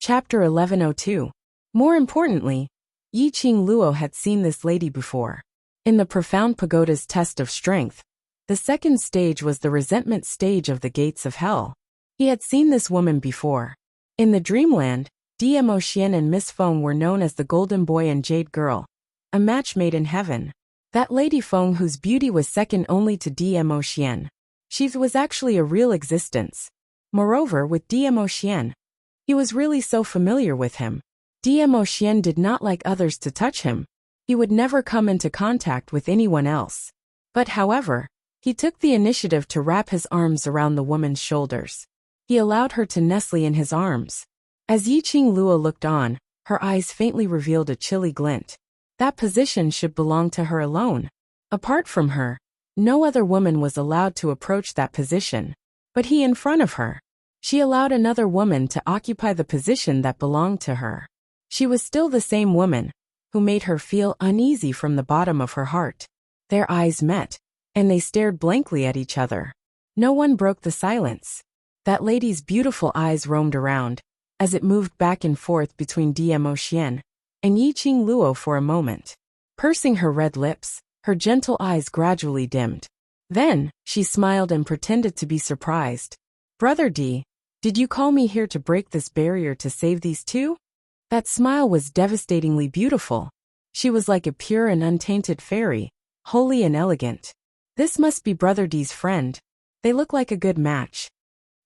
Chapter 1102. More importantly, Yi Qing Luo had seen this lady before. In the profound pagoda's test of strength, the second stage was the resentment stage of the gates of hell. He had seen this woman before. In the dreamland, Dmo Xian and Miss Feng were known as the Golden Boy and Jade Girl, a match made in heaven. That Lady Feng, whose beauty was second only to Dmo Xian, she was actually a real existence. Moreover, with Dmo Xian, he was really so familiar with him. Dmo Xian did not like others to touch him. He would never come into contact with anyone else. But however, he took the initiative to wrap his arms around the woman's shoulders. He allowed her to nestle in his arms. As Yi Qing Luo looked on, her eyes faintly revealed a chilly glint. That position should belong to her alone. Apart from her, no other woman was allowed to approach that position. But he in front of her. She allowed another woman to occupy the position that belonged to her. She was still the same woman, who made her feel uneasy from the bottom of her heart. Their eyes met, and they stared blankly at each other. No one broke the silence. That lady's beautiful eyes roamed around, as it moved back and forth between Dmo Xian and Yi Qing Luo for a moment. Pursing her red lips, her gentle eyes gradually dimmed. Then, she smiled and pretended to be surprised. "Brother D, did you call me here to break this barrier to save these two?" That smile was devastatingly beautiful. She was like a pure and untainted fairy, holy and elegant. This must be Brother D's friend. They look like a good match.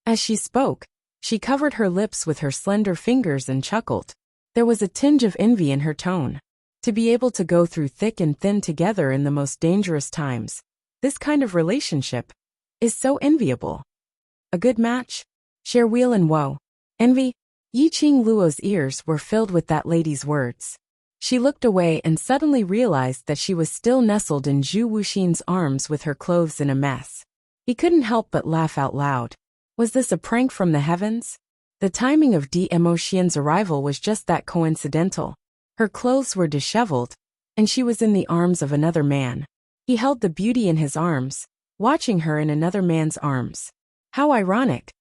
As she spoke, she covered her lips with her slender fingers and chuckled. There was a tinge of envy in her tone. To be able to go through thick and thin together in the most dangerous times, this kind of relationship is so enviable. A good match? Share weal and woe. Envy? Yi Qing Luo's ears were filled with that lady's words. She looked away and suddenly realized that she was still nestled in Zhu Wuxin's arms with her clothes in a mess. He couldn't help but laugh out loud. Was this a prank from the heavens? The timing of Dmo Xian's arrival was just that coincidental. Her clothes were disheveled, and she was in the arms of another man. He held the beauty in his arms, watching her in another man's arms. How ironic.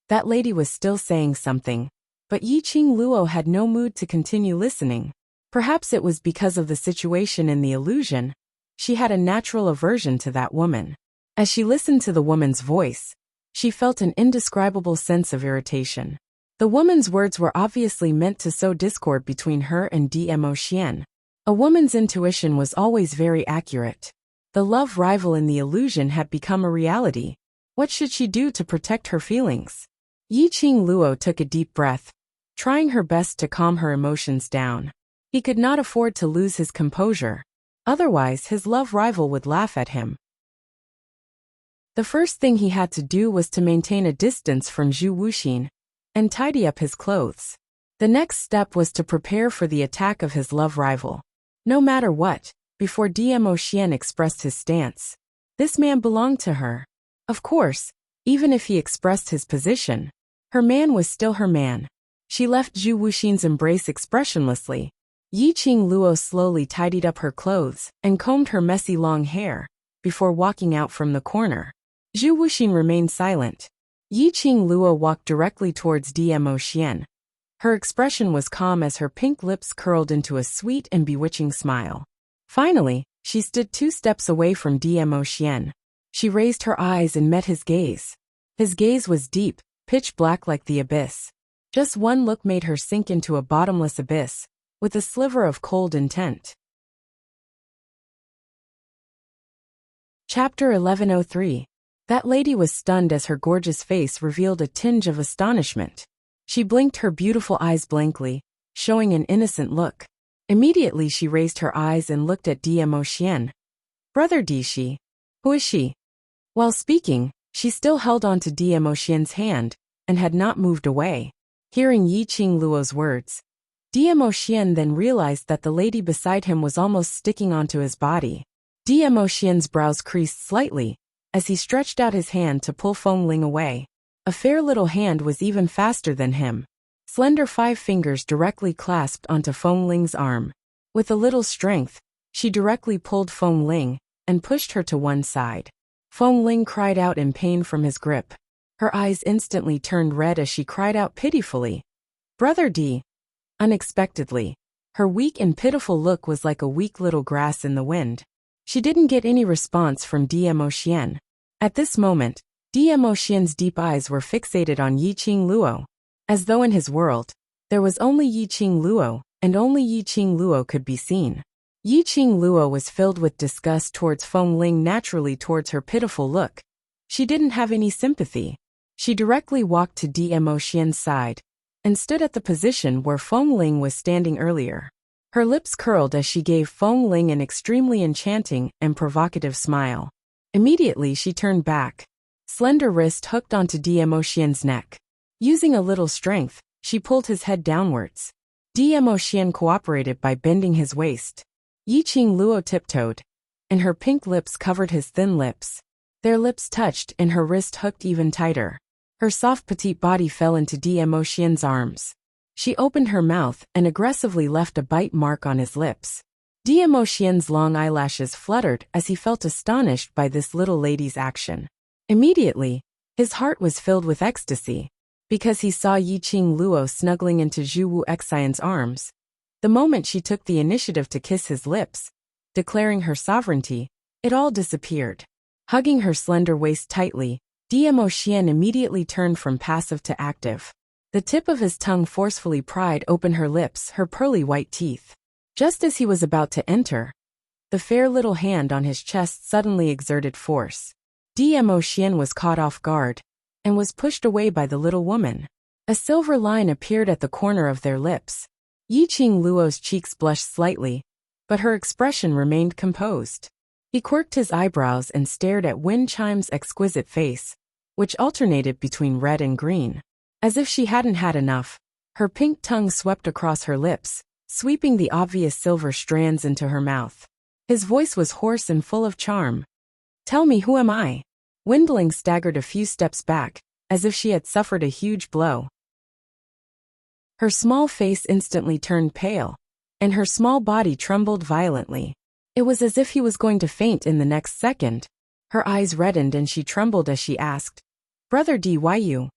That lady was still saying something, but Yi Qing Luo had no mood to continue listening. Perhaps it was because of the situation in the illusion. She had a natural aversion to that woman. As she listened to the woman's voice, she felt an indescribable sense of irritation. The woman's words were obviously meant to sow discord between her and Dmo Xian. A woman's intuition was always very accurate. The love rival in the illusion had become a reality. What should she do to protect her feelings? Yi Qing Luo took a deep breath, trying her best to calm her emotions down. He could not afford to lose his composure. Otherwise, his love rival would laugh at him. The first thing he had to do was to maintain a distance from Zhu Wuxin and tidy up his clothes. The next step was to prepare for the attack of his love rival. No matter what, before Dmo Xian expressed his stance, this man belonged to her. Of course, even if he expressed his position, her man was still her man. She left Zhu Wuxin's embrace expressionlessly. Yi Qing Luo slowly tidied up her clothes and combed her messy long hair before walking out from the corner. Zhu Wuxin remained silent. Yi Qing Luo walked directly towards Dmo Xian. Her expression was calm as her pink lips curled into a sweet and bewitching smile. Finally, she stood 2 steps away from Dmo Xian. She raised her eyes and met his gaze. His gaze was deep, pitch black like the abyss. Just one look made her sink into a bottomless abyss, with a sliver of cold intent. Chapter 1103. That lady was stunned as her gorgeous face revealed a tinge of astonishment. She blinked her beautiful eyes blankly, showing an innocent look. Immediately she raised her eyes and looked at Dmo Xian. "Brother D, who is she?" While speaking, she still held on to Dmo Xian's hand, and had not moved away. Hearing Yi Qing Luo's words, Dmo Xian then realized that the lady beside him was almost sticking onto his body. Dmo Xian's brows creased slightly, as he stretched out his hand to pull Feng Ling away. A fair little hand was even faster than him. Slender 5 fingers directly clasped onto Feng Ling's arm. With a little strength, she directly pulled Feng Ling and pushed her to one side. Feng Ling cried out in pain from his grip. Her eyes instantly turned red as she cried out pitifully. Brother D. Unexpectedly, her weak and pitiful look was like a weak little grass in the wind. She didn't get any response from Dmo Xian. At this moment, Dmo Xian's deep eyes were fixated on Yiqing Luo. As though in his world, there was only Yiqing Luo, and only Yiqing Luo could be seen. Yiqing Luo was filled with disgust towards Feng Ling, naturally towards her pitiful look. She didn't have any sympathy. She directly walked to Dmo Xian's side and stood at the position where Feng Ling was standing earlier. Her lips curled as she gave Feng Ling an extremely enchanting and provocative smile. Immediately she turned back. Slender wrist hooked onto Dmo Xian's neck. Using a little strength, she pulled his head downwards. Dmo Xian cooperated by bending his waist. Yiqing Luo tiptoed, and her pink lips covered his thin lips. Their lips touched and her wrist hooked even tighter. Her soft petite body fell into Dmo Xian's arms. She opened her mouth and aggressively left a bite mark on his lips. Dmo Xian's long eyelashes fluttered as he felt astonished by this little lady's action. Immediately, his heart was filled with ecstasy, because he saw Yiqing Luo snuggling into Zhu Wu Xian's arms. The moment she took the initiative to kiss his lips, declaring her sovereignty, it all disappeared. Hugging her slender waist tightly, Dmo Xian immediately turned from passive to active. The tip of his tongue forcefully pried open her lips, her pearly white teeth. Just as he was about to enter, the fair little hand on his chest suddenly exerted force. Dmo Xian was caught off guard and was pushed away by the little woman. A silver line appeared at the corner of their lips. Yiqing Luo's cheeks blushed slightly, but her expression remained composed. He quirked his eyebrows and stared at Wen Chime's exquisite face, which alternated between red and green. As if she hadn't had enough, her pink tongue swept across her lips, sweeping the obvious silver strands into her mouth. His voice was hoarse and full of charm. "Tell me, who am I?" Wendling staggered a few steps back, as if she had suffered a huge blow. Her small face instantly turned pale, and her small body trembled violently. It was as if he was going to faint in the next second. Her eyes reddened and she trembled as she asked, "Brother D, why you?"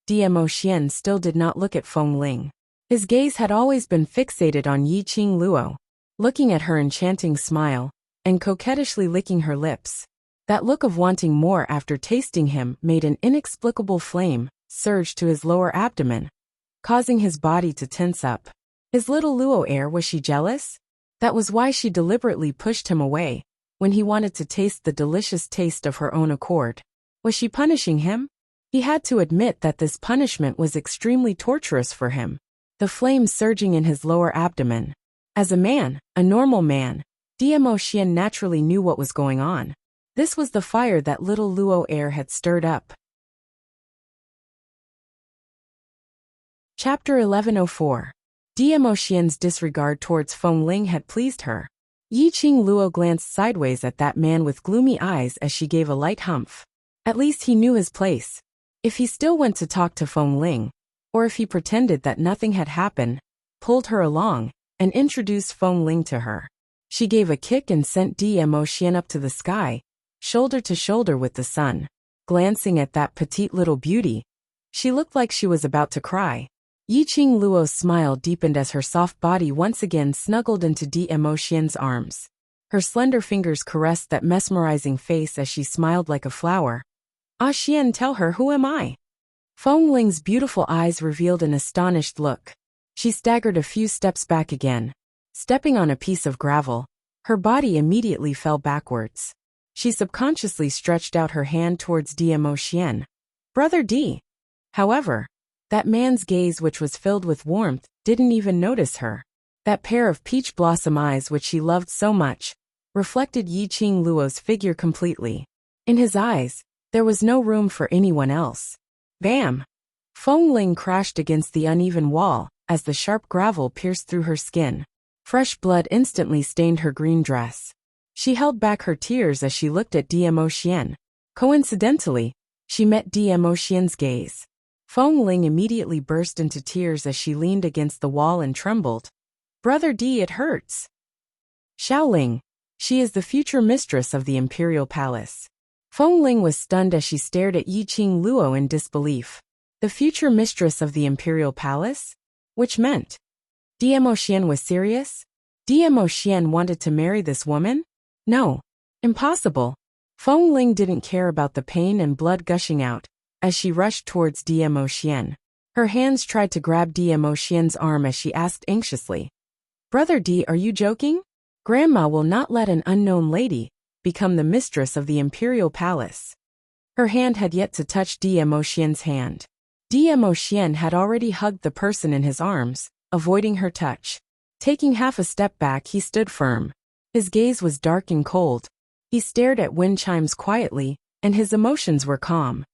Dmo Xian still did not look at Feng Ling. His gaze had always been fixated on Yiqing Luo, looking at her enchanting smile, and coquettishly licking her lips. That look of wanting more after tasting him made an inexplicable flame surge to his lower abdomen, causing his body to tense up. His little Luo heir, was she jealous? That was why she deliberately pushed him away, when he wanted to taste the delicious taste of her own accord. Was she punishing him? He had to admit that this punishment was extremely torturous for him. The flame surging in his lower abdomen. As a man, a normal man, Dmo Xian naturally knew what was going on. This was the fire that little Luo heir had stirred up. Chapter 1104. Dmo Xian's disregard towards Feng Ling had pleased her. Yiqing Luo glanced sideways at that man with gloomy eyes as she gave a light humph. At least he knew his place. If he still went to talk to Feng Ling, or if he pretended that nothing had happened, pulled her along, and introduced Feng Ling to her. She gave a kick and sent Dmo Xian up to the sky, shoulder to shoulder with the sun. Glancing at that petite little beauty, she looked like she was about to cry. Yiqing Luo's smile deepened as her soft body once again snuggled into Dmo Xian's arms. Her slender fingers caressed that mesmerizing face as she smiled like a flower. "Ah Xian, tell her, who am I?" Feng Ling's beautiful eyes revealed an astonished look. She staggered a few steps back again. Stepping on a piece of gravel, her body immediately fell backwards. She subconsciously stretched out her hand towards Dmo Xian. "Brother D." However, that man's gaze, which was filled with warmth, didn't even notice her. That pair of peach blossom eyes which she loved so much, reflected Yiqing Luo's figure completely. In his eyes, there was no room for anyone else. Bam! Feng Ling crashed against the uneven wall, as the sharp gravel pierced through her skin. Fresh blood instantly stained her green dress. She held back her tears as she looked at Dmo Xian. Coincidentally, she met Dmo Xian's gaze. Feng Ling immediately burst into tears as she leaned against the wall and trembled. "Brother D, it hurts." "Xiaoling, she is the future mistress of the imperial palace." Feng Ling was stunned as she stared at Yiqing Luo in disbelief. The future mistress of the imperial palace? which meant Diemo Xian was serious? Diemo Xian wanted to marry this woman? No. Impossible. Feng Ling didn't care about the pain and blood gushing out as she rushed towards Diemo Xian. Her hands tried to grab Diemo Xian's arm as she asked anxiously, "Brother Di, are you joking? Grandma will not let an unknown lady become the mistress of the imperial palace." Her hand had yet to touch Diemo Xian's hand. Diemo Xian had already hugged the person in his arms, avoiding her touch. Taking half a step back, he stood firm. His gaze was dark and cold. He stared at wind chimes quietly, and his emotions were calm.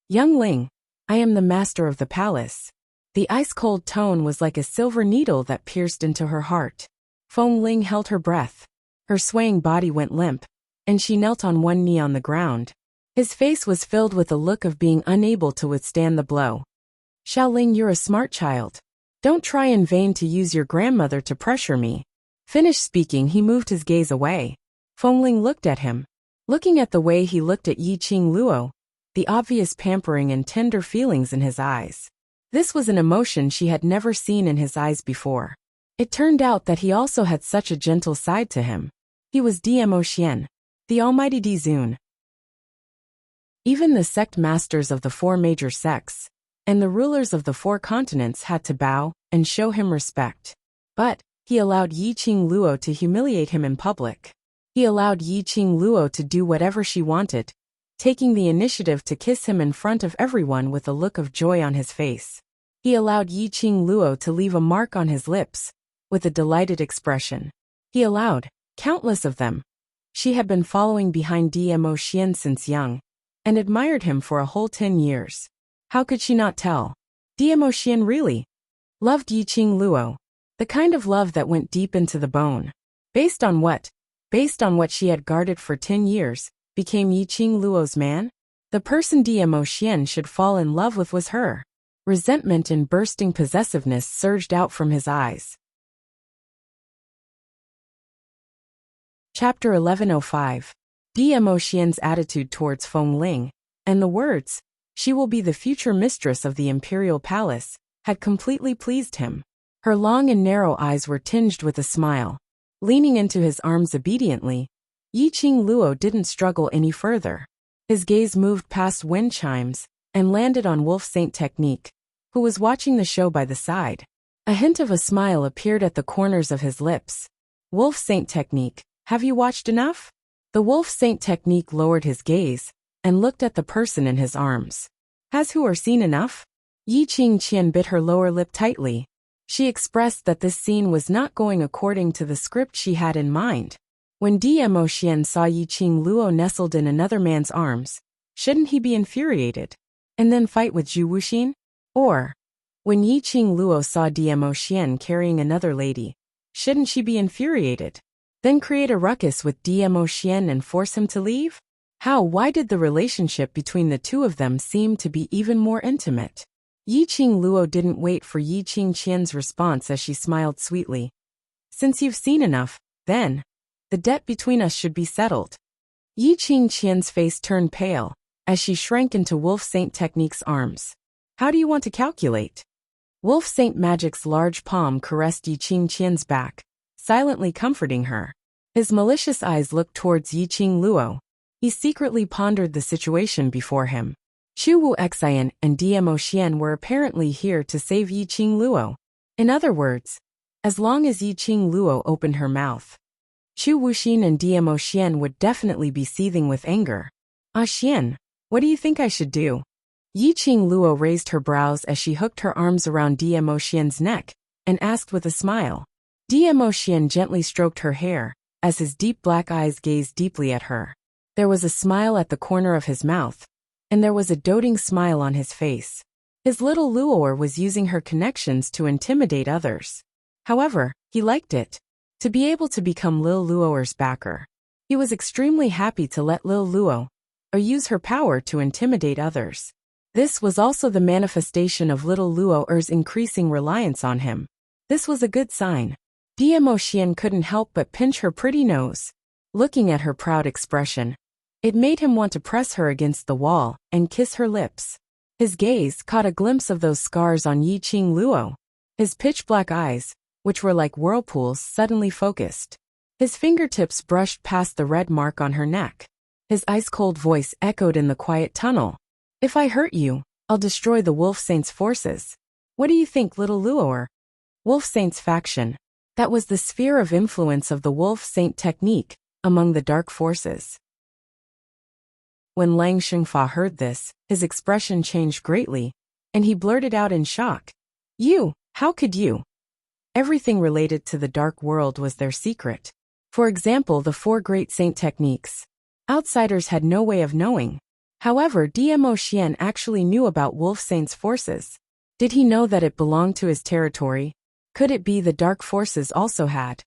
"Young Ling, I am the master of the palace." The ice-cold tone was like a silver needle that pierced into her heart. Feng Ling held her breath. Her swaying body went limp, and she knelt on one knee on the ground. His face was filled with a look of being unable to withstand the blow. "Xiaoling, you're a smart child. Don't try in vain to use your grandmother to pressure me." Finished speaking, he moved his gaze away. Feng Ling looked at him. Looking at the way he looked at Yiqing Luo, the obvious pampering and tender feelings in his eyes. This was an emotion she had never seen in his eyes before. It turned out that he also had such a gentle side to him. He was Diemo Xian, the almighty Di Zun. Even the sect masters of the 4 major sects and the rulers of the 4 continents had to bow and show him respect. But he allowed Yiqing Luo to humiliate him in public. He allowed Yiqing Luo to do whatever she wanted, taking the initiative to kiss him in front of everyone with a look of joy on his face. He allowed Yiqing Luo to leave a mark on his lips with a delighted expression. He allowed countless of them. She had been following behind Diemo Xian since young and admired him for a whole 10 years. How could she not tell? Diemo Xian really loved Yiqing Luo, the kind of love that went deep into the bone. Based on what? Based on what she had guarded for 10 years, became Yiqing Luo's man? The person Diemo Xian should fall in love with was her. Resentment and bursting possessiveness surged out from his eyes. Chapter 1105. Diemo Xian's attitude towards Feng Ling, and the words, "She will be the future mistress of the imperial palace," had completely pleased him. Her long and narrow eyes were tinged with a smile. Leaning into his arms obediently, Yiqing Luo didn't struggle any further. His gaze moved past wind chimes and landed on Wolf Saint Technique, who was watching the show by the side. A hint of a smile appeared at the corners of his lips. "Wolf Saint Technique, have you watched enough?" The Wolf Saint Technique lowered his gaze and looked at the person in his arms. "Has who or seen enough?" Yiqing Qian bit her lower lip tightly. She expressed that this scene was not going according to the script she had in mind. When Diemo Xian saw Yiqing Luo nestled in another man's arms, shouldn't he be infuriated? And then fight with Zhu Wuxin? Or, when Yiqing Luo saw Diemo Xian carrying another lady, shouldn't she be infuriated? Then create a ruckus with Diemo Xian and force him to leave? Why did the relationship between the two of them seem to be even more intimate? Yiqing Luo didn't wait for Yiqing Qian's response as she smiled sweetly. "Since you've seen enough, then, the debt between us should be settled." Yiqing Qian's face turned pale as she shrank into Wolf Saint Technique's arms. "How do you want to calculate?" Wolf Saint Magic's large palm caressed Yiqing Qian's back, silently comforting her. His malicious eyes looked towards Yiqing Luo. He secretly pondered the situation before him. Chu Wu Xian and Diemo Xian were apparently here to save Yiqing Luo. In other words, as long as Yiqing Luo opened her mouth, Chu Wuxin and Diemo Xian would definitely be seething with anger. "Ah Xian, what do you think I should do?" Yiqing Luo raised her brows as she hooked her arms around Diemo Xian's neck and asked with a smile. Diemo Xian gently stroked her hair as his deep black eyes gazed deeply at her. There was a smile at the corner of his mouth, and there was a doting smile on his face. His little Luoer was using her connections to intimidate others. However, he liked it. To be able to become Lil Luoer's backer. He was extremely happy to let Lil Luo use her power to intimidate others. This was also the manifestation of little Luoer's increasing reliance on him. This was a good sign. Diemo Xian couldn't help but pinch her pretty nose. Looking at her proud expression, it made him want to press her against the wall and kiss her lips. His gaze caught a glimpse of those scars on Yiqing Luo. His pitch-black eyes, which were like whirlpools, suddenly focused. His fingertips brushed past the red mark on her neck. His ice-cold voice echoed in the quiet tunnel. "If I hurt you, I'll destroy the Wolf Saint's forces. What do you think, little Luoer?" Wolf Saint's faction. That was the sphere of influence of the Wolf Saint technique among the dark forces. When Lang Xingfa heard this, his expression changed greatly, and he blurted out in shock. "You, how could you?" Everything related to the dark world was their secret. For example, the 4 great saint techniques. Outsiders had no way of knowing. However, Dmo Xian actually knew about Wolf Saint's forces. Did he know that it belonged to his territory? Could it be the dark forces also had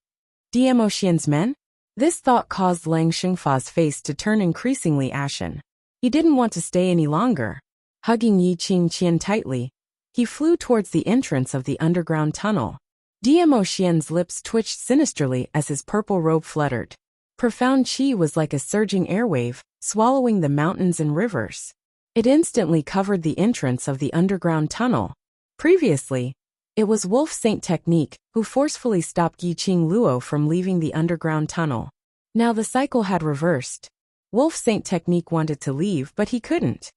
Dmo Xian's men? This thought caused Lang Xingfa's face to turn increasingly ashen. He didn't want to stay any longer. Hugging Yi Qingqian tightly, he flew towards the entrance of the underground tunnel. Dmo Xian's lips twitched sinisterly as his purple robe fluttered. Profound qi was like a surging airwave, swallowing the mountains and rivers. It instantly covered the entrance of the underground tunnel. Previously, it was Wolf Saint technique who forcefully stopped Yiqing Luo from leaving the underground tunnel. Now the cycle had reversed. Wolf Saint technique wanted to leave, but he couldn't.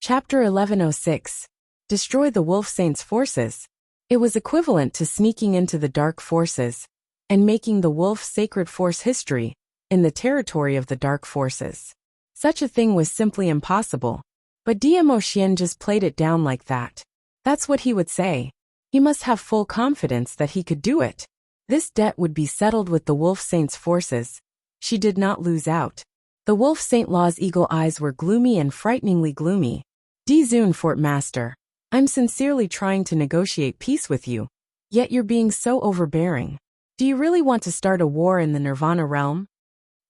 Chapter 1106. Destroy the Wolf Saint's forces. It was equivalent to sneaking into the dark forces and making the Wolf Sacred Force history in the territory of the dark forces. Such a thing was simply impossible. But Dmo Xian just played it down like that. That's what he would say. He must have full confidence that he could do it. This debt would be settled with the Wolf Saint's forces. She did not lose out. The Wolf Saint Law's eagle eyes were gloomy and frighteningly gloomy. Dizun Fort Master, I'm sincerely trying to negotiate peace with you, yet you're being so overbearing. Do you really want to start a war in the Nirvana realm?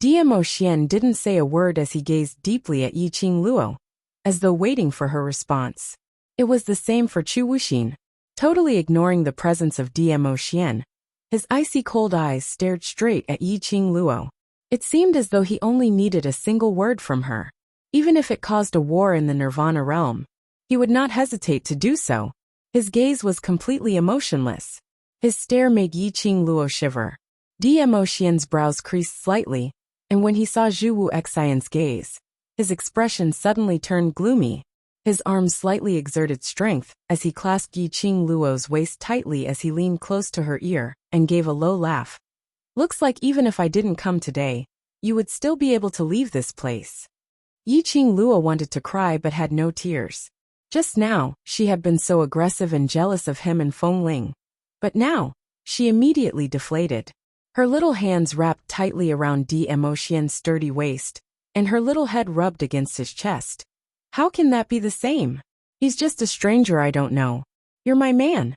Dmo Xian didn't say a word as he gazed deeply at Yiqing Luo, as though waiting for her response. It was the same for Chu Wuxin. Totally ignoring the presence of Dmo Xian, his icy cold eyes stared straight at Yiqing Luo. It seemed as though he only needed a single word from her. Even if it caused a war in the Nirvana realm, he would not hesitate to do so. His gaze was completely emotionless. His stare made Yiqing Luo shiver. Dmo Xian's brows creased slightly, and when he saw Zhu Wu Xian's gaze, his expression suddenly turned gloomy. His arms slightly exerted strength as he clasped Yiqing Luo's waist tightly as he leaned close to her ear and gave a low laugh. "Looks like even if I didn't come today, you would still be able to leave this place." Yiqing Luo wanted to cry but had no tears. Just now, she had been so aggressive and jealous of him and Feng Ling. But now, she immediately deflated. Her little hands wrapped tightly around Dmo Xian's sturdy waist, and her little head rubbed against his chest. "How can that be the same? He's just a stranger I don't know. You're my man."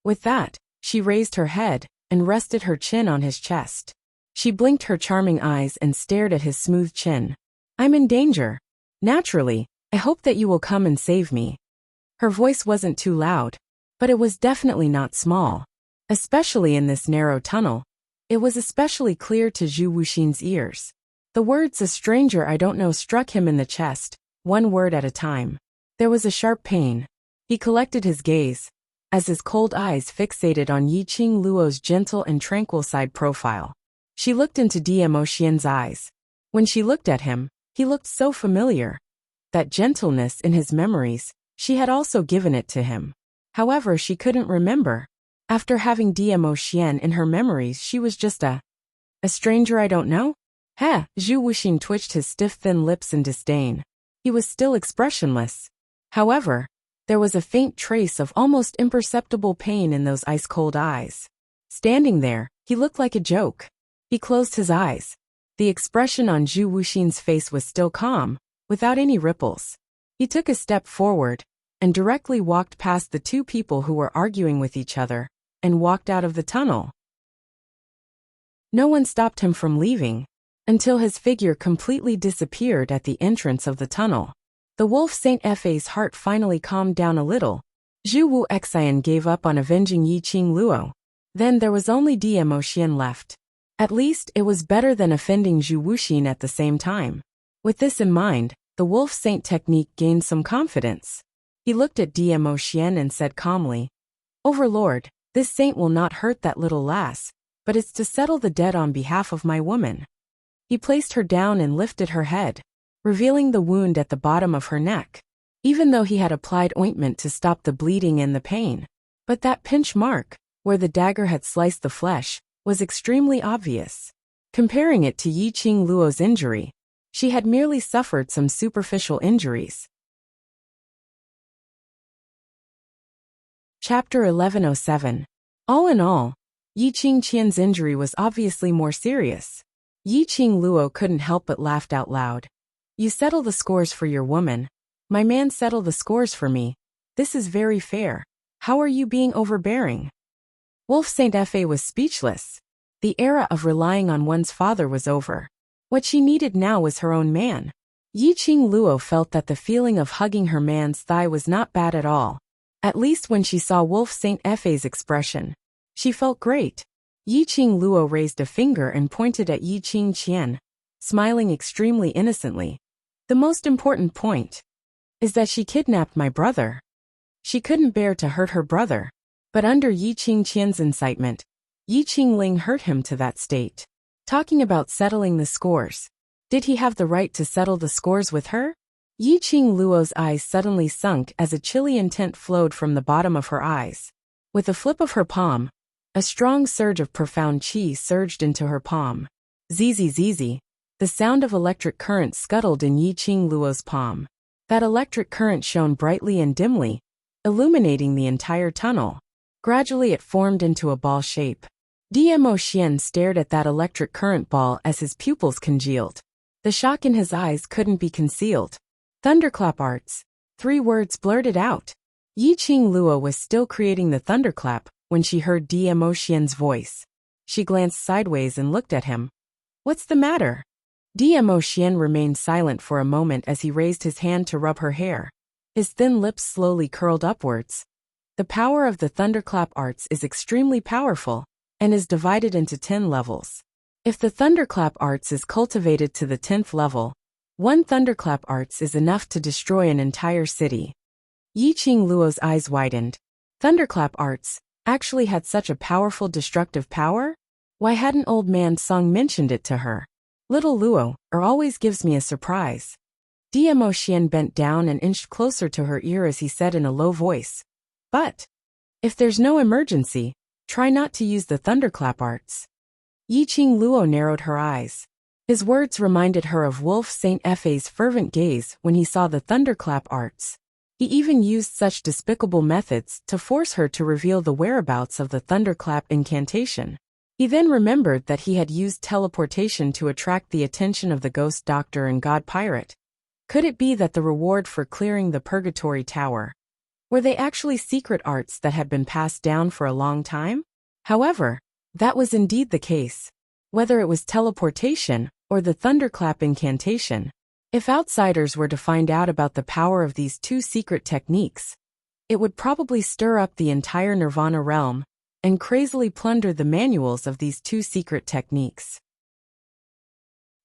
With that, she raised her head and rested her chin on his chest. She blinked her charming eyes and stared at his smooth chin. "I'm in danger. Naturally, I hope that you will come and save me." Her voice wasn't too loud, but it was definitely not small. Especially in this narrow tunnel, it was especially clear to Zhu Wuxin's ears. The words "a stranger I don't know" struck him in the chest, one word at a time. There was a sharp pain. He collected his gaze, as his cold eyes fixated on Yiqing Luo's gentle and tranquil side profile. She looked into Dmo Xian's eyes. When she looked at him, he looked so familiar. That gentleness in his memories, she had also given it to him. However, she couldn't remember. After having Dmo Xian in her memories, she was just a stranger I don't know? Heh, Zhu Wuxin twitched his stiff thin lips in disdain. He was still expressionless. However, there was a faint trace of almost imperceptible pain in those ice-cold eyes. Standing there, he looked like a joke. He closed his eyes. The expression on Zhu Wuxin's face was still calm, without any ripples. He took a step forward, and directly walked past the two people who were arguing with each other, and walked out of the tunnel. No one stopped him from leaving, until his figure completely disappeared at the entrance of the tunnel. The Wolf Saint Fa's heart finally calmed down a little. Zhu Wu Xian gave up on avenging Yiqing Luo. Then there was only Dmo Xian left. At least it was better than offending Zhu Wuxin at the same time. With this in mind, the Wolf Saint technique gained some confidence. He looked at Dmo Xian and said calmly, "Overlord, this saint will not hurt that little lass, but it's to settle the debt on behalf of my woman." He placed her down and lifted her head, revealing the wound at the bottom of her neck. Even though he had applied ointment to stop the bleeding and the pain, but that pinch mark, where the dagger had sliced the flesh, was extremely obvious. Comparing it to Yi Qing Luo's injury, she had merely suffered some superficial injuries. Chapter 1107. All in all, Yi Qing Qian's injury was obviously more serious. Yi Qing Luo couldn't help but laughed out loud. "You settle the scores for your woman. My man settle the scores for me. This is very fair. How are you being overbearing?" Wolf Saint Fa was speechless. The era of relying on one's father was over. What she needed now was her own man. Yi Qing Luo felt that the feeling of hugging her man's thigh was not bad at all. At least when she saw Wolf Saint Fa's expression. She felt great. Yi Qing Luo raised a finger and pointed at Yi Qing Qian, smiling extremely innocently. "The most important point is that she kidnapped my brother." She couldn't bear to hurt her brother. But under Yi Qing Qian's incitement, Yi Qing Ling hurt him to that state. Talking about settling the scores. Did he have the right to settle the scores with her? Yi Qing Luo's eyes suddenly sunk as a Chilean tint flowed from the bottom of her eyes. With a flip of her palm, a strong surge of profound qi surged into her palm. Zzz, the sound of electric current scuttled in Yi Qing Luo's palm. That electric current shone brightly and dimly, illuminating the entire tunnel. Gradually it formed into a ball shape. Dmo Xian stared at that electric current ball as his pupils congealed. The shock in his eyes couldn't be concealed. "Thunderclap arts." 3 words blurted out. Yi Qing Luo was still creating the thunderclap when she heard Dmo Xian's voice. She glanced sideways and looked at him. "What's the matter?" Dmo Xian remained silent for a moment as he raised his hand to rub her hair. His thin lips slowly curled upwards. "The power of the thunderclap arts is extremely powerful, and is divided into 10 levels. If the thunderclap arts is cultivated to the 10th level, one thunderclap arts is enough to destroy an entire city." Yi Qing Luo's eyes widened. Thunderclap arts actually had such a powerful destructive power? Why hadn't old man Song mentioned it to her? Little Luo always gives me a surprise. Dmo Xian bent down and inched closer to her ear as he said in a low voice, "But if there's no emergency, try not to use the thunderclap arts." Yi Qing Luo narrowed her eyes. His words reminded her of Wolf Saint Fa's fervent gaze when he saw the thunderclap arts. He even used such despicable methods to force her to reveal the whereabouts of the thunderclap incantation. He then remembered that he had used teleportation to attract the attention of the ghost doctor and god pirate. Could it be that the reward for clearing the purgatory tower were they actually secret arts that had been passed down for a long time? However, that was indeed the case. Whether it was teleportation or the thunderclap incantation, if outsiders were to find out about the power of these 2 secret techniques, it would probably stir up the entire Nirvana realm and crazily plunder the manuals of these 2 secret techniques.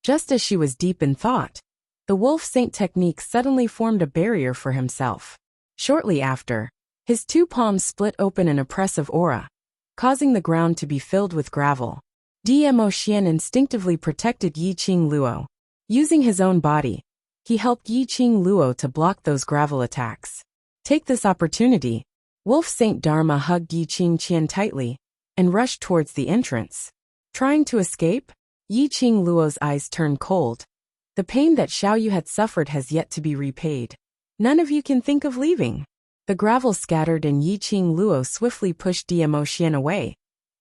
Just as she was deep in thought, the Wolf Saint technique suddenly formed a barrier for himself. Shortly after, his 2 palms split open an oppressive aura, causing the ground to be filled with gravel. Dmo Xian instinctively protected Yi Qing Luo. Using his own body, he helped Yi Qing Luo to block those gravel attacks. Take this opportunity. Wolf Saint Dharma hugged Yi Qing Qian tightly and rushed towards the entrance. Trying to escape, Yi Qing Luo's eyes turned cold. The pain that Xiaoyu had suffered has yet to be repaid. None of you can think of leaving. The gravel scattered and Yi Qing Luo swiftly pushed Dmo Xian away.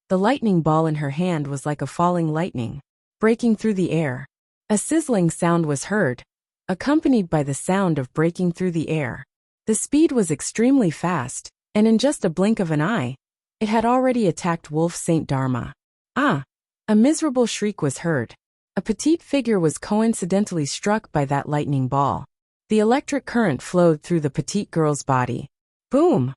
The lightning ball in her hand was like a falling lightning, breaking through the air. A sizzling sound was heard, accompanied by the sound of breaking through the air. The speed was extremely fast, and in just a blink of an eye, it had already attacked Wolf Saint Dharma. Ah! A miserable shriek was heard. A petite figure was coincidentally struck by that lightning ball. The electric current flowed through the petite girl's body. Boom!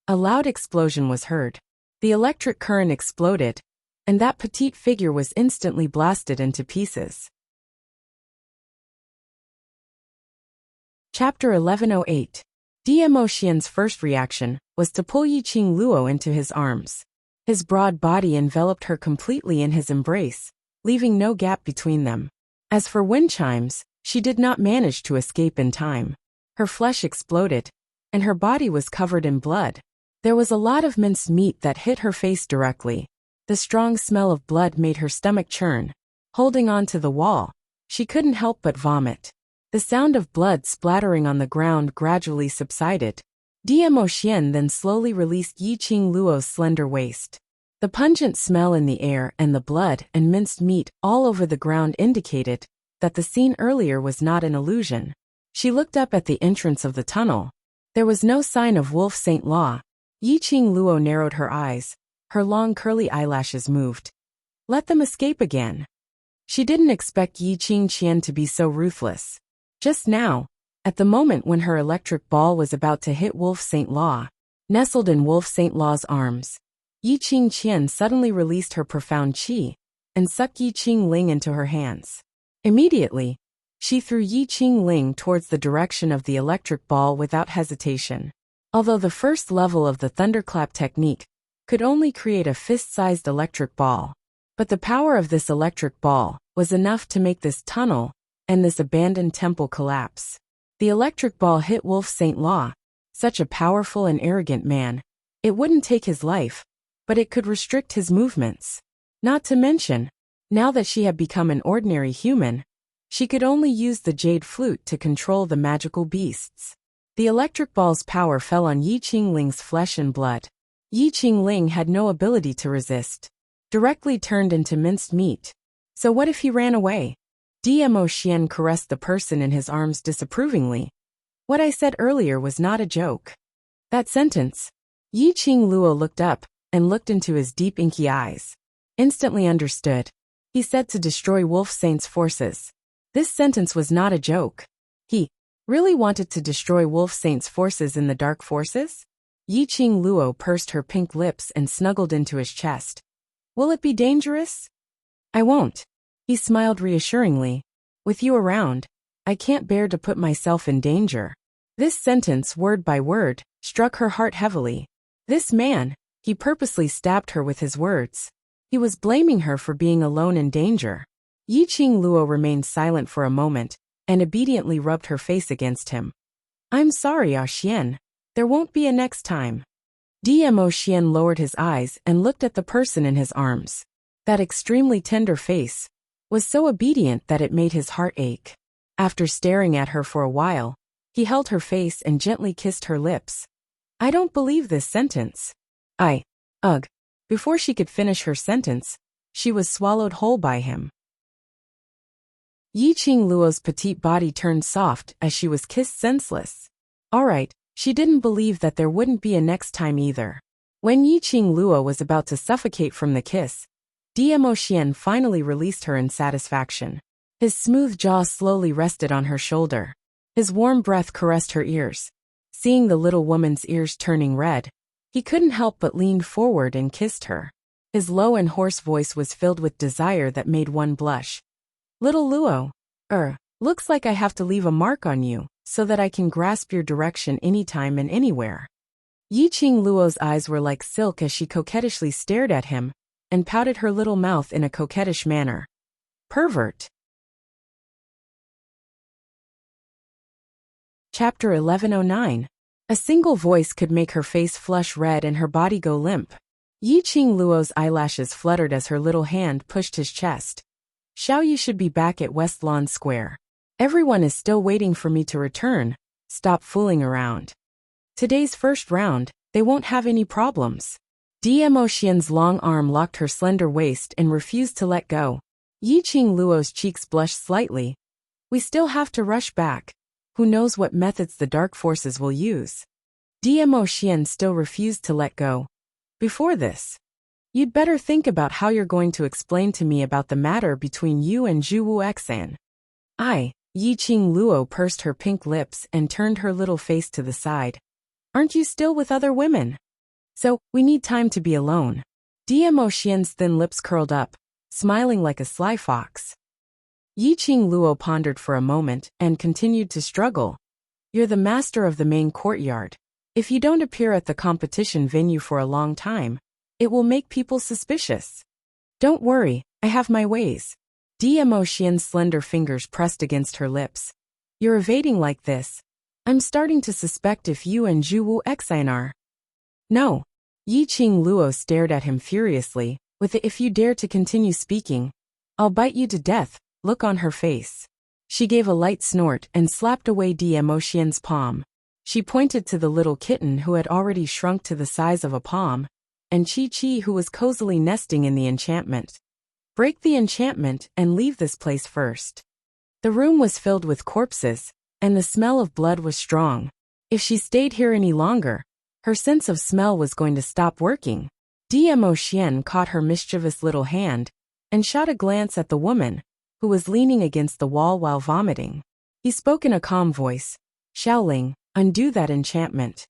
A loud explosion was heard. The electric current exploded, and that petite figure was instantly blasted into pieces. Chapter 1108. Dmo Xian's first reaction was to pull Yiqing Luo into his arms. His broad body enveloped her completely in his embrace, leaving no gap between them. As for wind chimes, she did not manage to escape in time. Her flesh exploded, and her body was covered in blood. There was a lot of minced meat that hit her face directly. The strong smell of blood made her stomach churn. Holding on to the wall, she couldn't help but vomit. The sound of blood splattering on the ground gradually subsided. Dmo Xian then slowly released Yiqing Luo's slender waist. The pungent smell in the air and the blood and minced meat all over the ground indicated that the scene earlier was not an illusion. She looked up at the entrance of the tunnel. There was no sign of Wolf Saint Law. Yiqing Luo narrowed her eyes. Her long curly eyelashes moved. Let them escape again. She didn't expect Yiqing Qian to be so ruthless. Just now, at the moment when her electric ball was about to hit Wolf Saint Law, nestled in Wolf Saint Law's arms, Yiqing Qian suddenly released her profound qi and sucked Yiqing Ling into her hands. Immediately, she threw Yiqing Ling towards the direction of the electric ball without hesitation. Although the first level of the thunderclap technique could only create a fist-sized electric ball, but the power of this electric ball was enough to make this tunnel and this abandoned temple collapse. The electric ball hit Wolf Saint Law, such a powerful and arrogant man. It wouldn't take his life, but it could restrict his movements. Not to mention, now that she had become an ordinary human, she could only use the jade flute to control the magical beasts. The electric ball's power fell on Yiqing Ling's flesh and blood. Yiqing Ling had no ability to resist. Directly turned into minced meat. So what if he ran away? Dmo Xian caressed the person in his arms disapprovingly. What I said earlier was not a joke. That sentence. Yiqing Luo looked up and looked into his deep inky eyes. Instantly understood. He said to destroy Wolf Saint's forces. This sentence was not a joke. He really wanted to destroy Wolf Saint's forces in the dark forces? Yiqing Luo pursed her pink lips and snuggled into his chest. Will it be dangerous? I won't. He smiled reassuringly. With you around, I can't bear to put myself in danger. This sentence, word by word, struck her heart heavily. This man, he purposely stabbed her with his words. He was blaming her for being alone in danger. Yiqing Luo remained silent for a moment, and obediently rubbed her face against him. I'm sorry, Xian. There won't be a next time. Dmo Xian lowered his eyes and looked at the person in his arms. That extremely tender face was so obedient that it made his heart ache. After staring at her for a while, he held her face and gently kissed her lips. I don't believe this sentence. Ugh. Before she could finish her sentence, she was swallowed whole by him. Yiqing Luo's petite body turned soft as she was kissed senseless. Alright, she didn't believe that there wouldn't be a next time either. When Yiqing Luo was about to suffocate from the kiss, Dmo Xian finally released her in satisfaction. His smooth jaw slowly rested on her shoulder. His warm breath caressed her ears. Seeing the little woman's ears turning red, he couldn't help but lean forward and kissed her. His low and hoarse voice was filled with desire that made one blush. Little Luo, looks like I have to leave a mark on you, so that I can grasp your direction anytime and anywhere. Yiqing Luo's eyes were like silk as she coquettishly stared at him, and pouted her little mouth in a coquettish manner. Pervert. Chapter 1109. A single voice could make her face flush red and her body go limp. Yiqing Luo's eyelashes fluttered as her little hand pushed his chest. Xiao Yu should be back at West Lawn Square. Everyone is still waiting for me to return. Stop fooling around. Today's first round, they won't have any problems. Dmo Xian's long arm locked her slender waist and refused to let go. Yiqing Luo's cheeks blushed slightly. We still have to rush back. Who knows what methods the dark forces will use? Dmo Xian still refused to let go. Before this, you'd better think about how you're going to explain to me about the matter between you and Zhu Wu Xan. Yiqing Luo pursed her pink lips and turned her little face to the side. Aren't you still with other women? So, we need time to be alone. Dmo Xian's thin lips curled up, smiling like a sly fox. Yiqing Luo pondered for a moment and continued to struggle. You're the master of the main courtyard. If you don't appear at the competition venue for a long time, it will make people suspicious. Don't worry, I have my ways. Dmo Xian's slender fingers pressed against her lips. You're evading like this. I'm starting to suspect if you and Zhu Wu Xian are. No. Yiqing Luo stared at him furiously, with the "if you dare to continue speaking, I'll bite you to death" look on her face. She gave a light snort and slapped away Dmo Xian's palm. She pointed to the little kitten who had already shrunk to the size of a palm, and Chi-Chi who was cozily nesting in the enchantment. Break the enchantment and leave this place first. The room was filled with corpses, and the smell of blood was strong. If she stayed here any longer, her sense of smell was going to stop working. Dmo Xian caught her mischievous little hand and shot a glance at the woman, who was leaning against the wall while vomiting. He spoke in a calm voice. Xiaoling, undo that enchantment.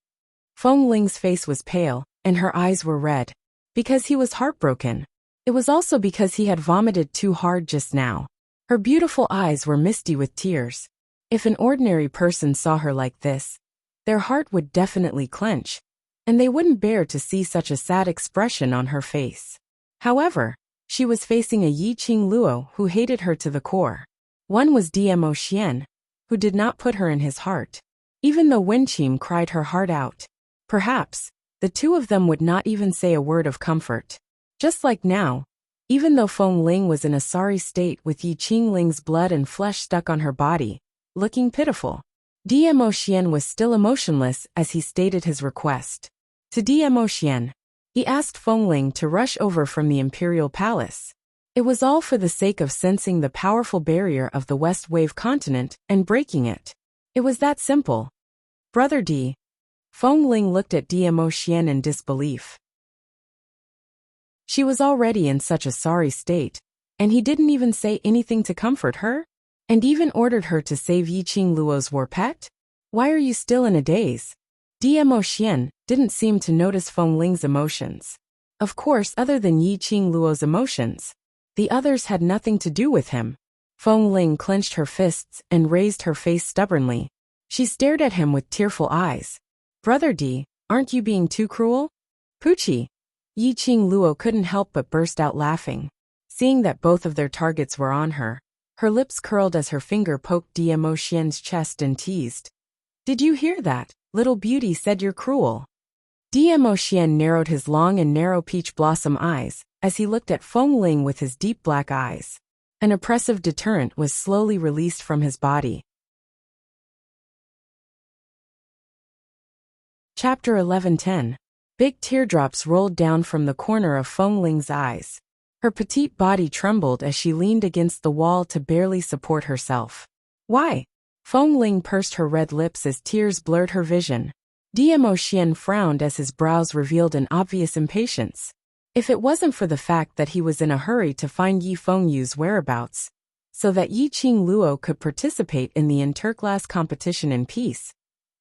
Feng Ling's face was pale, and her eyes were red. Because he was heartbroken. It was also because he had vomited too hard just now. Her beautiful eyes were misty with tears. If an ordinary person saw her like this, their heart would definitely clench, and they wouldn't bear to see such a sad expression on her face. However, she was facing a Yiqing Luo who hated her to the core. One was Dmo Xian, who did not put her in his heart. Even though Wenqing cried her heart out, perhaps, the two of them would not even say a word of comfort. Just like now, even though Feng Ling was in a sorry state with Yiqing Ling's blood and flesh stuck on her body, looking pitiful, Dmo Xian was still emotionless as he stated his request. To Dmo Xian, he asked Feng Ling to rush over from the Imperial Palace. It was all for the sake of sensing the powerful barrier of the West Wave continent and breaking it. It was that simple. Brother D. Feng Ling looked at Dmo Xian in disbelief. She was already in such a sorry state, and he didn't even say anything to comfort her? And even ordered her to save Yiqing Luo's war pet? Why are you still in a daze? Dmo Xian didn't seem to notice Feng Ling's emotions. Of course, other than Yiqing Luo's emotions, the others had nothing to do with him. Feng Ling clenched her fists and raised her face stubbornly. She stared at him with tearful eyes. Brother D, aren't you being too cruel? Poochie. Yiqing Luo couldn't help but burst out laughing. Seeing that both of their targets were on her, her lips curled as her finger poked Dmo Xian's chest and teased. Did you hear that? Little beauty said you're cruel. Dmo Xian narrowed his long and narrow peach blossom eyes as he looked at Feng Ling with his deep black eyes. An oppressive deterrent was slowly released from his body. Chapter 11:10. Big teardrops rolled down from the corner of Feng Ling's eyes. Her petite body trembled as she leaned against the wall to barely support herself. Why? Feng Ling pursed her red lips as tears blurred her vision. Dmo Xian frowned as his brows revealed an obvious impatience. If it wasn't for the fact that he was in a hurry to find Yi Fengyu's whereabouts, so that Yiqing Luo could participate in the interclass competition in peace,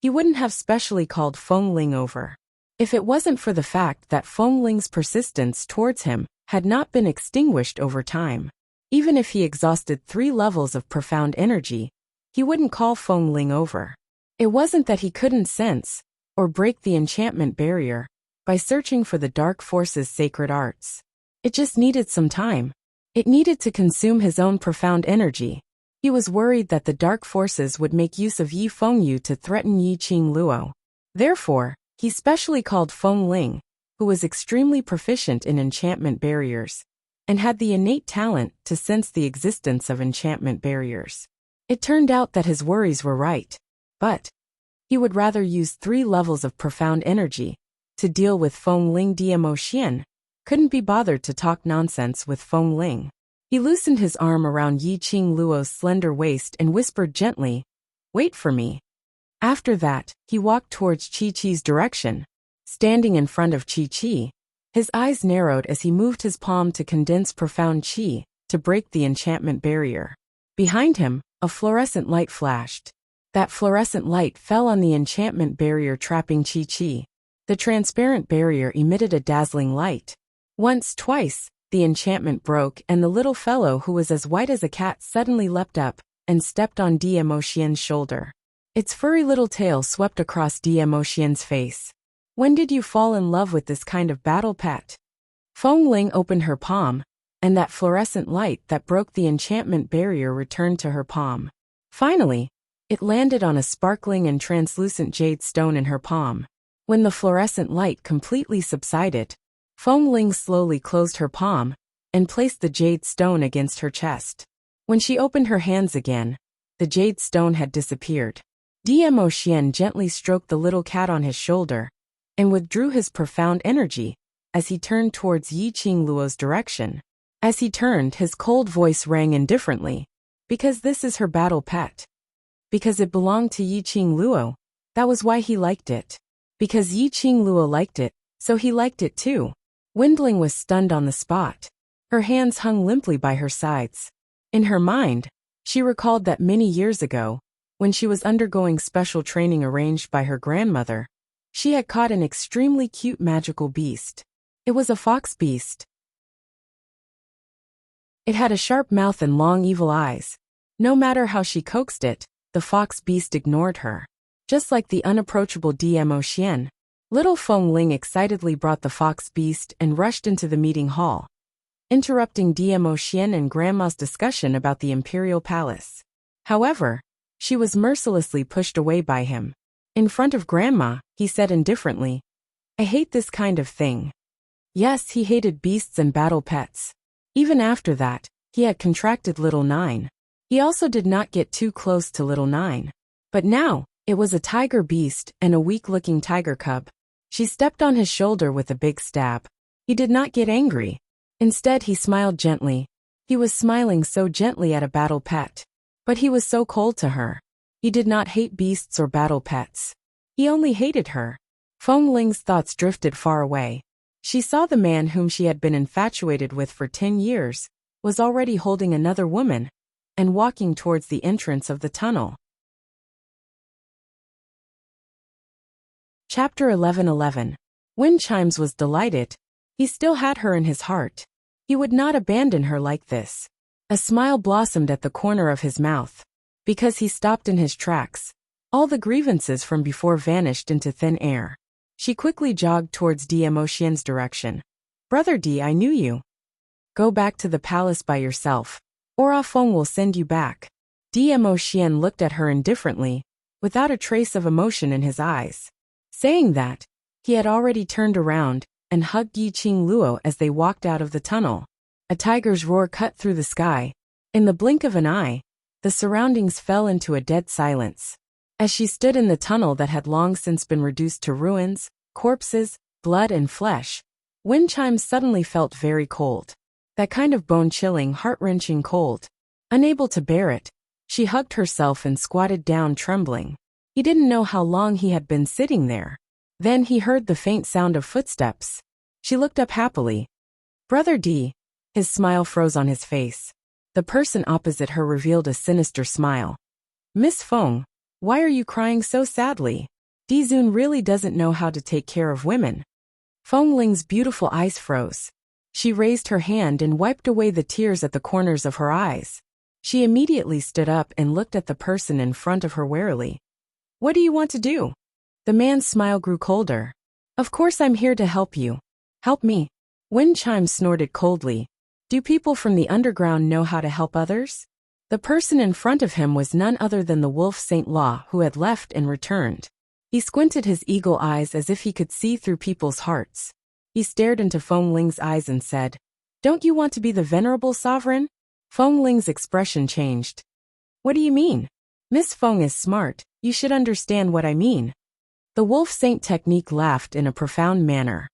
he wouldn't have specially called Feng Ling over. If it wasn't for the fact that Feng Ling's persistence towards him had not been extinguished over time, even if he exhausted 3 levels of profound energy, he wouldn't call Feng Ling over. It wasn't that he couldn't sense or break the enchantment barrier by searching for the dark force's sacred arts. It just needed some time. It needed to consume his own profound energy. He was worried that the dark forces would make use of Yi Fengyu to threaten Yiqing Luo. Therefore, he specially called Feng Ling, who was extremely proficient in enchantment barriers, and had the innate talent to sense the existence of enchantment barriers. It turned out that his worries were right, but he would rather use 3 levels of profound energy to deal with Feng Ling. Dmo Xian couldn't be bothered to talk nonsense with Feng Ling. He loosened his arm around Yiqing Luo's slender waist and whispered gently, "Wait for me." After that, he walked towards Chi-Chi's direction. Standing in front of Chi-Chi, his eyes narrowed as he moved his palm to condense profound chi to break the enchantment barrier. Behind him, a fluorescent light flashed. That fluorescent light fell on the enchantment barrier trapping Chi-Chi. The transparent barrier emitted a dazzling light. Once, twice, the enchantment broke and the little fellow who was as white as a cat suddenly leapt up and stepped on Dmo Xian's shoulder. Its furry little tail swept across Demo Xian's face. When did you fall in love with this kind of battle pet? Feng Ling opened her palm, and that fluorescent light that broke the enchantment barrier returned to her palm. Finally, it landed on a sparkling and translucent jade stone in her palm. When the fluorescent light completely subsided, Feng Ling slowly closed her palm and placed the jade stone against her chest. When she opened her hands again, the jade stone had disappeared. Demo Xian gently stroked the little cat on his shoulder and withdrew his profound energy as he turned towards Yiqing Luo's direction. As he turned, his cold voice rang indifferently. Because this is her battle pet. Because it belonged to Yiqing Luo, that was why he liked it. Because Yiqing Luo liked it, so he liked it too. Windling was stunned on the spot. Her hands hung limply by her sides. In her mind, she recalled that many years ago, when she was undergoing special training arranged by her grandmother, she had caught an extremely cute magical beast. It was a fox beast. It had a sharp mouth and long evil eyes. No matter how she coaxed it, the fox beast ignored her. Just like the unapproachable Demo Xian, little Feng Ling excitedly brought the fox beast and rushed into the meeting hall, interrupting Demo Xian and Grandma's discussion about the imperial palace. However, she was mercilessly pushed away by him. In front of Grandma, he said indifferently, "I hate this kind of thing." Yes, he hated beasts and battle pets. Even after that, he had contracted Little Nine. He also did not get too close to Little Nine. But now, it was a tiger beast and a weak-looking tiger cub. She stepped on his shoulder with a big stab. He did not get angry. Instead, he smiled gently. He was smiling so gently at a battle pet. But he was so cold to her. He did not hate beasts or battle pets. He only hated her. Feng Ling's thoughts drifted far away. She saw the man whom she had been infatuated with for 10 years, was already holding another woman, and walking towards the entrance of the tunnel. Chapter 11:11. Wind Chimes was delighted. He still had her in his heart. He would not abandon her like this. A smile blossomed at the corner of his mouth. Because he stopped in his tracks, all the grievances from before vanished into thin air. She quickly jogged towards Demo Xian's direction. "Brother D, I knew you. Go back to the palace by yourself, or Ah Feng will send you back." Demo Xian looked at her indifferently, without a trace of emotion in his eyes. Saying that, he had already turned around and hugged Yiqing Luo as they walked out of the tunnel. A tiger's roar cut through the sky. In the blink of an eye, the surroundings fell into a dead silence. As she stood in the tunnel that had long since been reduced to ruins, corpses, blood and flesh, Wind Chimes suddenly felt very cold. That kind of bone-chilling, heart-wrenching cold. Unable to bear it, she hugged herself and squatted down trembling. He didn't know how long he had been sitting there. Then he heard the faint sound of footsteps. She looked up happily. "Brother D." His smile froze on his face. The person opposite her revealed a sinister smile. "Miss Feng, why are you crying so sadly? Dizun really doesn't know how to take care of women." Feng Ling's beautiful eyes froze. She raised her hand and wiped away the tears at the corners of her eyes. She immediately stood up and looked at the person in front of her warily. "What do you want to do?" The man's smile grew colder. "Of course I'm here to help you. Help me." Wind Chimes snorted coldly. Do people from the underground know how to help others? The person in front of him was none other than the wolf Saint Law who had left and returned. He squinted his eagle eyes as if he could see through people's hearts. He stared into Feng Ling's eyes and said, "Don't you want to be the venerable sovereign?" Feng Ling's expression changed. "What do you mean? Miss Feng is smart, you should understand what I mean." The wolf saint technique laughed in a profound manner.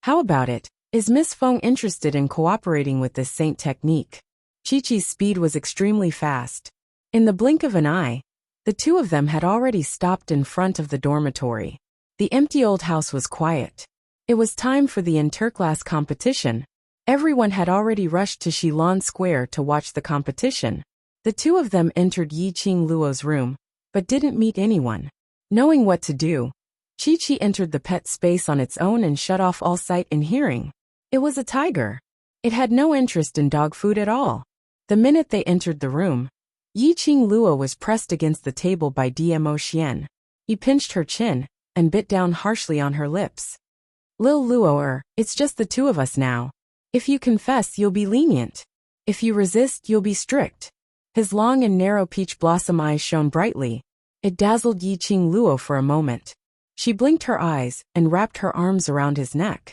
"How about it? Is Miss Feng interested in cooperating with this saint technique?" Chi-Chi's speed was extremely fast. In the blink of an eye, the two of them had already stopped in front of the dormitory. The empty old house was quiet. It was time for the interclass competition. Everyone had already rushed to Shilon Square to watch the competition. The two of them entered Yiqing Luo's room, but didn't meet anyone. Knowing what to do, Chi-Chi entered the pet space on its own and shut off all sight and hearing. It was a tiger. It had no interest in dog food at all. The minute they entered the room, Yiqing Luo was pressed against the table by Dmo Xian. He pinched her chin and bit down harshly on her lips. Lil Luo, it's just the two of us now. If you confess, you'll be lenient. If you resist, you'll be strict. His long and narrow peach blossom eyes shone brightly. It dazzled Yiqing Luo for a moment. She blinked her eyes and wrapped her arms around his neck.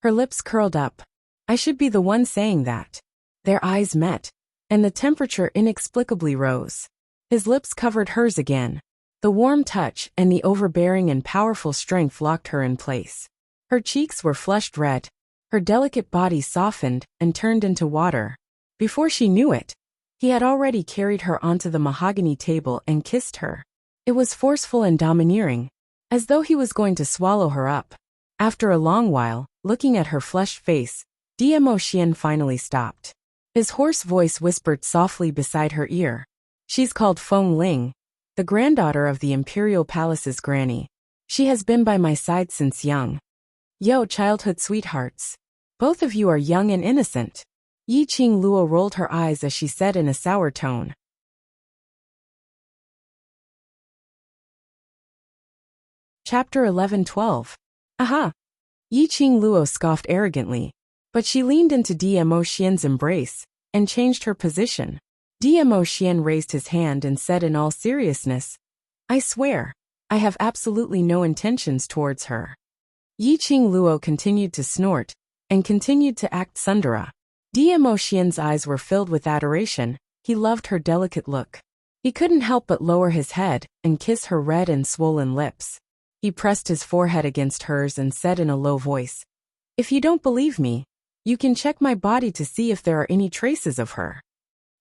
Her lips curled up. I should be the one saying that. Their eyes met, and the temperature inexplicably rose. His lips covered hers again. The warm touch and the overbearing and powerful strength locked her in place. Her cheeks were flushed red. Her delicate body softened and turned into water. Before she knew it, he had already carried her onto the mahogany table and kissed her. It was forceful and domineering, as though he was going to swallow her up. After a long while, looking at her flushed face, Dmo Xian finally stopped. His hoarse voice whispered softly beside her ear. She's called Feng Ling, the granddaughter of the Imperial Palace's granny. She has been by my side since young. Yo, childhood sweethearts. Both of you are young and innocent. Yiqing Luo rolled her eyes as she said in a sour tone. Chapter 11-12. Aha! Yiqing Luo scoffed arrogantly, but she leaned into Dmo Xian's embrace and changed her position. Dmo Xian raised his hand and said in all seriousness, I swear, I have absolutely no intentions towards her. Yiqing Luo continued to snort and continued to act tsundere. Dmo Xian's eyes were filled with adoration. He loved her delicate look. He couldn't help but lower his head and kiss her red and swollen lips. He pressed his forehead against hers and said in a low voice, If you don't believe me, you can check my body to see if there are any traces of her.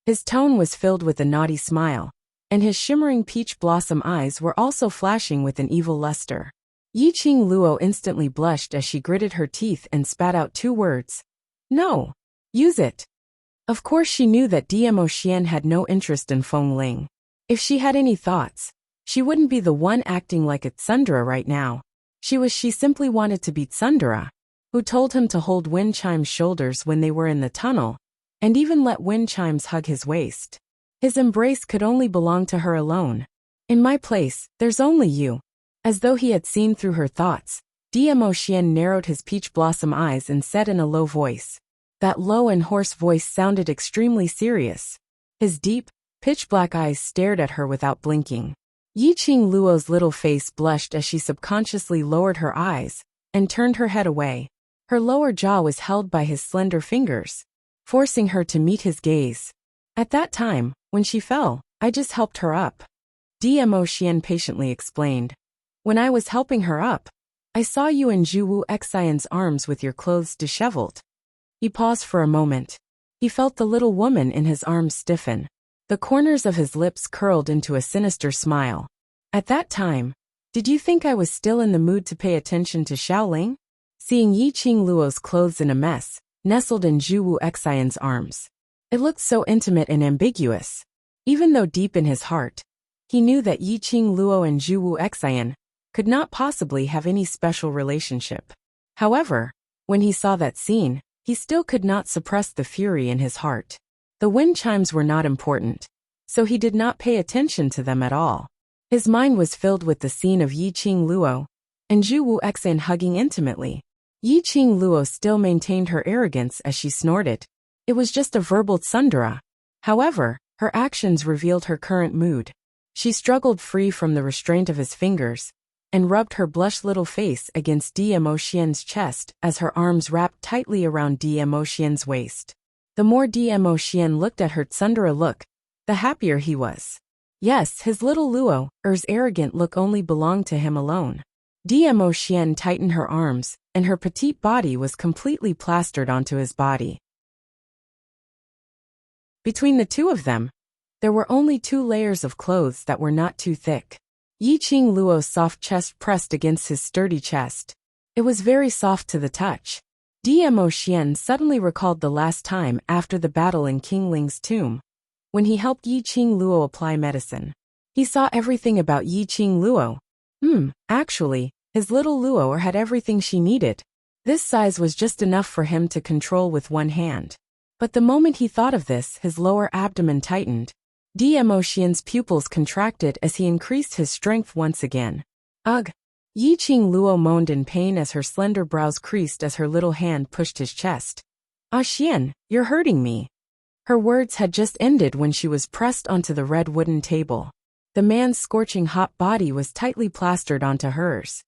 His tone was filled with a naughty smile, and his shimmering peach blossom eyes were also flashing with an evil luster. Yiqing Luo instantly blushed as she gritted her teeth and spat out two words. No. Use it. Of course she knew that Dmo Xian had no interest in Feng Ling. If she had any thoughts, she wouldn't be the one acting like a tsundere right now. She simply wanted to be tsundere, who told him to hold Wind Chime's shoulders when they were in the tunnel, and even let Wind Chimes hug his waist. His embrace could only belong to her alone. In my place, there's only you. As though he had seen through her thoughts, Dmo Xian narrowed his peach blossom eyes and said in a low voice. That low and hoarse voice sounded extremely serious. His deep, pitch-black eyes stared at her without blinking. Yiqing Luo's little face blushed as she subconsciously lowered her eyes and turned her head away. Her lower jaw was held by his slender fingers, forcing her to meet his gaze. At that time, when she fell, I just helped her up. Dmo Xian patiently explained. When I was helping her up, I saw you in Zhuwu Xian's arms with your clothes disheveled. He paused for a moment. He felt the little woman in his arms stiffen. The corners of his lips curled into a sinister smile. At that time, did you think I was still in the mood to pay attention to Xiaoling? Seeing Yiqing Luo's clothes in a mess, nestled in Zhuwu Xian's arms. It looked so intimate and ambiguous. Even though deep in his heart, he knew that Yiqing Luo and Zhuwu Xian could not possibly have any special relationship. However, when he saw that scene, he still could not suppress the fury in his heart. The wind chimes were not important, so he did not pay attention to them at all. His mind was filled with the scene of Yiqing Luo and Zhuwu Xian hugging intimately. Yiqing Luo still maintained her arrogance as she snorted. It was just a verbal tsundere. However, her actions revealed her current mood. She struggled free from the restraint of his fingers and rubbed her blushed little face against Dmo Xian's chest as her arms wrapped tightly around Dmo Xian's waist. The more Dmo Xian looked at her tsundere look, the happier he was. Yes, his little Luo's arrogant look only belonged to him alone. Dmo Xian tightened her arms, and her petite body was completely plastered onto his body. Between the two of them, there were only 2 layers of clothes that were not too thick. Yiqing Luo's soft chest pressed against his sturdy chest. It was very soft to the touch. Dmo Xian suddenly recalled the last time after the battle in King Ling's tomb, when he helped Yiqing Luo apply medicine. He saw everything about Yiqing Luo. Actually, his little Luo had everything she needed. This size was just enough for him to control with one hand. But the moment he thought of this, his lower abdomen tightened. Dmo Xian's pupils contracted as he increased his strength once again. Ugh! Yiqing Luo moaned in pain as her slender brows creased as her little hand pushed his chest. Ah Xian, you're hurting me. Her words had just ended when she was pressed onto the red wooden table. The man's scorching hot body was tightly plastered onto hers.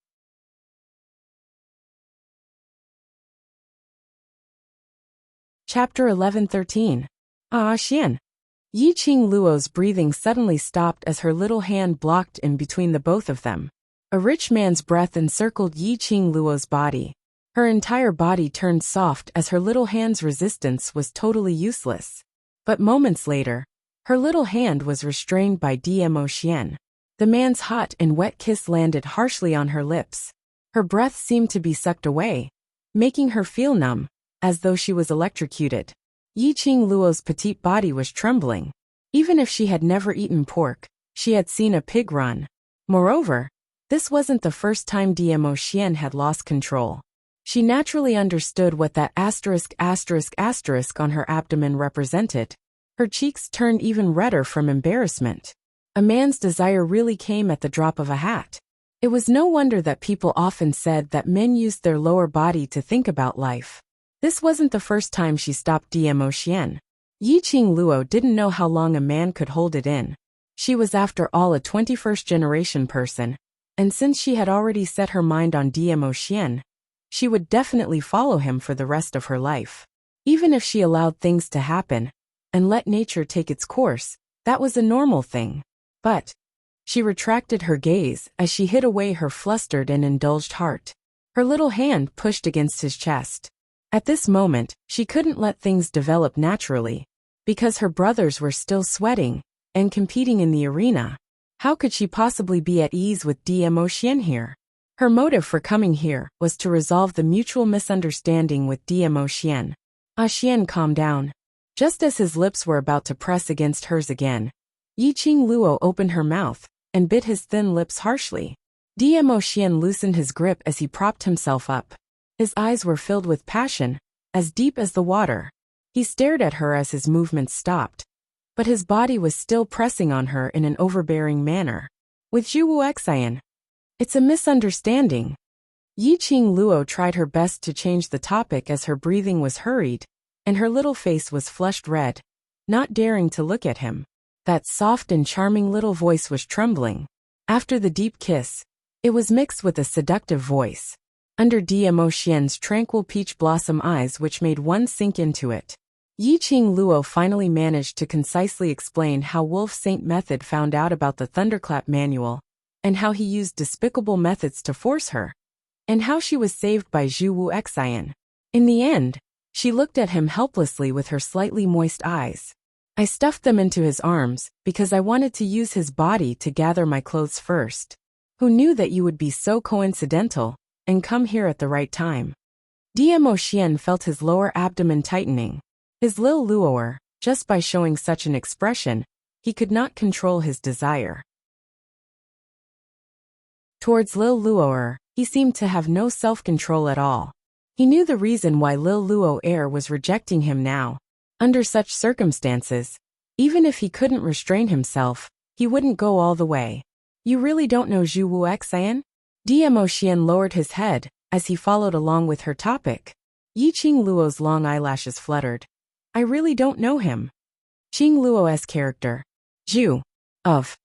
Chapter 11:13. Ah Xian. Yiqing Luo's breathing suddenly stopped as her little hand blocked in between the both of them. A rich man's breath encircled Yiqing Luo's body. Her entire body turned soft as her little hand's resistance was totally useless. But moments later, her little hand was restrained by Dmo Xian. The man's hot and wet kiss landed harshly on her lips. Her breath seemed to be sucked away, making her feel numb, as though she was electrocuted. Yiqing Luo's petite body was trembling. Even if she had never eaten pork, she had seen a pig run. Moreover, this wasn't the first time Dmo Xian had lost control. She naturally understood what that asterisk on her abdomen represented. Her cheeks turned even redder from embarrassment. A man's desire really came at the drop of a hat. It was no wonder that people often said that men used their lower body to think about life. This wasn't the first time she stopped Dmo Xian. Yiqing Luo didn't know how long a man could hold it in. She was after all a 21st generation person, and since she had already set her mind on Dmo Xian, she would definitely follow him for the rest of her life. Even if she allowed things to happen and let nature take its course, that was a normal thing. But she retracted her gaze as she hid away her flustered and indulged heart. Her little hand pushed against his chest. At this moment, she couldn't let things develop naturally, because her brothers were still sweating and competing in the arena. How could she possibly be at ease with Dmo Xian here? Her motive for coming here was to resolve the mutual misunderstanding with Dmo Xian. Ah Xian, calm down. Just as his lips were about to press against hers again, Yiqing Luo opened her mouth and bit his thin lips harshly. Dmo Xian loosened his grip as he propped himself up. His eyes were filled with passion, as deep as the water. He stared at her as his movements stopped, but his body was still pressing on her in an overbearing manner. With Zhu Xian, it's a misunderstanding. Yiqing Luo tried her best to change the topic as her breathing was hurried, and her little face was flushed red, not daring to look at him. That soft and charming little voice was trembling. After the deep kiss, it was mixed with a seductive voice. Under Dmo Xian's tranquil peach blossom eyes which made one sink into it. Yiqing Luo finally managed to concisely explain how Wolf Saint Method found out about the Thunderclap manual, and how he used despicable methods to force her, and how she was saved by Zhu Xian. In the end, she looked at him helplessly with her slightly moist eyes. I stuffed them into his arms because I wanted to use his body to gather my clothes first. Who knew that you would be so coincidental and come here at the right time? Dmo Xian felt his lower abdomen tightening. His Lil Luoer, just by showing such an expression, he could not control his desire. Towards Lil Luoer, he seemed to have no self-control at all. He knew the reason why Lil Luoer was rejecting him now. Under such circumstances, even if he couldn't restrain himself, he wouldn't go all the way. You really don't know Zhu Xian? Dmo Xian lowered his head as he followed along with her topic. Yiqing Luo's long eyelashes fluttered. I really don't know him. Qing Luo's character. Zhu. Of.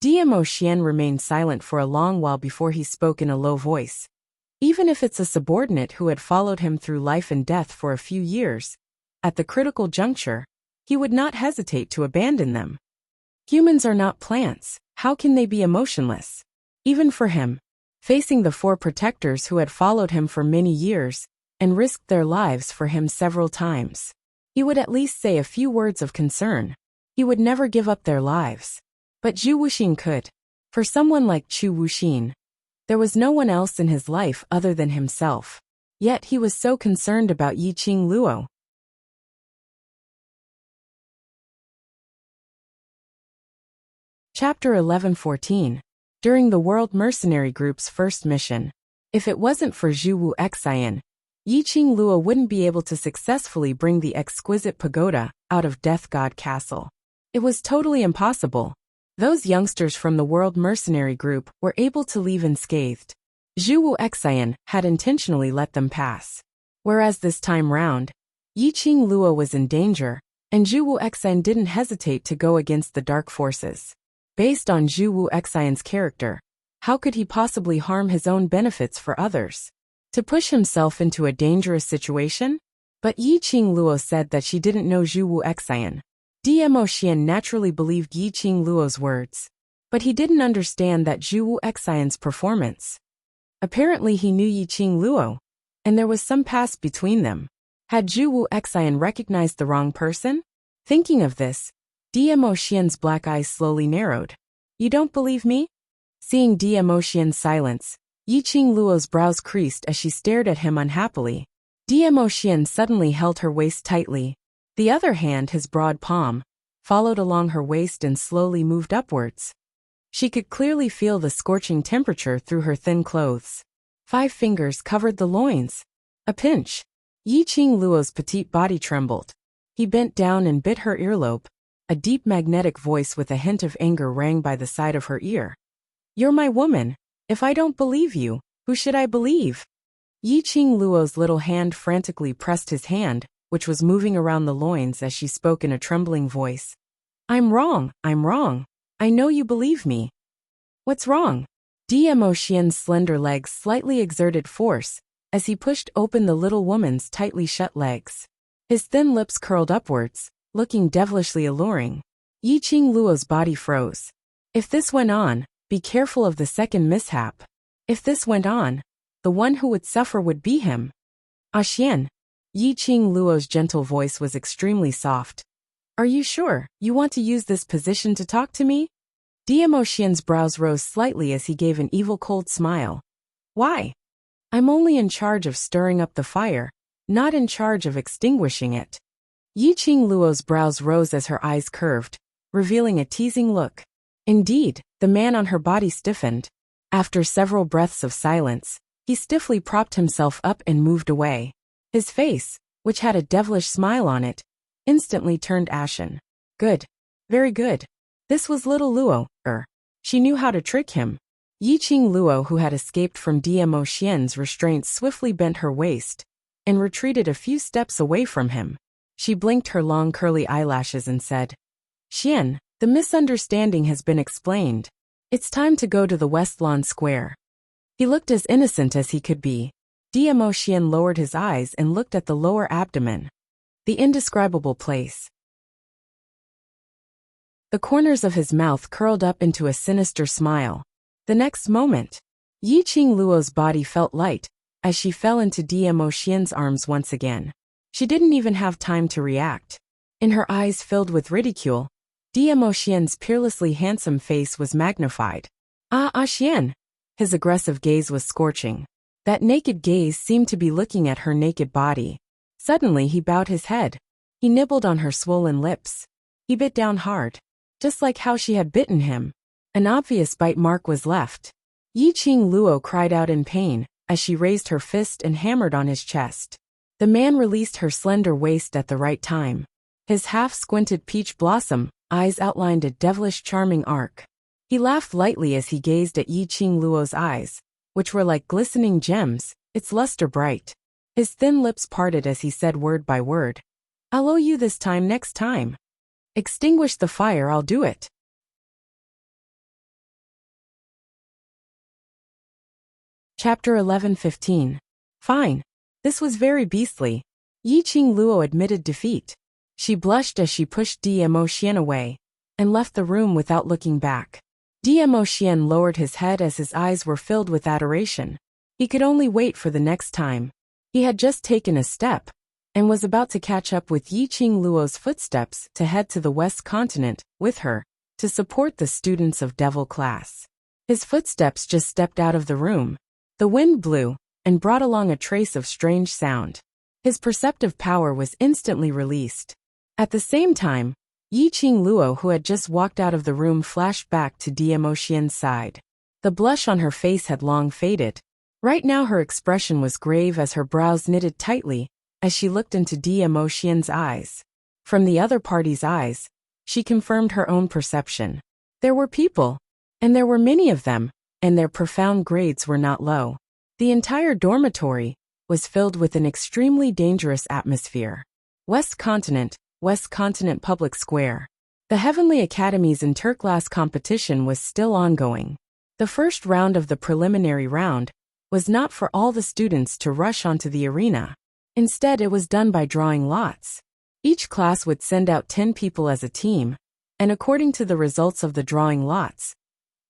Dmo Xian remained silent for a long while before he spoke in a low voice. Even if it's a subordinate who had followed him through life and death for a few years, at the critical juncture, he would not hesitate to abandon them. Humans are not plants, how can they be emotionless? Even for him, facing the 4 protectors who had followed him for many years and risked their lives for him several times, he would at least say a few words of concern. He would never give up their lives. But Zhu Wuxin could. For someone like Zhu Wuxin, there was no one else in his life other than himself. Yet he was so concerned about Yiqing Luo. Chapter 11:14. During the World Mercenary Group's first mission. If it wasn't for Zhu Xian, Yiqing Luo wouldn't be able to successfully bring the exquisite pagoda out of Death God Castle. It was totally impossible. Those youngsters from the World Mercenary Group were able to leave unscathed. Zhu Wu Xian had intentionally let them pass. Whereas this time round, Yiqing Luo was in danger, and Zhu Wu Xian didn't hesitate to go against the dark forces. Based on Zhu Wu Xian's character, how could he possibly harm his own benefits for others? To push himself into a dangerous situation? But Yiqing Luo said that she didn't know Zhu Wu Xian. Dmo Xian naturally believed Yiqing Luo's words. But he didn't understand that Zhu Wu Xian's performance. Apparently he knew Yiqing Luo, and there was some past between them. Had Zhu Wu Xian recognized the wrong person? Thinking of this, Dmo Xian's black eyes slowly narrowed. You don't believe me? Seeing Dmo Xian's silence, Yiqing Luo's brows creased as she stared at him unhappily. Dmo Xian suddenly held her waist tightly. The other hand, his broad palm, followed along her waist and slowly moved upwards. She could clearly feel the scorching temperature through her thin clothes. 5 fingers covered the loins. A pinch. Yiqing Luo's petite body trembled. He bent down and bit her earlobe. A deep magnetic voice with a hint of anger rang by the side of her ear. You're my woman. If I don't believe you, who should I believe? Yiqing Luo's little hand frantically pressed his hand, which was moving around the loins as she spoke in a trembling voice. I'm wrong. I know you believe me. What's wrong? Dmo Xian's slender legs slightly exerted force as he pushed open the little woman's tightly shut legs. His thin lips curled upwards, looking devilishly alluring. Yiqing Luo's body froze. If this went on, be careful of the second mishap. If this went on, the one who would suffer would be him. Xian. Yiqing Luo's gentle voice was extremely soft. Are you sure you want to use this position to talk to me? Dmo Xian's brows rose slightly as he gave an evil cold smile. Why? I'm only in charge of stirring up the fire, not in charge of extinguishing it. Yiqing Luo's brows rose as her eyes curved, revealing a teasing look. Indeed, the man on her body stiffened. After several breaths of silence, he stiffly propped himself up and moved away. His face, which had a devilish smile on it, instantly turned ashen. Good. Very good. This was little Luo. She knew how to trick him. Yiqing Luo, who had escaped from Dmo Xian's restraints, swiftly bent her waist and retreated a few steps away from him. She blinked her long curly eyelashes and said, Xian, the misunderstanding has been explained. It's time to go to the West Lawn Square. He looked as innocent as he could be. Dmo Xian lowered his eyes and looked at the lower abdomen. The indescribable place. The corners of his mouth curled up into a sinister smile. The next moment, Yiqing Luo's body felt light as she fell into Dmo Xian's arms once again. She didn't even have time to react. In her eyes filled with ridicule, Dmo Xian's peerlessly handsome face was magnified. Xian! His aggressive gaze was scorching. That naked gaze seemed to be looking at her naked body. Suddenly he bowed his head. He nibbled on her swollen lips. He bit down hard, just like how she had bitten him. An obvious bite mark was left. Yiqing Luo cried out in pain as she raised her fist and hammered on his chest. The man released her slender waist at the right time. His half-squinted peach blossom eyes outlined a devilish charming arc. He laughed lightly as he gazed at Yiqing Luo's eyes, which were like glistening gems, its luster bright. His thin lips parted as he said word by word. I'll owe you this time next time. Extinguish the fire, I'll do it. Chapter 11:15. Fine. This was very beastly. Yiqing Luo admitted defeat. She blushed as she pushed Dmo Xian away and left the room without looking back. Dmo Xian lowered his head as his eyes were filled with adoration. He could only wait for the next time. He had just taken a step and was about to catch up with Yiqing Luo's footsteps to head to the West Continent with her to support the students of Devil class. His footsteps just stepped out of the room. The wind blew and brought along a trace of strange sound. His perceptive power was instantly released. At the same time, Yiqing Luo, who had just walked out of the room, flashed back to Dmo Xian's side. The blush on her face had long faded. Right now her expression was grave as her brows knitted tightly as she looked into Mo Xian's eyes. From the other party's eyes, she confirmed her own perception. There were people, and there were many of them, and their profound grades were not low. The entire dormitory was filled with an extremely dangerous atmosphere. West Continent Public Square. The Heavenly Academy's interclass competition was still ongoing. The first round of the preliminary round was not for all the students to rush onto the arena. Instead, it was done by drawing lots. Each class would send out 10 people as a team, and according to the results of the drawing lots,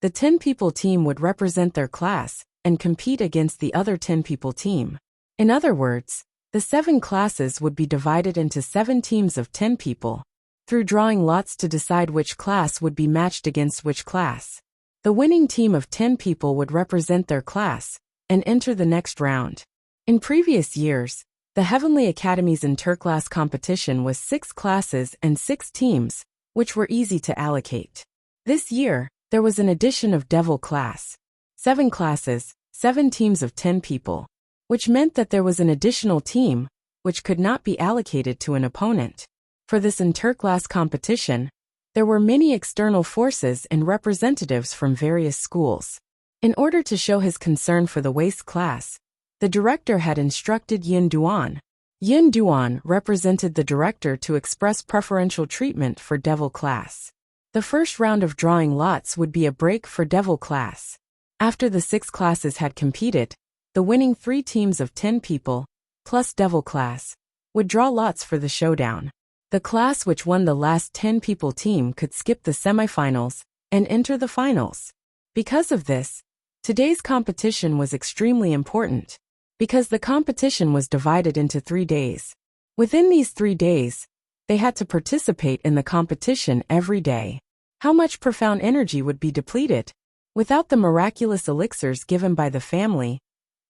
the 10-people team would represent their class and compete against the other 10-people team. In other words, the 7 classes would be divided into 7 teams of 10 people, through drawing lots to decide which class would be matched against which class. The winning team of 10 people would represent their class and enter the next round. In previous years, the Heavenly Academy's interclass competition was 6 classes and 6 teams, which were easy to allocate. This year, there was an addition of Devil class. 7 classes, 7 teams of 10 people, which meant that there was an additional team, which could not be allocated to an opponent. For this interclass competition, there were many external forces and representatives from various schools. In order to show his concern for the waste class, the director had instructed Yin Duan. Yin Duan represented the director to express preferential treatment for Devil class. The first round of drawing lots would be a break for Devil class. After the 6 classes had competed, the winning 3 teams of 10 people, plus Devil class, would draw lots for the showdown. The class which won the last 10-people team could skip the semifinals and enter the finals. Because of this, today's competition was extremely important, because the competition was divided into 3 days. Within these 3 days, they had to participate in the competition every day. How much profound energy would be depleted? Without the miraculous elixirs given by the family,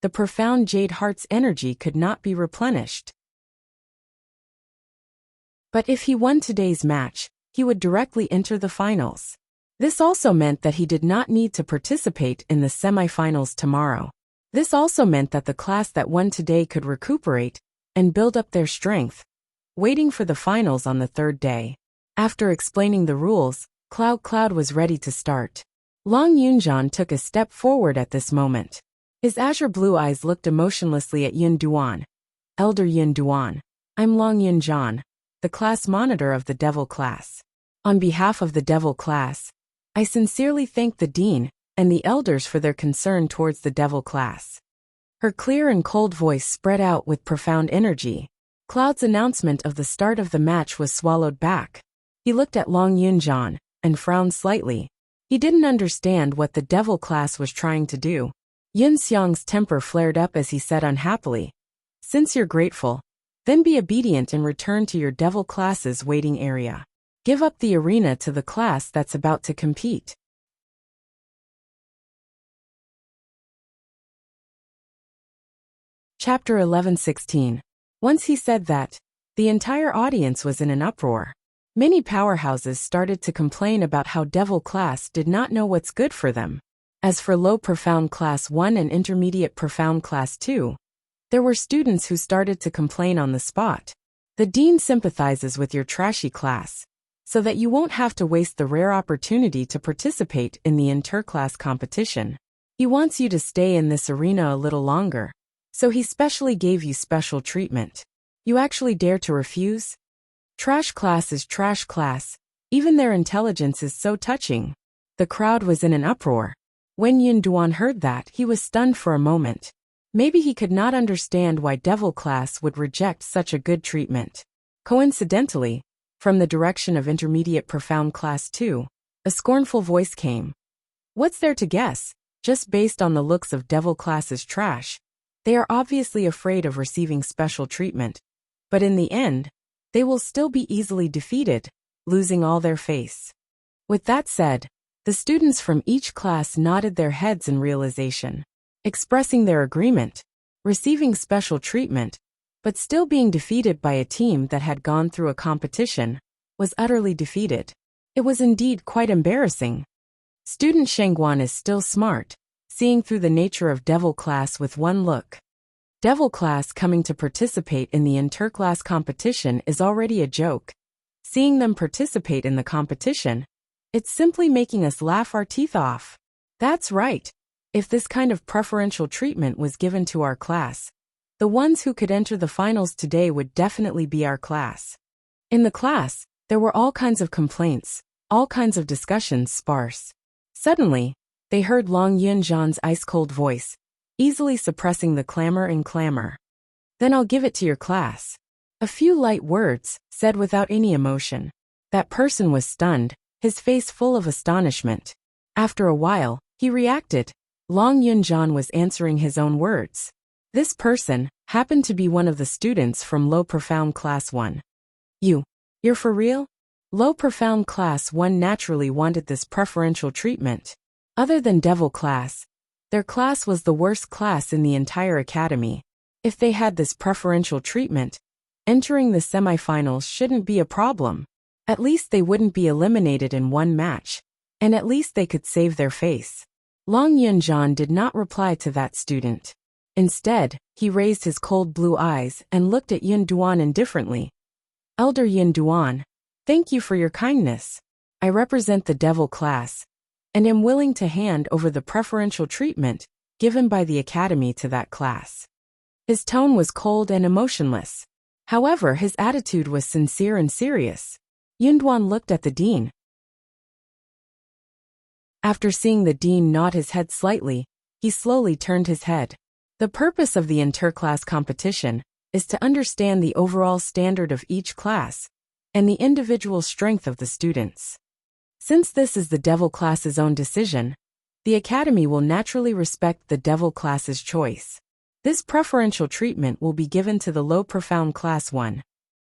the profound Jade Heart's energy could not be replenished. But if he won today's match, he would directly enter the finals. This also meant that he did not need to participate in the semifinals tomorrow. This also meant that the class that won today could recuperate and build up their strength, waiting for the finals on the 3rd day. After explaining the rules, Cloud was ready to start. Long Yunjian took a step forward at this moment. His azure blue eyes looked emotionlessly at Yin Duan. Elder Yin Duan, I'm Long Yunjian, the class monitor of the Devil class. On behalf of the Devil class, I sincerely thank the dean and the elders for their concern towards the Devil class. Her clear and cold voice spread out with profound energy. Cloud's announcement of the start of the match was swallowed back. He looked at Long Yunjian and frowned slightly. He didn't understand what the Devil class was trying to do. Yin Xiang's temper flared up as he said unhappily, "Since you're grateful, then be obedient and return to your Devil class's waiting area. Give up the arena to the class that's about to compete." Chapter 11:16. Once he said that, the entire audience was in an uproar. Many powerhouses started to complain about how Devil class did not know what's good for them. As for low profound class 1 and intermediate profound class 2, there were students who started to complain on the spot. The dean sympathizes with your trashy class, so that you won't have to waste the rare opportunity to participate in the interclass competition. He wants you to stay in this arena a little longer, so he specially gave you special treatment. You actually dare to refuse? Trash class is trash class, even their intelligence is so touching. The crowd was in an uproar. When Yin Duan heard that, he was stunned for a moment. Maybe he could not understand why Devil class would reject such a good treatment. Coincidentally, from the direction of intermediate profound class 2, a scornful voice came. What's there to guess? Just based on the looks of Devil class's trash, they are obviously afraid of receiving special treatment. But in the end, they will still be easily defeated, losing all their face. With that said, the students from each class nodded their heads in realization, expressing their agreement, receiving special treatment, but still being defeated by a team that had gone through a competition, was utterly defeated. It was indeed quite embarrassing. Student Shengguan is still smart, seeing through the nature of devil class with one look. Devil class coming to participate in the interclass competition is already a joke. Seeing them participate in the competition, it's simply making us laugh our teeth off. That's right. If this kind of preferential treatment was given to our class, the ones who could enter the finals today would definitely be our class. In the class, there were all kinds of complaints, all kinds of discussions sparse. Suddenly, they heard Long Yunjan's ice-cold voice, easily suppressing the clamor and clamor. Then I'll give it to your class. A few light words, said without any emotion. That person was stunned, his face full of astonishment. After a while, he reacted. Long Yunjan was answering his own words. This person happened to be one of the students from Low Profound Class 1. You're for real? Low Profound Class 1 naturally wanted this preferential treatment. Other than Devil Class, their class was the worst class in the entire academy. If they had this preferential treatment, entering the semifinals shouldn't be a problem. At least they wouldn't be eliminated in one match, and at least they could save their face. Long Yunjan did not reply to that student. Instead, he raised his cold blue eyes and looked at Yun Duan indifferently. Elder Yun Duan, thank you for your kindness. I represent the Devil class, and am willing to hand over the preferential treatment given by the academy to that class. His tone was cold and emotionless. However, his attitude was sincere and serious. Yun Duan looked at the dean. After seeing the dean nod his head slightly, he slowly turned his head. The purpose of the interclass competition is to understand the overall standard of each class and the individual strength of the students. Since this is the Devil class's own decision, the academy will naturally respect the Devil class's choice. This preferential treatment will be given to the Low Profound Class 1.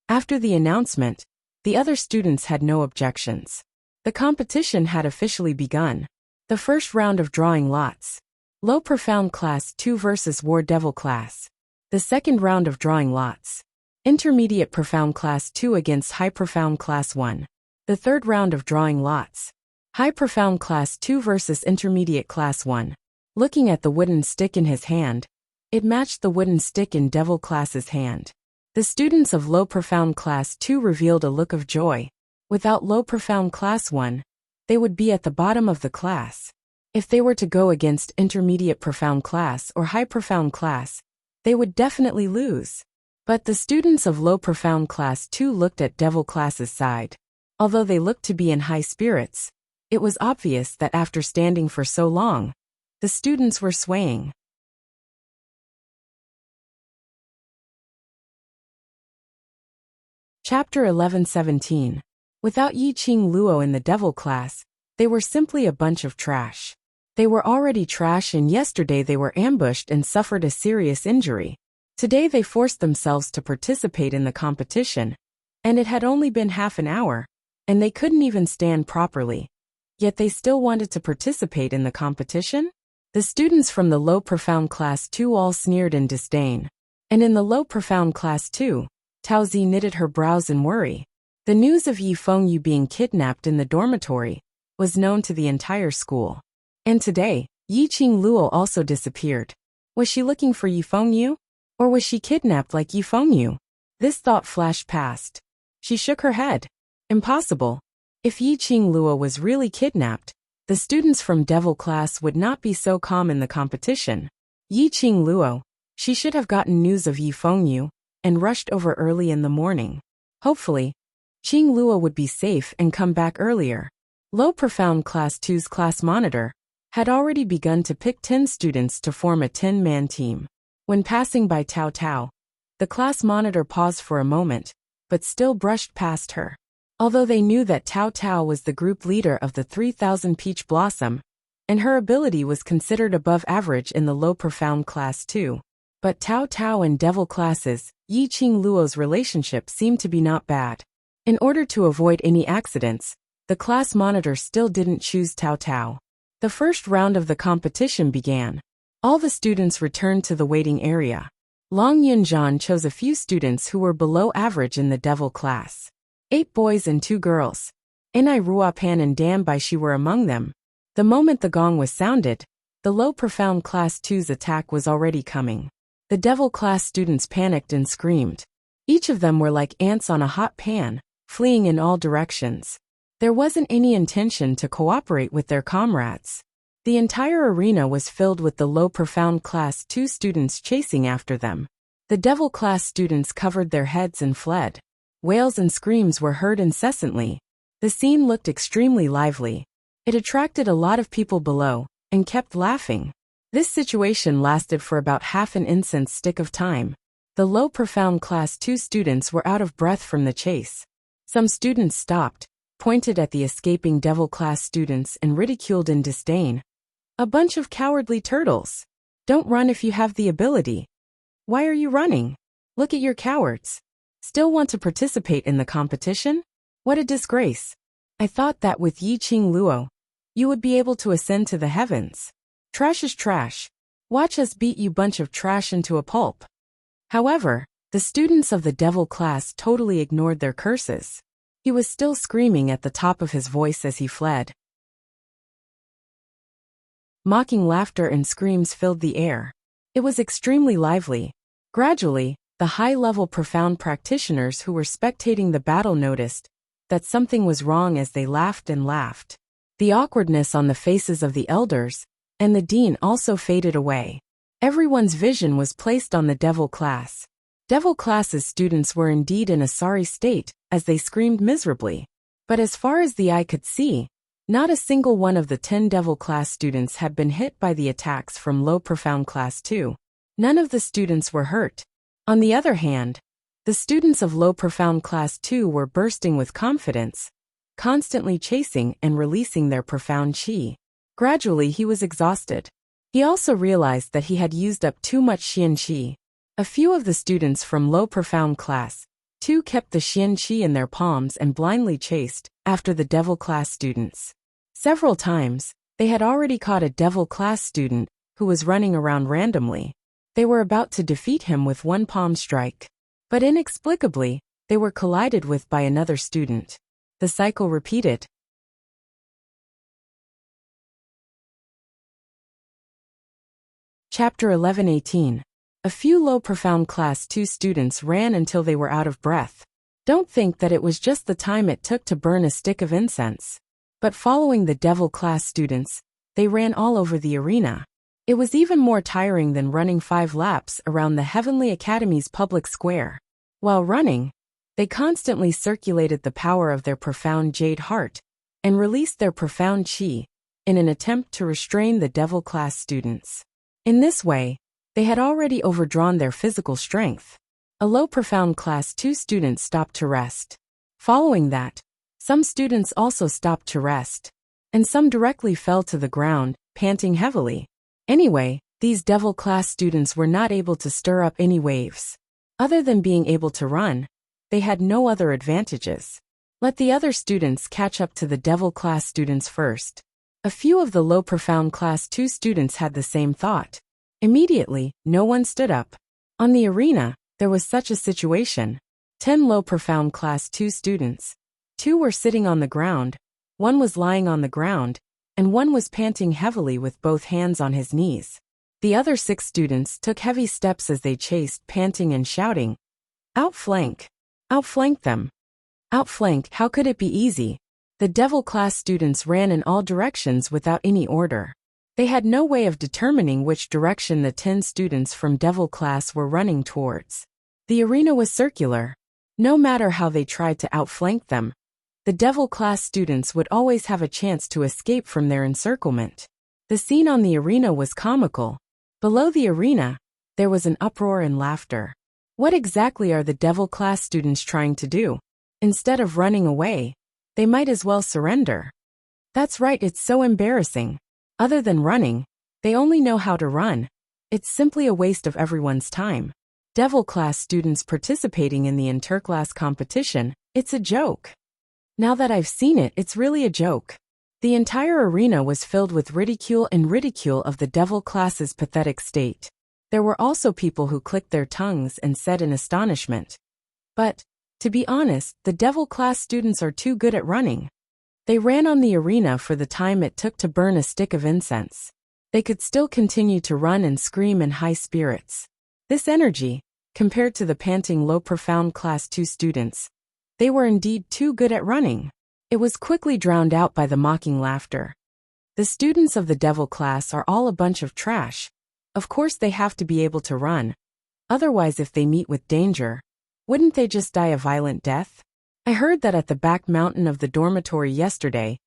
After the announcement, the other students had no objections. The competition had officially begun. The first round of drawing lots. Low Profound Class 2 versus War Devil Class. The second round of drawing lots. Intermediate Profound Class 2 against High Profound Class 1. The third round of drawing lots. High Profound Class 2 versus Intermediate Class 1. Looking at the wooden stick in his hand, it matched the wooden stick in Devil Class's hand. The students of Low Profound Class 2 revealed a look of joy. Without Low Profound Class 1, they would be at the bottom of the class. If they were to go against Intermediate Profound Class or High Profound Class, they would definitely lose. But the students of Low Profound Class 2 looked at Devil Class's side. Although they looked to be in high spirits, it was obvious that after standing for so long, the students were swaying. Chapter 11:17. Without Yi Qing Luo in the Devil class, they were simply a bunch of trash. They were already trash, and yesterday they were ambushed and suffered a serious injury. Today they forced themselves to participate in the competition, and it had only been half an hour, and they couldn't even stand properly. Yet they still wanted to participate in the competition? The students from the Low Profound Class 2 all sneered in disdain. And in the Low Profound Class 2, Taozi knitted her brows in worry. The news of Yi Fengyu being kidnapped in the dormitory was known to the entire school. And today, Yi Qing Luo also disappeared. Was she looking for Yi Fengyu? Or was she kidnapped like Yi Fengyu? This thought flashed past. She shook her head. Impossible. If Yi Qing Luo was really kidnapped, the students from Devil class would not be so calm in the competition. Yi Qing Luo, she should have gotten news of Yi Fengyu and rushed over early in the morning. Hopefully, Qing Luo would be safe and come back earlier. Low Profound Class 2's class monitor had already begun to pick 10 students to form a 10-man team. When passing by Tao Tao, the class monitor paused for a moment, but still brushed past her. Although they knew that Tao Tao was the group leader of the 3000 Peach Blossom, and her ability was considered above average in the Low Profound Class 2. But Tao Tao and Devil classes, Yi Qing Luo's relationship seemed to be not bad. In order to avoid any accidents, the class monitor still didn't choose Tao Tao. The first round of the competition began. All the students returned to the waiting area. Long Yunjan chose a few students who were below average in the Devil class. 8 boys and 2 girls. Enai Ruapan and Dan Baishi were among them. The moment the gong was sounded, The low profound class 2's attack was already coming. The devil class students panicked and screamed. Each of them were like ants on a hot pan, fleeing in all directions. There wasn't any intention to cooperate with their comrades. The entire arena was filled with the low profound class 2 students chasing after them. The devil class students covered their heads and fled. Wails and screams were heard incessantly. The scene looked extremely lively. It attracted a lot of people below, and kept laughing. This situation lasted for about half an incense stick of time. The low profound class 2 students were out of breath from the chase. Some students stopped, pointed at the escaping devil class students and ridiculed in disdain. A bunch of cowardly turtles. Don't run if you have the ability. Why are you running? Look at your cowards. Still want to participate in the competition? What a disgrace. I thought that with Yiqing Luo, you would be able to ascend to the heavens. Trash is trash. Watch us beat you bunch of trash into a pulp. However, the students of the devil class totally ignored their curses. He was still screaming at the top of his voice as he fled. Mocking laughter and screams filled the air. It was extremely lively. Gradually, the high-level profound practitioners who were spectating the battle noticed that something was wrong as they laughed and laughed. The awkwardness on the faces of the elders and the dean also faded away. Everyone's vision was placed on the devil class. Devil class's students were indeed in a sorry state, as they screamed miserably. But as far as the eye could see, not a single one of the 10 devil class students had been hit by the attacks from low profound class 2. None of the students were hurt. On the other hand, the students of low profound class 2 were bursting with confidence, constantly chasing and releasing their profound chi. Gradually he was exhausted. He also realized that he had used up too much xian qi. A few of the students from low profound class 2 kept the xian qi in their palms and blindly chased after the devil class students. Several times, they had already caught a devil class student who was running around randomly. They were about to defeat him with one palm strike. But inexplicably, they were collided with by another student. The cycle repeated. Chapter 11:18. A few low profound class 2 students ran until they were out of breath. Don't think that it was just the time it took to burn a stick of incense. But following the devil class students, they ran all over the arena. It was even more tiring than running 5 laps around the Heavenly Academy's public square. While running, they constantly circulated the power of their profound jade heart and released their profound chi in an attempt to restrain the devil class students. In this way, they had already overdrawn their physical strength. A low profound class 2 student stopped to rest. Following that, some students also stopped to rest, and some directly fell to the ground, panting heavily. Anyway, these devil class students were not able to stir up any waves. Other than being able to run, they had no other advantages. Let the other students catch up to the devil class students first. A few of the low profound class 2 students had the same thought. Immediately, no one stood up. On the arena, there was such a situation. 10 low profound class 2 students. 2 were sitting on the ground, 1 was lying on the ground, and 1 was panting heavily with both hands on his knees. The other 6 students took heavy steps as they chased, panting and shouting, "Outflank! Outflank them! Outflank!" How could it be easy? The devil class students ran in all directions without any order. They had no way of determining which direction the 10 students from devil class were running towards. The arena was circular. No matter how they tried to outflank them, the devil class students would always have a chance to escape from their encirclement. The scene on the arena was comical. Below the arena, there was an uproar and laughter. What exactly are the devil class students trying to do? Instead of running away, they might as well surrender. That's right, it's so embarrassing. Other than running, they only know how to run. It's simply a waste of everyone's time. Devil class students participating in the interclass competition, it's a joke. Now that I've seen it, it's really a joke. The entire arena was filled with ridicule of the devil class's pathetic state. There were also people who clicked their tongues and said in astonishment, "But, to be honest, the devil class students are too good at running." They ran on the arena for the time it took to burn a stick of incense. they could still continue to run and scream in high spirits. This energy, compared to the panting low profound class 2 students, they were indeed too good at running. It was quickly drowned out by the mocking laughter. The students of the devil class are all a bunch of trash. Of course they have to be able to run. Otherwise, if they meet with danger, wouldn't they just die a violent death? I heard that at the back mountain of the dormitory yesterday,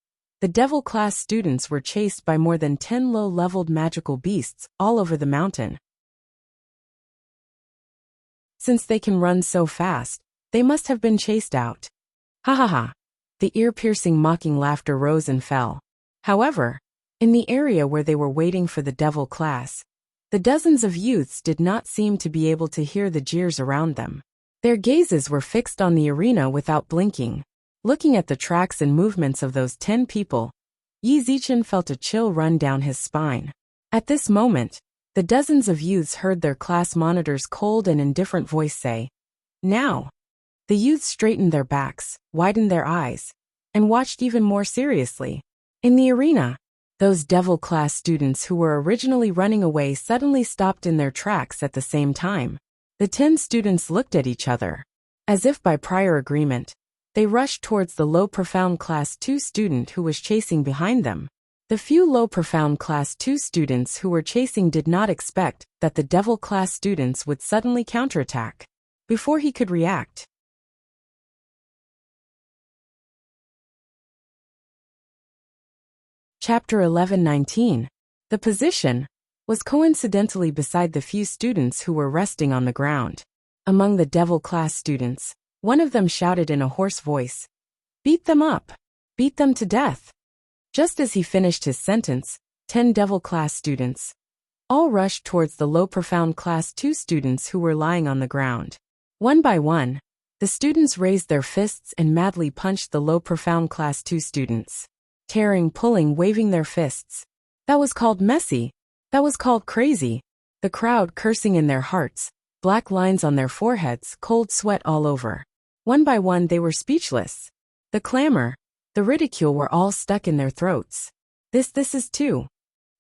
the devil class students were chased by more than 10 low-leveled magical beasts all over the mountain. Since they can run so fast, they must have been chased out. Ha ha ha. The ear-piercing mocking laughter rose and fell. However, in the area where they were waiting for the devil class, the dozens of youths did not seem to be able to hear the jeers around them. Their gazes were fixed on the arena without blinking. Looking at the tracks and movements of those 10 people, Yi Zichen felt a chill run down his spine. At this moment, the dozens of youths heard their class monitor's cold and indifferent voice say, "Now." The youths straightened their backs, widened their eyes, and watched even more seriously. In the arena, those devil class students who were originally running away suddenly stopped in their tracks at the same time. The 10 students looked at each other. As if by prior agreement, they rushed towards the low profound class 2 student who was chasing behind them. The few low profound class 2 students who were chasing did not expect that the devil class students would suddenly counterattack. Before he could react, Chapter 11:19. The position was coincidentally beside the few students who were resting on the ground. Among the devil class students, one of them shouted in a hoarse voice, "Beat them up! Beat them to death!" Just as he finished his sentence, 10 devil class students all rushed towards the low profound class 2 students who were lying on the ground. One by one, the students raised their fists and madly punched the low profound class 2 students. Tearing, pulling, waving their fists. That was called messy. That was called crazy. The crowd cursing in their hearts, black lines on their foreheads, cold sweat all over. One by one they were speechless. The clamor, the ridicule were all stuck in their throats. This is too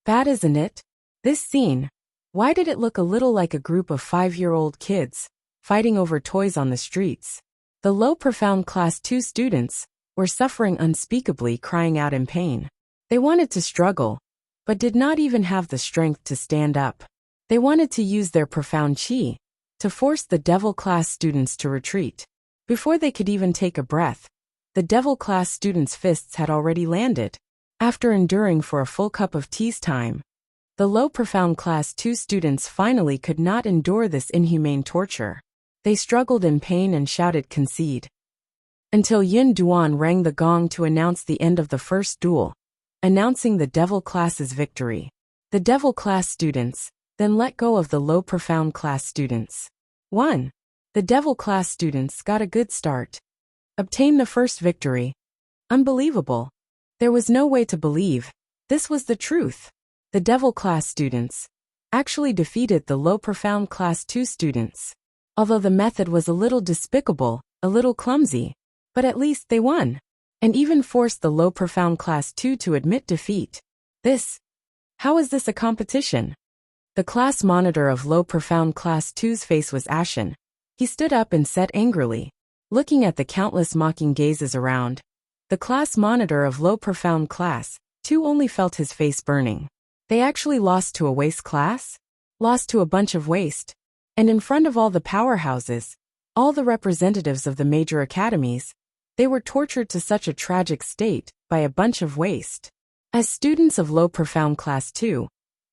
bad, isn't it? This scene. Why did it look a little like a group of 5-year-old kids fighting over toys on the streets? The low profound class 2 students were suffering unspeakably, crying out in pain. They wanted to struggle, but did not even have the strength to stand up. They wanted to use their profound chi to force the devil class students to retreat. Before they could even take a breath, the devil class students' fists had already landed. After enduring for a full cup of tea's time, the low profound class 2 students finally could not endure this inhumane torture. They struggled in pain and shouted "concede," until Yin Duan rang the gong to announce the end of the first duel, announcing the devil class's victory. The devil class students then let go of the low profound class students. 1. The devil class students got a good start. Obtained the first victory. Unbelievable. There was no way to believe this was the truth. The devil class students actually defeated the low profound class 2 students. Although the method was a little despicable, a little clumsy, but at least they won, and even forced the low profound class 2 to admit defeat. How is this a competition? The class monitor of low profound class 2's face was ashen. He stood up and said angrily, looking at the countless mocking gazes around. The class monitor of low profound class 2 only felt his face burning. They actually lost to a waste class? Lost to a bunch of waste. And in front of all the powerhouses, all the representatives of the major academies, they were tortured to such a tragic state by a bunch of waste. As students of low profound class 2,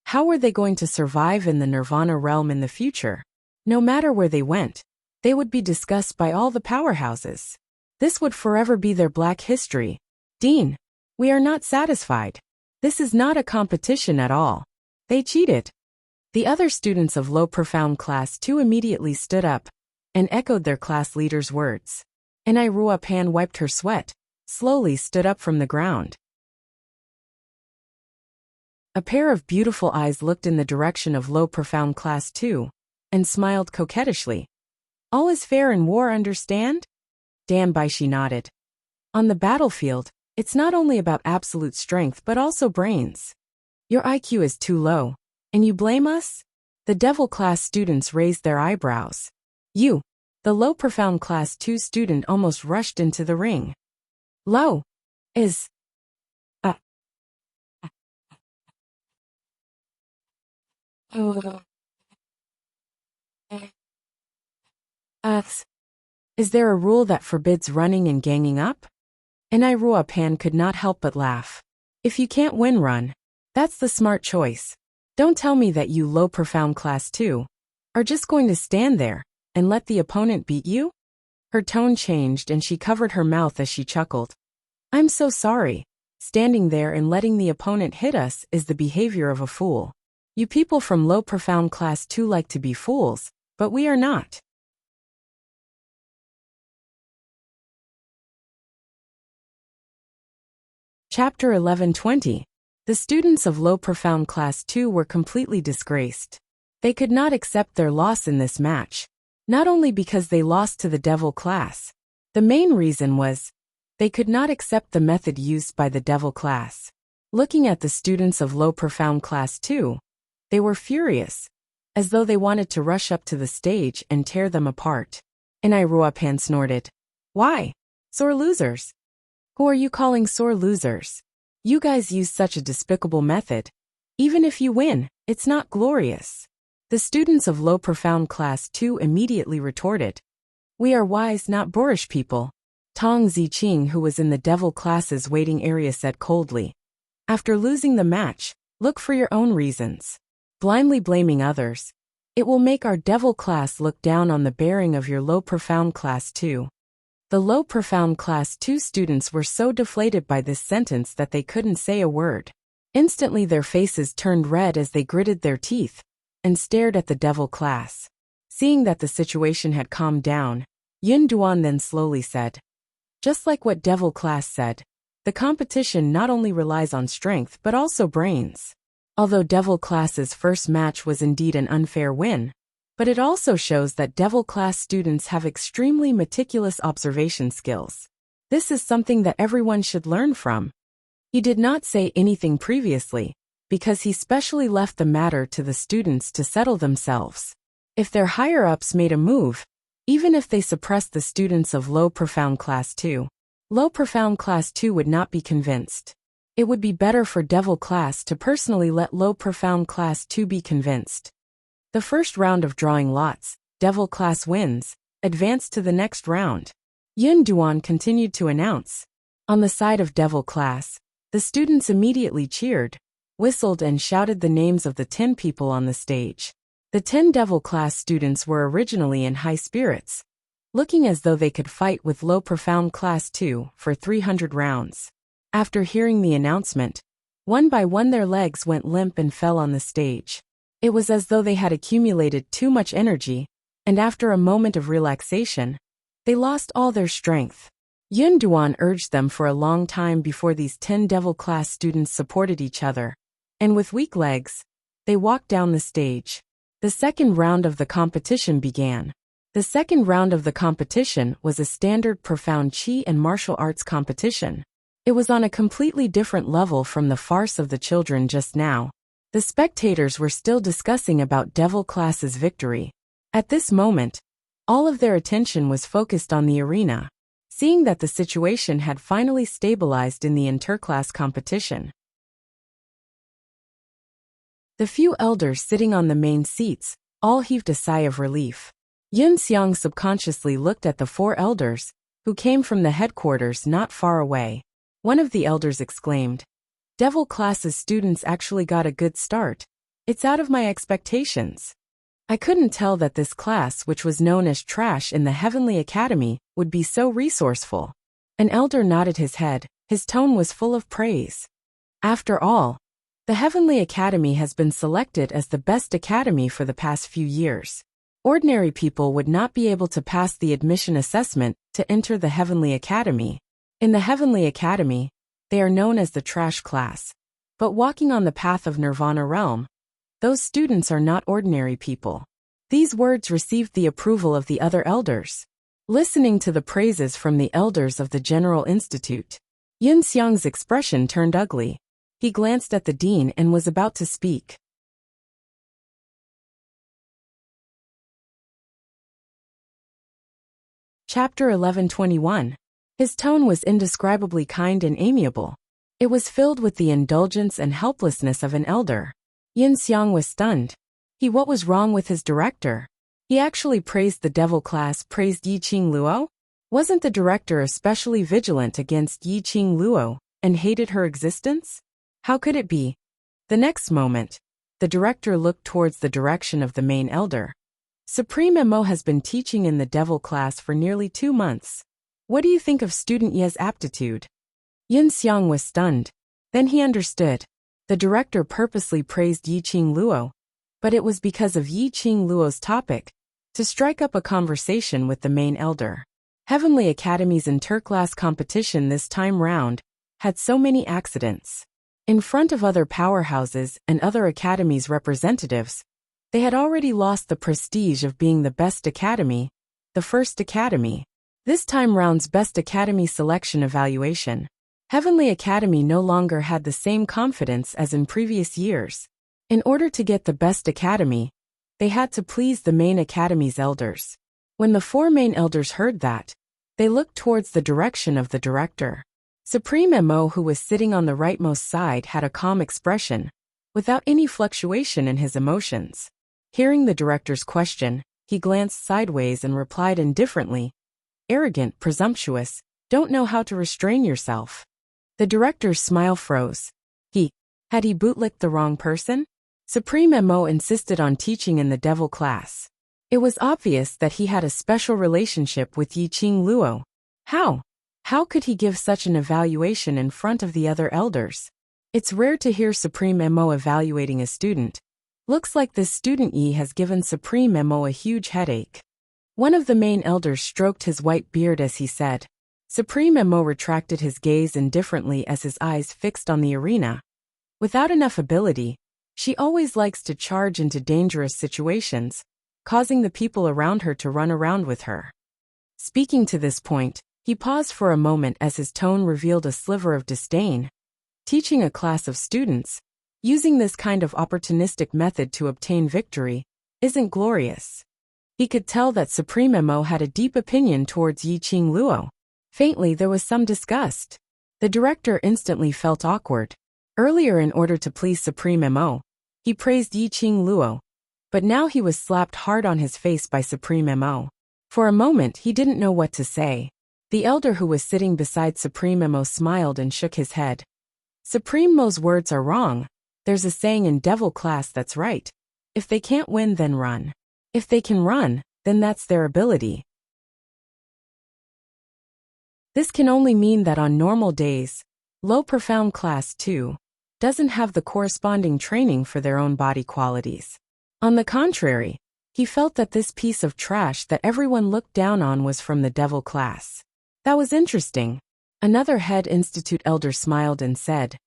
how were they going to survive in the nirvana realm in the future? No matter where they went, they would be discussed by all the powerhouses. This would forever be their black history. Dean, we are not satisfied. This is not a competition at all. They cheated. The other students of low profound class 2 immediately stood up and echoed their class leader's words. Anai Ruopan wiped her sweat, slowly stood up from the ground. A pair of beautiful eyes looked in the direction of low profound class 2, and smiled coquettishly. All is fair in war, understand? Dan Baishi nodded. On the battlefield, it's not only about absolute strength but also brains. Your IQ is too low. And you blame us? The devil class students raised their eyebrows. You, the low profound class 2 student, almost rushed into the ring. Low is a us. Is there a rule that forbids running and ganging up? And Pan could not help but laugh. If you can't win, run. That's the smart choice. Don't tell me that you low profound class 2 are just going to stand there and let the opponent beat you? Her tone changed and she covered her mouth as she chuckled. I'm so sorry. Standing there and letting the opponent hit us is the behavior of a fool. You people from low profound class 2 like to be fools, but we are not. Chapter 11:20. The students of low profound class 2 were completely disgraced. They could not accept their loss in this match. Not only because they lost to the devil class. The main reason was they could not accept the method used by the devil class. Looking at the students of low profound class 2, they were furious, as though they wanted to rush up to the stage and tear them apart. And Pan snorted. Why? Sore losers. Who are you calling sore losers? You guys use such a despicable method. Even if you win, it's not glorious. The students of low profound class 2 immediately retorted. We are wise, not boorish people. Tong Ziqing, who was in the devil class's waiting area, said coldly. After losing the match, look for your own reasons. Blindly blaming others. It will make our devil class look down on the bearing of your low profound class 2. The low profound class 2 students were so deflated by this sentence that they couldn't say a word. Instantly their faces turned red as they gritted their teeth and stared at the devil class. Seeing that the situation had calmed down, Yun Duan then slowly said, just like what devil class said, the competition not only relies on strength but also brains. Although devil class's first match was indeed an unfair win, but it also shows that devil class students have extremely meticulous observation skills. This is something that everyone should learn from. He did not say anything previously, because he specially left the matter to the students to settle themselves. If their higher-ups made a move, even if they suppressed the students of low profound class 2, low profound class 2 would not be convinced. It would be better for devil class to personally let low profound class 2 be convinced. The first round of drawing lots, devil class wins, advanced to the next round. Yun Duan continued to announce. On the side of devil class, the students immediately cheered, whistled and shouted the names of the 10 people on the stage. The 10 devil class students were originally in high spirits, looking as though they could fight with low profound class 2 for 300 rounds. After hearing the announcement, one by one their legs went limp and fell on the stage. It was as though they had accumulated too much energy, and after a moment of relaxation, they lost all their strength. Yun Duan urged them for a long time before these 10 devil class students supported each other, and with weak legs, they walked down the stage. The second round of the competition began. The second round of the competition was a standard profound Qi and martial arts competition. It was on a completely different level from the farce of the children just now. The spectators were still discussing about devil class's victory. At this moment, all of their attention was focused on the arena, seeing that the situation had finally stabilized in the interclass competition. The few elders sitting on the main seats all heaved a sigh of relief. Yun Xiang subconsciously looked at the 4 elders, who came from the headquarters not far away. One of the elders exclaimed, Devil class's students actually got a good start. It's out of my expectations. I couldn't tell that this class, which was known as trash in the Heavenly Academy, would be so resourceful. An elder nodded his head. His tone was full of praise. After all, the Heavenly Academy has been selected as the best academy for the past few years. Ordinary people would not be able to pass the admission assessment to enter the Heavenly Academy. In the Heavenly Academy, they are known as the trash class. But walking on the path of Nirvana realm, those students are not ordinary people. These words received the approval of the other elders. Listening to the praises from the elders of the General Institute, Yun Xiang's expression turned ugly. He glanced at the dean and was about to speak. Chapter 11:21. His tone was indescribably kind and amiable. It was filled with the indulgence and helplessness of an elder. Yin Xiang was stunned. What was wrong with his director? He actually praised the devil class, praised Yiqing Luo? Wasn't the director especially vigilant against Yiqing Luo and hated her existence? How could it be? The next moment, the director looked towards the direction of the main elder. Supreme Mo has been teaching in the devil class for nearly 2 months. What do you think of student Ye's aptitude? Yin Xiang was stunned. Then he understood. The director purposely praised Yiqing Luo, but it was because of Yiqing Luo's topic, to strike up a conversation with the main elder. Heavenly Academy's interclass competition this time round had so many accidents. In front of other powerhouses and other academies' representatives, they had already lost the prestige of being the best academy, the first academy. This time round's best academy selection evaluation, Heavenly Academy no longer had the same confidence as in previous years. In order to get the best academy, they had to please the main academy's elders. When the 4 main elders heard that, they looked towards the direction of the director. Supreme Mo, who was sitting on the rightmost side, had a calm expression, without any fluctuation in his emotions. Hearing the director's question, he glanced sideways and replied indifferently, "Arrogant, presumptuous, don't know how to restrain yourself." The director's smile froze. Had he bootlicked the wrong person? Supreme Mo insisted on teaching in the devil class. It was obvious that he had a special relationship with Yiqing Luo. How could he give such an evaluation in front of the other elders? It's rare to hear Supreme Mo evaluating a student. Looks like this student Yi has given Supreme Mo a huge headache. One of the main elders stroked his white beard as he said. Supreme Mo retracted his gaze indifferently as his eyes fixed on the arena. Without enough ability, she always likes to charge into dangerous situations, causing the people around her to run around with her. Speaking to this point, he paused for a moment as his tone revealed a sliver of disdain. Teaching a class of students, using this kind of opportunistic method to obtain victory, isn't glorious. He could tell that Supreme Mo had a deep opinion towards Yiqing Luo. Faintly, there was some disgust. The director instantly felt awkward. Earlier, in order to please Supreme Mo, he praised Yiqing Luo, but now he was slapped hard on his face by Supreme Mo. For a moment, he didn't know what to say. The elder who was sitting beside Supreme Mo smiled and shook his head. Supreme Mo's words are wrong. There's a saying in devil class that's right. If they can't win, then run. If they can run, then that's their ability. This can only mean that on normal days, low profound class 2 doesn't have the corresponding training for their own body qualities. On the contrary, he felt that this piece of trash that everyone looked down on was from the devil class. That was interesting. Another head institute elder smiled and said,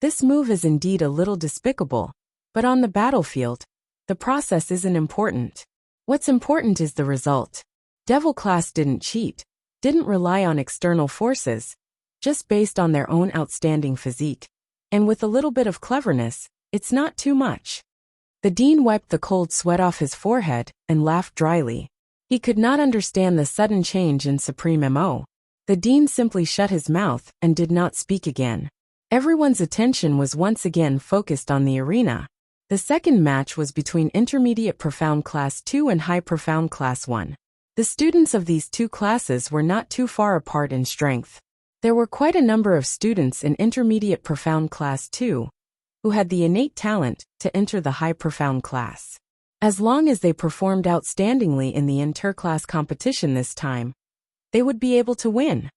"This move is indeed a little despicable, but on the battlefield, the process isn't important. What's important is the result. Devil class didn't cheat, didn't rely on external forces, just based on their own outstanding physique. And with a little bit of cleverness, it's not too much." The dean wiped the cold sweat off his forehead and laughed dryly. He could not understand the sudden change in Supreme Mo. The dean simply shut his mouth and did not speak again. Everyone's attention was once again focused on the arena. The second match was between Intermediate Profound Class 2 and High Profound Class 1. The students of these two classes were not too far apart in strength. There were quite a number of students in Intermediate Profound Class 2 who had the innate talent to enter the High Profound class. As long as they performed outstandingly in the interclass competition this time, they would be able to win.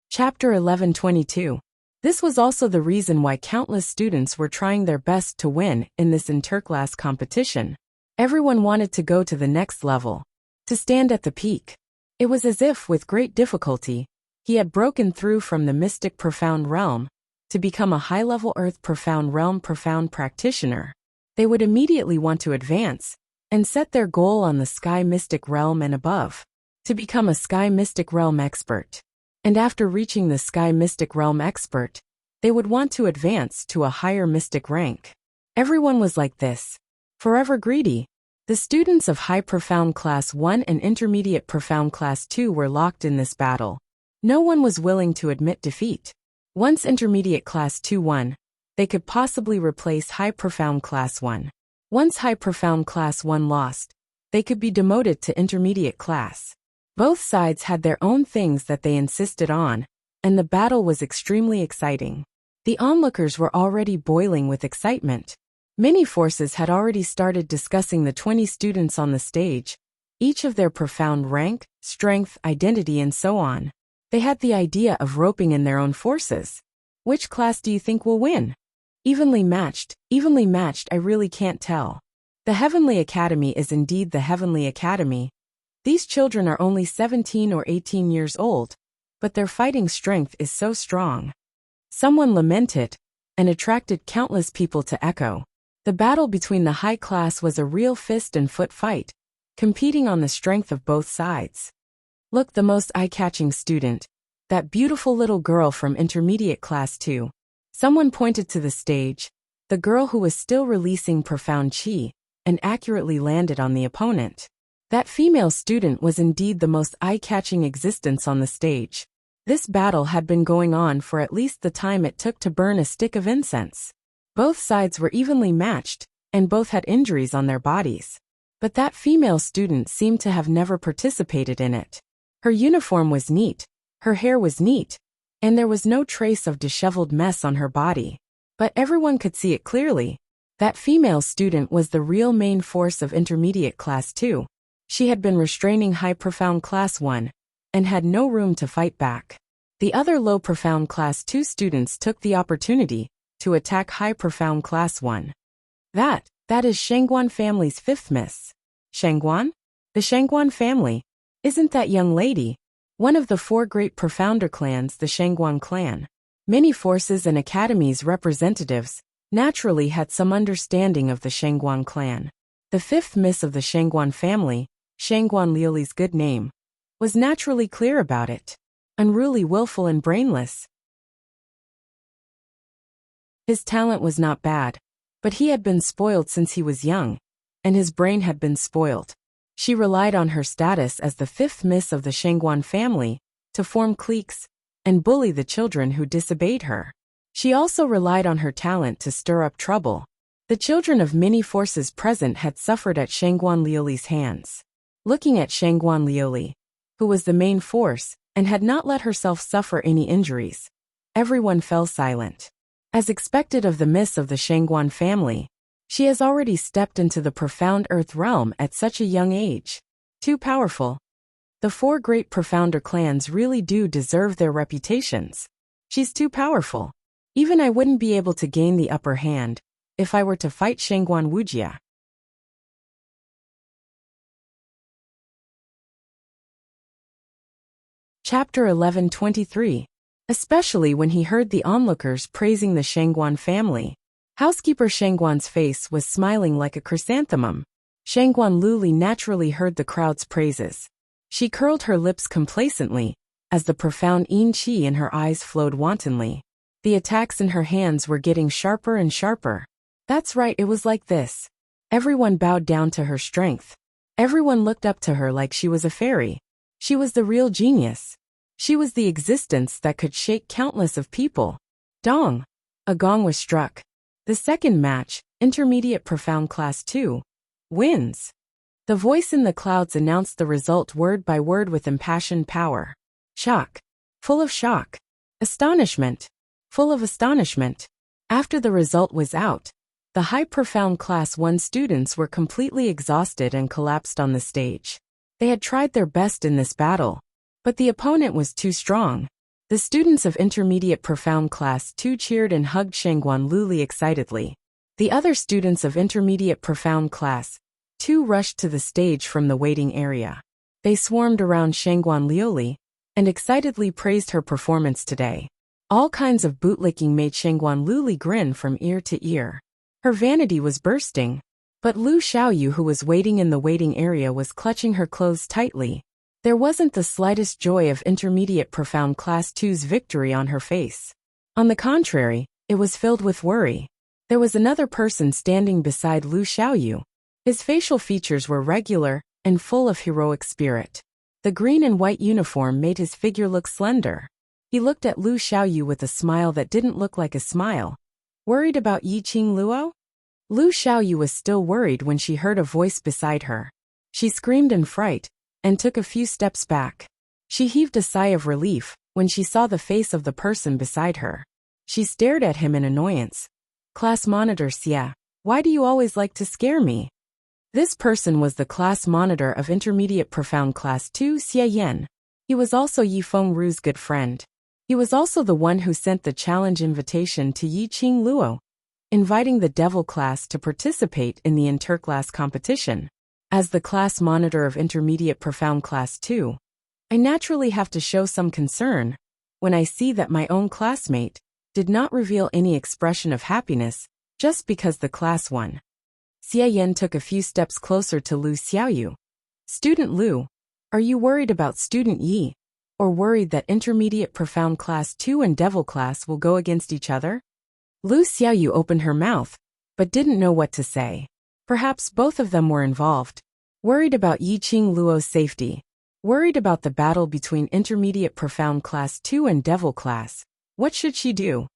Chapter 11:22. This was also the reason why countless students were trying their best to win in this interclass competition. Everyone wanted to go to the next level, to stand at the peak. It was as if, with great difficulty, he had broken through from the mystic profound realm to become a high-level earth profound realm profound practitioner. They would immediately want to advance and set their goal on the sky mystic realm and above. to become a Sky Mystic Realm expert. And after reaching the Sky Mystic Realm expert, they would want to advance to a higher mystic rank. Everyone was like this. Forever greedy. The students of High Profound Class 1 and Intermediate Profound Class 2 were locked in this battle. No one was willing to admit defeat. Once Intermediate Class 2 won, they could possibly replace High Profound Class 1. Once High Profound Class 1 lost, they could be demoted to Intermediate Class. Both sides had their own things that they insisted on, and the battle was extremely exciting. The onlookers were already boiling with excitement. Many forces had already started discussing the 20 students on the stage, each of their profound rank, strength, identity, and so on. They had the idea of roping in their own forces. Which class do you think will win? Evenly matched, I really can't tell. The Heavenly Academy is indeed the Heavenly Academy. These children are only 17 or 18 years old, but their fighting strength is so strong. Someone lamented, and attracted countless people to echo. The battle between the high class was a real fist and foot fight, competing on the strength of both sides. Look, the most eye-catching student, that beautiful little girl from Intermediate Class 2. Someone pointed to the stage, the girl who was still releasing profound chi, and accurately landed on the opponent. That female student was indeed the most eye-catching existence on the stage. This battle had been going on for at least the time it took to burn a stick of incense. Both sides were evenly matched, and both had injuries on their bodies. But that female student seemed to have never participated in it. Her uniform was neat, her hair was neat, and there was no trace of disheveled mess on her body. But everyone could see it clearly. That female student was the real main force of Intermediate Class 2. She had been restraining High Profound Class 1, and had no room to fight back. The other Low Profound Class 2 students took the opportunity to attack High Profound Class 1. That is Shangguan family's fifth miss. Shangguan? The Shangguan family. Isn't that young lady one of the 4 great profounder clans, the Shangguan clan? Many forces and academies' representatives naturally had some understanding of the Shangguan clan. The fifth miss of the Shangguan family, Shangguan Liuli's good name, was naturally clear about it. Unruly, willful, and brainless. His talent was not bad, but he had been spoiled since he was young, and his brain had been spoiled. She relied on her status as the fifth miss of the Shangguan family to form cliques and bully the children who disobeyed her. She also relied on her talent to stir up trouble. The children of many forces present had suffered at Shangguan Liuli's hands. Looking at Shangguan Liuli, who was the main force and had not let herself suffer any injuries, everyone fell silent. As expected of the miss of the Shangguan family, she has already stepped into the profound earth realm at such a young age. Too powerful. The 4 great profounder clans really do deserve their reputations. She's too powerful. Even I wouldn't be able to gain the upper hand if I were to fight Shangguan Wujia. Chapter 11:23. Especially when he heard the onlookers praising the Shangguan family. Housekeeper Shangguan's face was smiling like a chrysanthemum. Shangguan Luli naturally heard the crowd's praises. She curled her lips complacently, as the profound yin qi in her eyes flowed wantonly. The attacks in her hands were getting sharper and sharper. That's right, it was like this. Everyone bowed down to her strength. Everyone looked up to her like she was a fairy. She was the real genius. She was the existence that could shake countless of people. Dong! A gong was struck. The second match, Intermediate Profound Class 2, wins. The voice in the clouds announced the result word by word with impassioned power. Shock. Full of shock. Astonishment. Full of astonishment. After the result was out, the High Profound Class 1 students were completely exhausted and collapsed on the stage. They had tried their best in this battle, but the opponent was too strong. The students of Intermediate Profound Class 2 cheered and hugged Shangguan Luli excitedly. The other students of Intermediate Profound Class 2 rushed to the stage from the waiting area. They swarmed around Shangguan Liuli and excitedly praised her performance today. All kinds of bootlicking made Shangguan Luli grin from ear to ear. Her vanity was bursting. But Lu Xiaoyu, who was waiting in the waiting area, was clutching her clothes tightly, There wasn't the slightest joy of Intermediate Profound Class 2's victory on her face. On the contrary, it was filled with worry. There was another person standing beside Lu Xiaoyu. His facial features were regular and full of heroic spirit. The green and white uniform made his figure look slender. He looked at Lu Xiaoyu with a smile that didn't look like a smile. Worried about Yiqing Luo? Lu Xiaoyu was still worried when she heard a voice beside her. She screamed in fright and took a few steps back. She heaved a sigh of relief when she saw the face of the person beside her. She stared at him in annoyance. Class monitor Xia, why do you always like to scare me? This person was the class monitor of Intermediate Profound Class 2, Xia Yan. He was also Yi Fengru's good friend. He was also the one who sent the challenge invitation to Yiqing Luo, inviting the devil class to participate in the interclass competition. As the class monitor of Intermediate Profound Class 2, I naturally have to show some concern when I see that my own classmate did not reveal any expression of happiness just because the class won. Xia Yan took a few steps closer to Lu Xiaoyu. Student Lu, are you worried about Student Yi, or worried that Intermediate Profound Class 2 and Devil Class will go against each other? Lu Xiaoyu opened her mouth, but didn't know what to say. Perhaps both of them were involved. Worried about Yiqing Luo's safety. Worried about the battle between Intermediate Profound Class 2 and Devil Class. What should she do?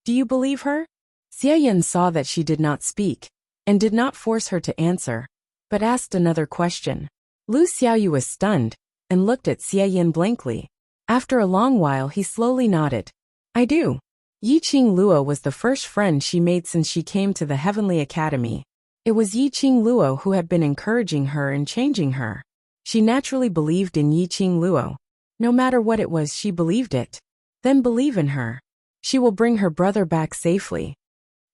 Do you believe her? Xia Yan saw that she did not speak, and did not force her to answer, but asked another question. Lu Xiaoyu was stunned, and looked at Xia Yan blankly. After a long while he slowly nodded. I do. Yiqing Luo was the first friend she made since she came to the Heavenly Academy. It was Yiqing Luo who had been encouraging her and changing her. She naturally believed in Yiqing Luo. No matter what it was, she believed it. Then believe in her. She will bring her brother back safely.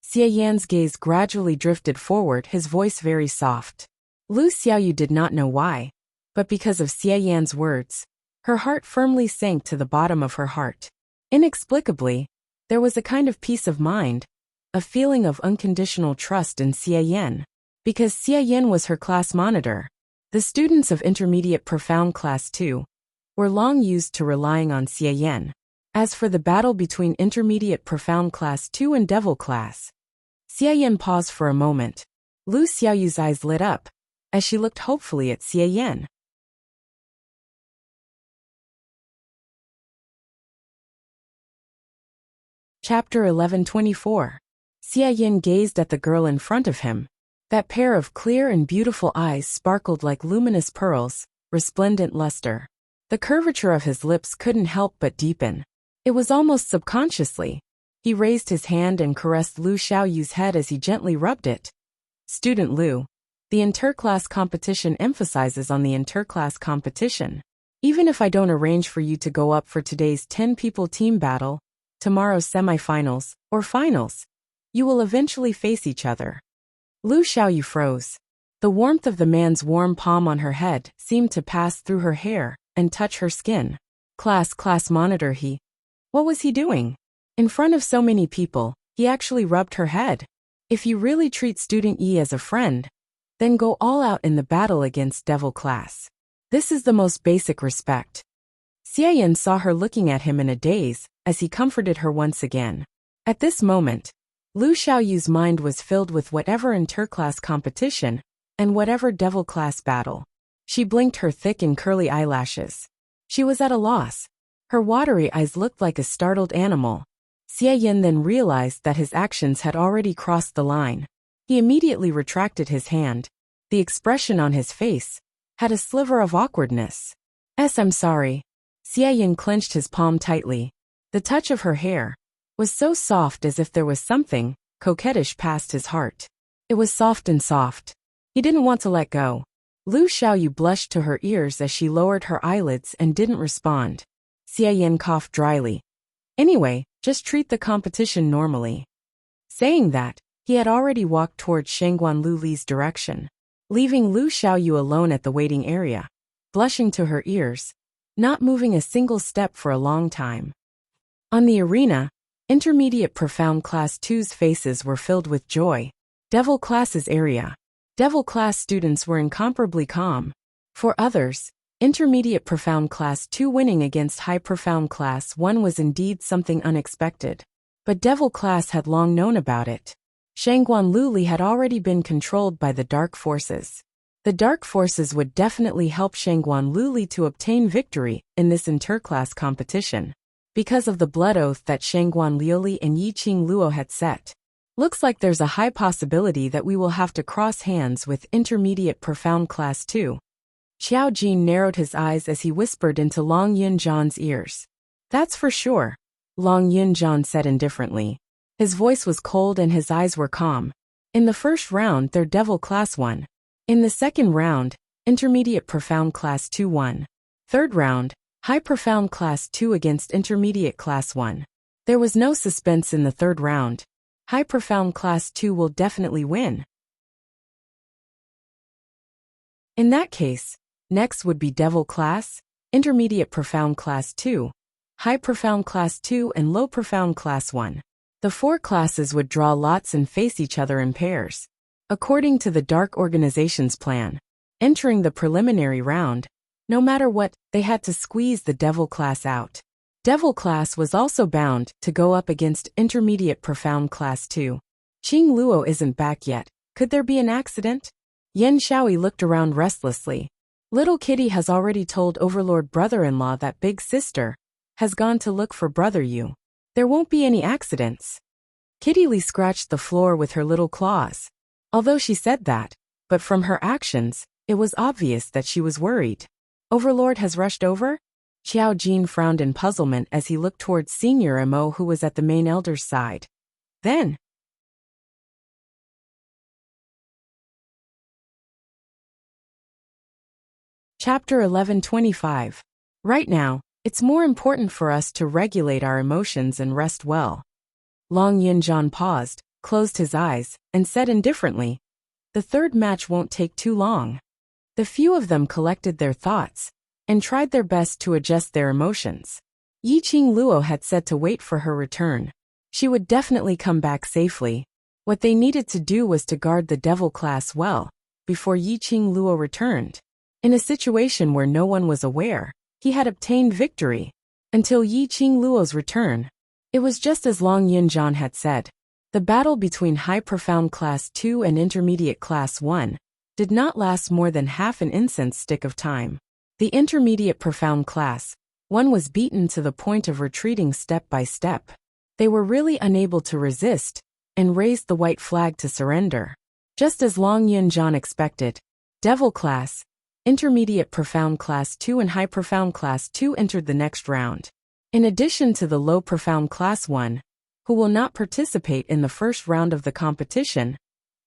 Xia Yan's gaze gradually drifted forward, his voice very soft. Lu Xiaoyu did not know why, but because of Xia Yan's words, her heart firmly sank to the bottom of her heart. Inexplicably, there was a kind of peace of mind, a feeling of unconditional trust in Xia Yan. Because Xia Yan was her class monitor, the students of Intermediate Profound Class 2 were long used to relying on Xia Yan. As for the battle between Intermediate Profound Class 2 and Devil Class, Xia Yan paused for a moment. Lu Xiaoyu's eyes lit up as she looked hopefully at Xia Yan. Chapter 1124. Xia Yan gazed at the girl in front of him. That pair of clear and beautiful eyes sparkled like luminous pearls, resplendent luster. The curvature of his lips couldn't help but deepen. It was almost subconsciously. He raised his hand and caressed Lu Xiaoyu's head as he gently rubbed it. Student Lu, the interclass competition emphasizes on the interclass competition. Even if I don't arrange for you to go up for today's 10-people team battle, tomorrow's semifinals, or finals, you will eventually face each other. Lu Xiaoyu froze. The warmth of the man's warm palm on her head seemed to pass through her hair and touch her skin. Class monitor he. What was he doing? In front of so many people, he actually rubbed her head. If you really treat Student Yi as a friend, then go all out in the battle against Devil Class. This is the most basic respect. Xia Yan saw her looking at him in a daze as he comforted her once again. At this moment, Lu Xiaoyu's mind was filled with whatever interclass competition and whatever Devil Class battle. She blinked her thick and curly eyelashes. She was at a loss. Her watery eyes looked like a startled animal. Xia Yan then realized that his actions had already crossed the line. He immediately retracted his hand. The expression on his face had a sliver of awkwardness. I'm sorry. Xia Yan clenched his palm tightly. The touch of her hair was so soft as if there was something coquettish past his heart. It was soft and soft. He didn't want to let go. Lu Xiaoyu blushed to her ears as she lowered her eyelids and didn't respond. Xia Yan coughed dryly. Anyway, just treat the competition normally. Saying that, he had already walked towards Shangguan Luli's direction, leaving Lu Xiaoyu alone at the waiting area, blushing to her ears, not moving a single step for a long time. On the arena, Intermediate Profound Class 2's faces were filled with joy. Devil Class's area. Devil Class students were incomparably calm. For others, Intermediate Profound Class 2 winning against High Profound Class 1 was indeed something unexpected. But Devil Class had long known about it. Shangguan Luli had already been controlled by the dark forces. The dark forces would definitely help Shangguan Luli to obtain victory in this interclass competition, because of the blood oath that Shangguan Liuli and Yiqing Luo had set. Looks like there's a high possibility that we will have to cross hands with Intermediate Profound Class 2. Xiao Jin narrowed his eyes as he whispered into Long Yunzhan's ears. That's for sure, Long Yunzhan said indifferently. His voice was cold and his eyes were calm. In the first round, their Devil Class won. In the second round, Intermediate Profound Class 2 won. Third round, High Profound Class 2 against Intermediate Class 1. There was no suspense in the third round. High Profound Class 2 will definitely win. In that case, next would be Devil Class, Intermediate Profound Class 2, High Profound Class 2 and Low Profound Class 1. The four classes would draw lots and face each other in pairs. According to the Dark Organization's plan, entering the preliminary round, no matter what, they had to squeeze the Devil Class out. Devil Class was also bound to go up against Intermediate Profound Class 2. Qing Luo isn't back yet. Could there be an accident? Yen Shaoi looked around restlessly. Little Kitty has already told Overlord brother-in-law that Big Sister has gone to look for Brother Yu. There won't be any accidents. Kitty Lee scratched the floor with her little claws. Although she said that, but from her actions, it was obvious that she was worried. Overlord has rushed over? Xiao Jin frowned in puzzlement as he looked towards Senior Mo, who was at the main elder's side. Then, Chapter 1125. Right now, it's more important for us to regulate our emotions and rest well. Long Yunzhan paused, closed his eyes, and said indifferently, the third match won't take too long. The few of them collected their thoughts and tried their best to adjust their emotions. Yiqing Luo had said to wait for her return. She would definitely come back safely. What they needed to do was to guard the Devil Class well before Yiqing Luo returned. In a situation where no one was aware, he had obtained victory. Until Yiqing Luo's return, it was just as Long Yunzhan had said. The battle between High Profound Class 2 and Intermediate Class 1 did not last more than half an incense stick of time. The Intermediate Profound Class 1 was beaten to the point of retreating step by step. They were really unable to resist and raised the white flag to surrender. Just as Long Yunzhan expected, Devil Class, Intermediate Profound Class 2 and High Profound Class 2 entered the next round. In addition to the Low Profound Class 1, who will not participate in the first round of the competition,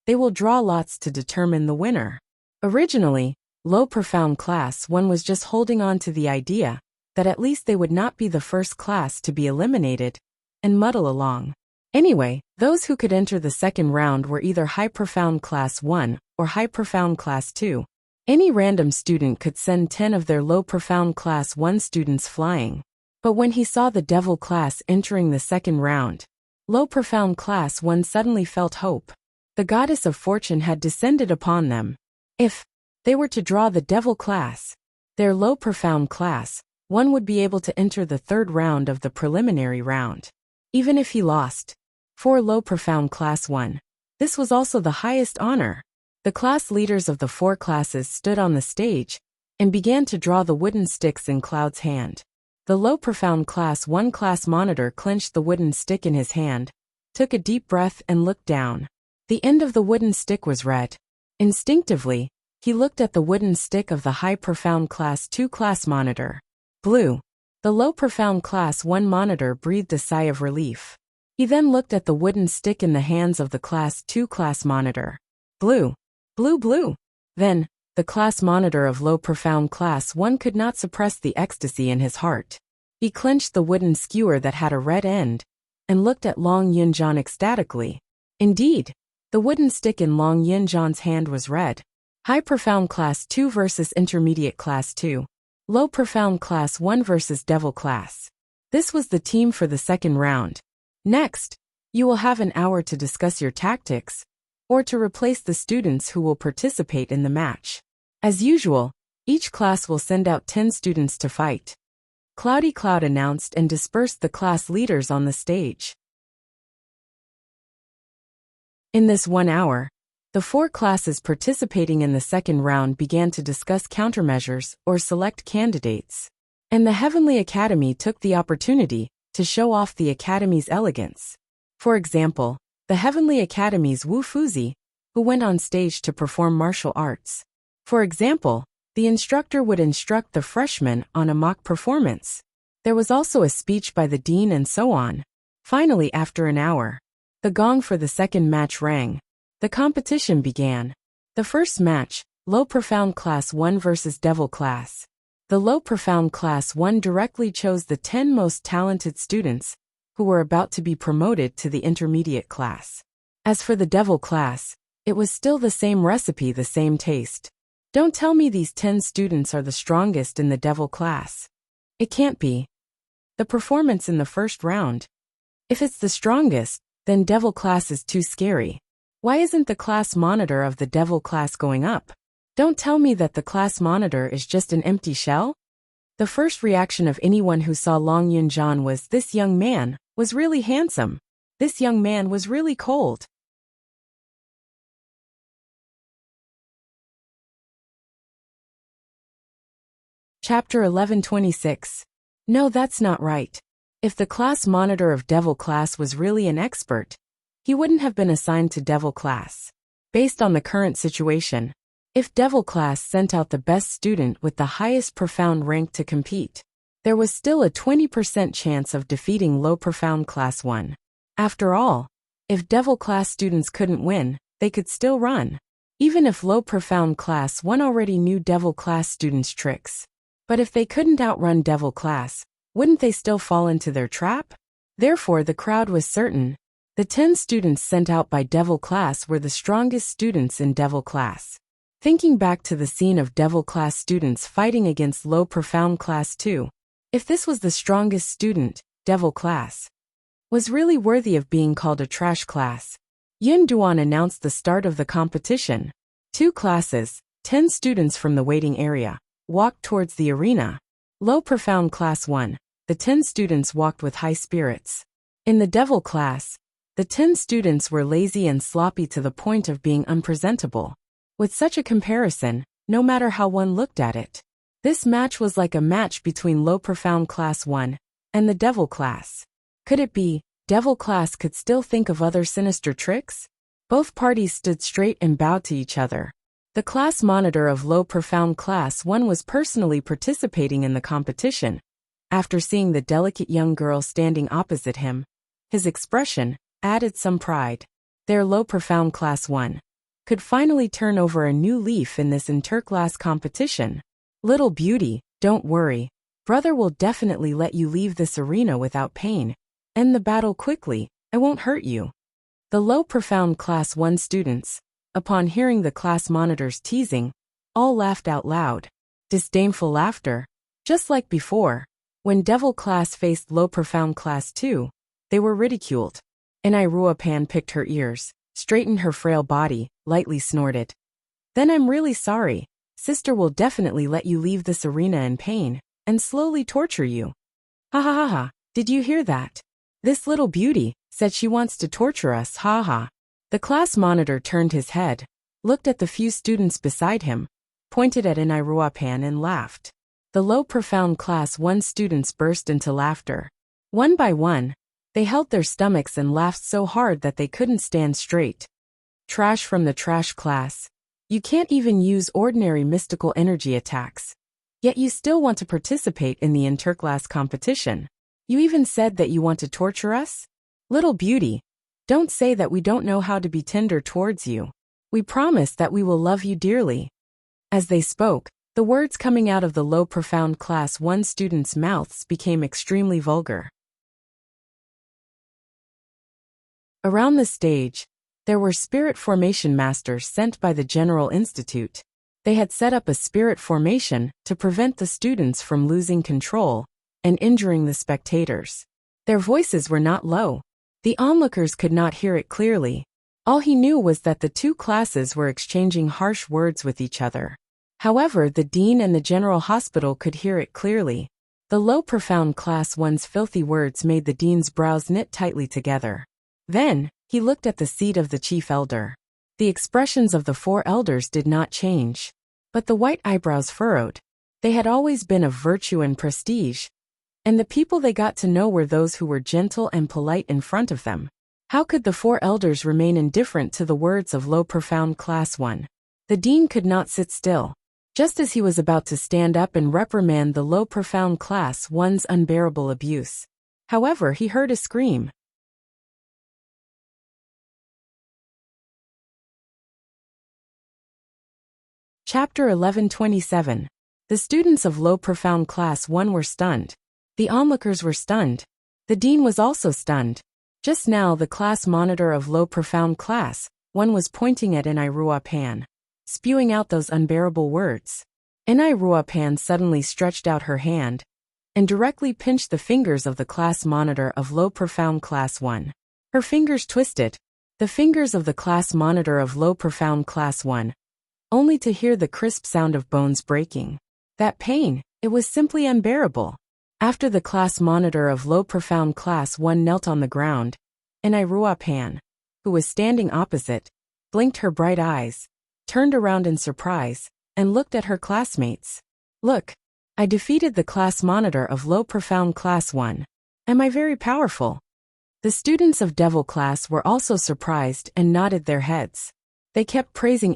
they will draw lots to determine the winner. Originally, Low Profound Class 1 was just holding on to the idea that at least they would not be the first class to be eliminated and muddle along. Anyway, those who could enter the second round were either High Profound Class 1 or High Profound Class 2. Any random student could send 10 of their Low Profound Class 1 students flying. But when he saw the Devil Class entering the second round, Low Profound Class 1 suddenly felt hope. The Goddess of Fortune had descended upon them. If they were to draw the Devil Class, their Low Profound Class 1 would be able to enter the third round of the preliminary round. Even if he lost for Low Profound Class 1, this was also the highest honor. The class leaders of the four classes stood on the stage and began to draw the wooden sticks in Cloud's hand. The Low Profound Class 1 class monitor clenched the wooden stick in his hand, took a deep breath and looked down. The end of the wooden stick was red. Instinctively, he looked at the wooden stick of the High Profound Class 2 class monitor. Blue. The Low Profound Class 1 monitor breathed a sigh of relief. He then looked at the wooden stick in the hands of the Class 2 class monitor. Blue. Blue, blue. Then, the class monitor of Low Profound Class 1 could not suppress the ecstasy in his heart. He clenched the wooden skewer that had a red end and looked at Long Yunzhan ecstatically. Indeed, the wooden stick in Long Yunzhan's hand was red. High Profound Class 2 versus Intermediate Class 2. Low Profound Class 1 versus Devil Class. This was the team for the second round. Next, you will have an hour to discuss your tactics. or to replace the students who will participate in the match. As usual, each class will send out 10 students to fight. Cloudy Cloud announced and dispersed the class leaders on the stage. In this 1 hour, the 4 classes participating in the second round began to discuss countermeasures or select candidates. And the Heavenly Academy took the opportunity to show off the Academy's elegance. For example, the Heavenly Academy's Wu Fuzi, who went on stage to perform martial arts. For example, the instructor would instruct the freshmen on a mock performance. There was also a speech by the dean and so on. Finally, after an hour, the gong for the second match rang. The competition began. The first match, Low Profound Class 1 versus Devil Class. The Low Profound Class 1 directly chose the 10 most talented students who were about to be promoted to the intermediate class. As for the Devil Class, it was still the same recipe, the same taste. Don't tell me these 10 students are the strongest in the Devil Class. It can't be. The performance in the first round. If it's the strongest, then Devil Class is too scary. Why isn't the class monitor of the Devil Class going up? Don't tell me that the class monitor is just an empty shell? The first reaction of anyone who saw Long Yunjan was, this young man was really handsome. This young man was really cold. Chapter 11:26. No, that's not right. If the class monitor of Devil Class was really an expert, he wouldn't have been assigned to Devil Class. Based on the current situation, if Devil Class sent out the best student with the highest profound rank to compete, there was still a 20% chance of defeating Low Profound Class 1. After all, if Devil Class students couldn't win, they could still run. Even if Low Profound Class 1 already knew Devil Class students' tricks. But if they couldn't outrun Devil Class, wouldn't they still fall into their trap? Therefore, the crowd was certain. The 10 students sent out by Devil Class were the strongest students in Devil Class. Thinking back to the scene of Devil Class students fighting against Low Profound Class 2, if this was the strongest student, Devil Class was really worthy of being called a trash class. Yun Duan announced the start of the competition. 2 classes, 10 students from the waiting area, walked towards the arena. Low Profound Class 1, the 10 students walked with high spirits. In the Devil Class, the 10 students were lazy and sloppy to the point of being unpresentable. With such a comparison, no matter how one looked at it, this match was like a match between Low Profound Class 1 and the Devil Class. Could it be, Devil Class could still think of other sinister tricks? Both parties stood straight and bowed to each other. The class monitor of Low Profound Class 1 was personally participating in the competition. After seeing the delicate young girl standing opposite him, his expression added some pride. Their Low Profound Class 1 could finally turn over a new leaf in this interclass competition. Little beauty, don't worry. Brother will definitely let you leave this arena without pain. End the battle quickly, I won't hurt you. The Low Profound Class 1 students, upon hearing the class monitor's teasing, all laughed out loud. Disdainful laughter. Just like before, when Devil Class faced Low Profound Class 2, they were ridiculed. Enai Pan picked her ears, straightened her frail body, lightly snorted. Then I'm really sorry. Sister will definitely let you leave this arena in pain, and slowly torture you. Ha ha ha ha, did you hear that? This little beauty said she wants to torture us, ha ha. The class monitor turned his head, looked at the few students beside him, pointed at Enai Pan and laughed. The Low Profound Class 1 students burst into laughter. One by one, they held their stomachs and laughed so hard that they couldn't stand straight. Trash from the trash class. You can't even use ordinary mystical energy attacks. Yet you still want to participate in the interclass competition. You even said that you want to torture us? Little beauty, don't say that we don't know how to be tender towards you. We promise that we will love you dearly. As they spoke, the words coming out of the Low Profound Class 1 students' mouths became extremely vulgar. Around the stage, there were spirit formation masters sent by the General Institute. They had set up a spirit formation to prevent the students from losing control and injuring the spectators. Their voices were not low. The onlookers could not hear it clearly. All he knew was that the two classes were exchanging harsh words with each other. However, the dean and the general hospital could hear it clearly. The low profound class 1's filthy words made the dean's brows knit tightly together. Then, he looked at the seat of the chief elder. The expressions of the 4 elders did not change. But the white eyebrows furrowed. They had always been of virtue and prestige. And the people they got to know were those who were gentle and polite in front of them. How could the 4 elders remain indifferent to the words of low profound class 1? The dean could not sit still. Just as he was about to stand up and reprimand the low profound class 1's unbearable abuse. However, he heard a scream. Chapter 11:27. The students of low profound class 1 were stunned. The onlookers were stunned. The dean was also stunned. Just now the class monitor of low profound class 1 was pointing at Pan, spewing out those unbearable words. Pan suddenly stretched out her hand and directly pinched the fingers of the class monitor of low profound class 1. Her fingers twisted, the fingers of the class monitor of low profound class 1, only to hear the crisp sound of bones breaking. That pain, it was simply unbearable. After the class monitor of low profound class 1 knelt on the ground, Pan, who was standing opposite, blinked her bright eyes, turned around in surprise, and looked at her classmates. Look, I defeated the class monitor of low profound class 1. Am I very powerful? The students of devil class were also surprised and nodded their heads. They kept praising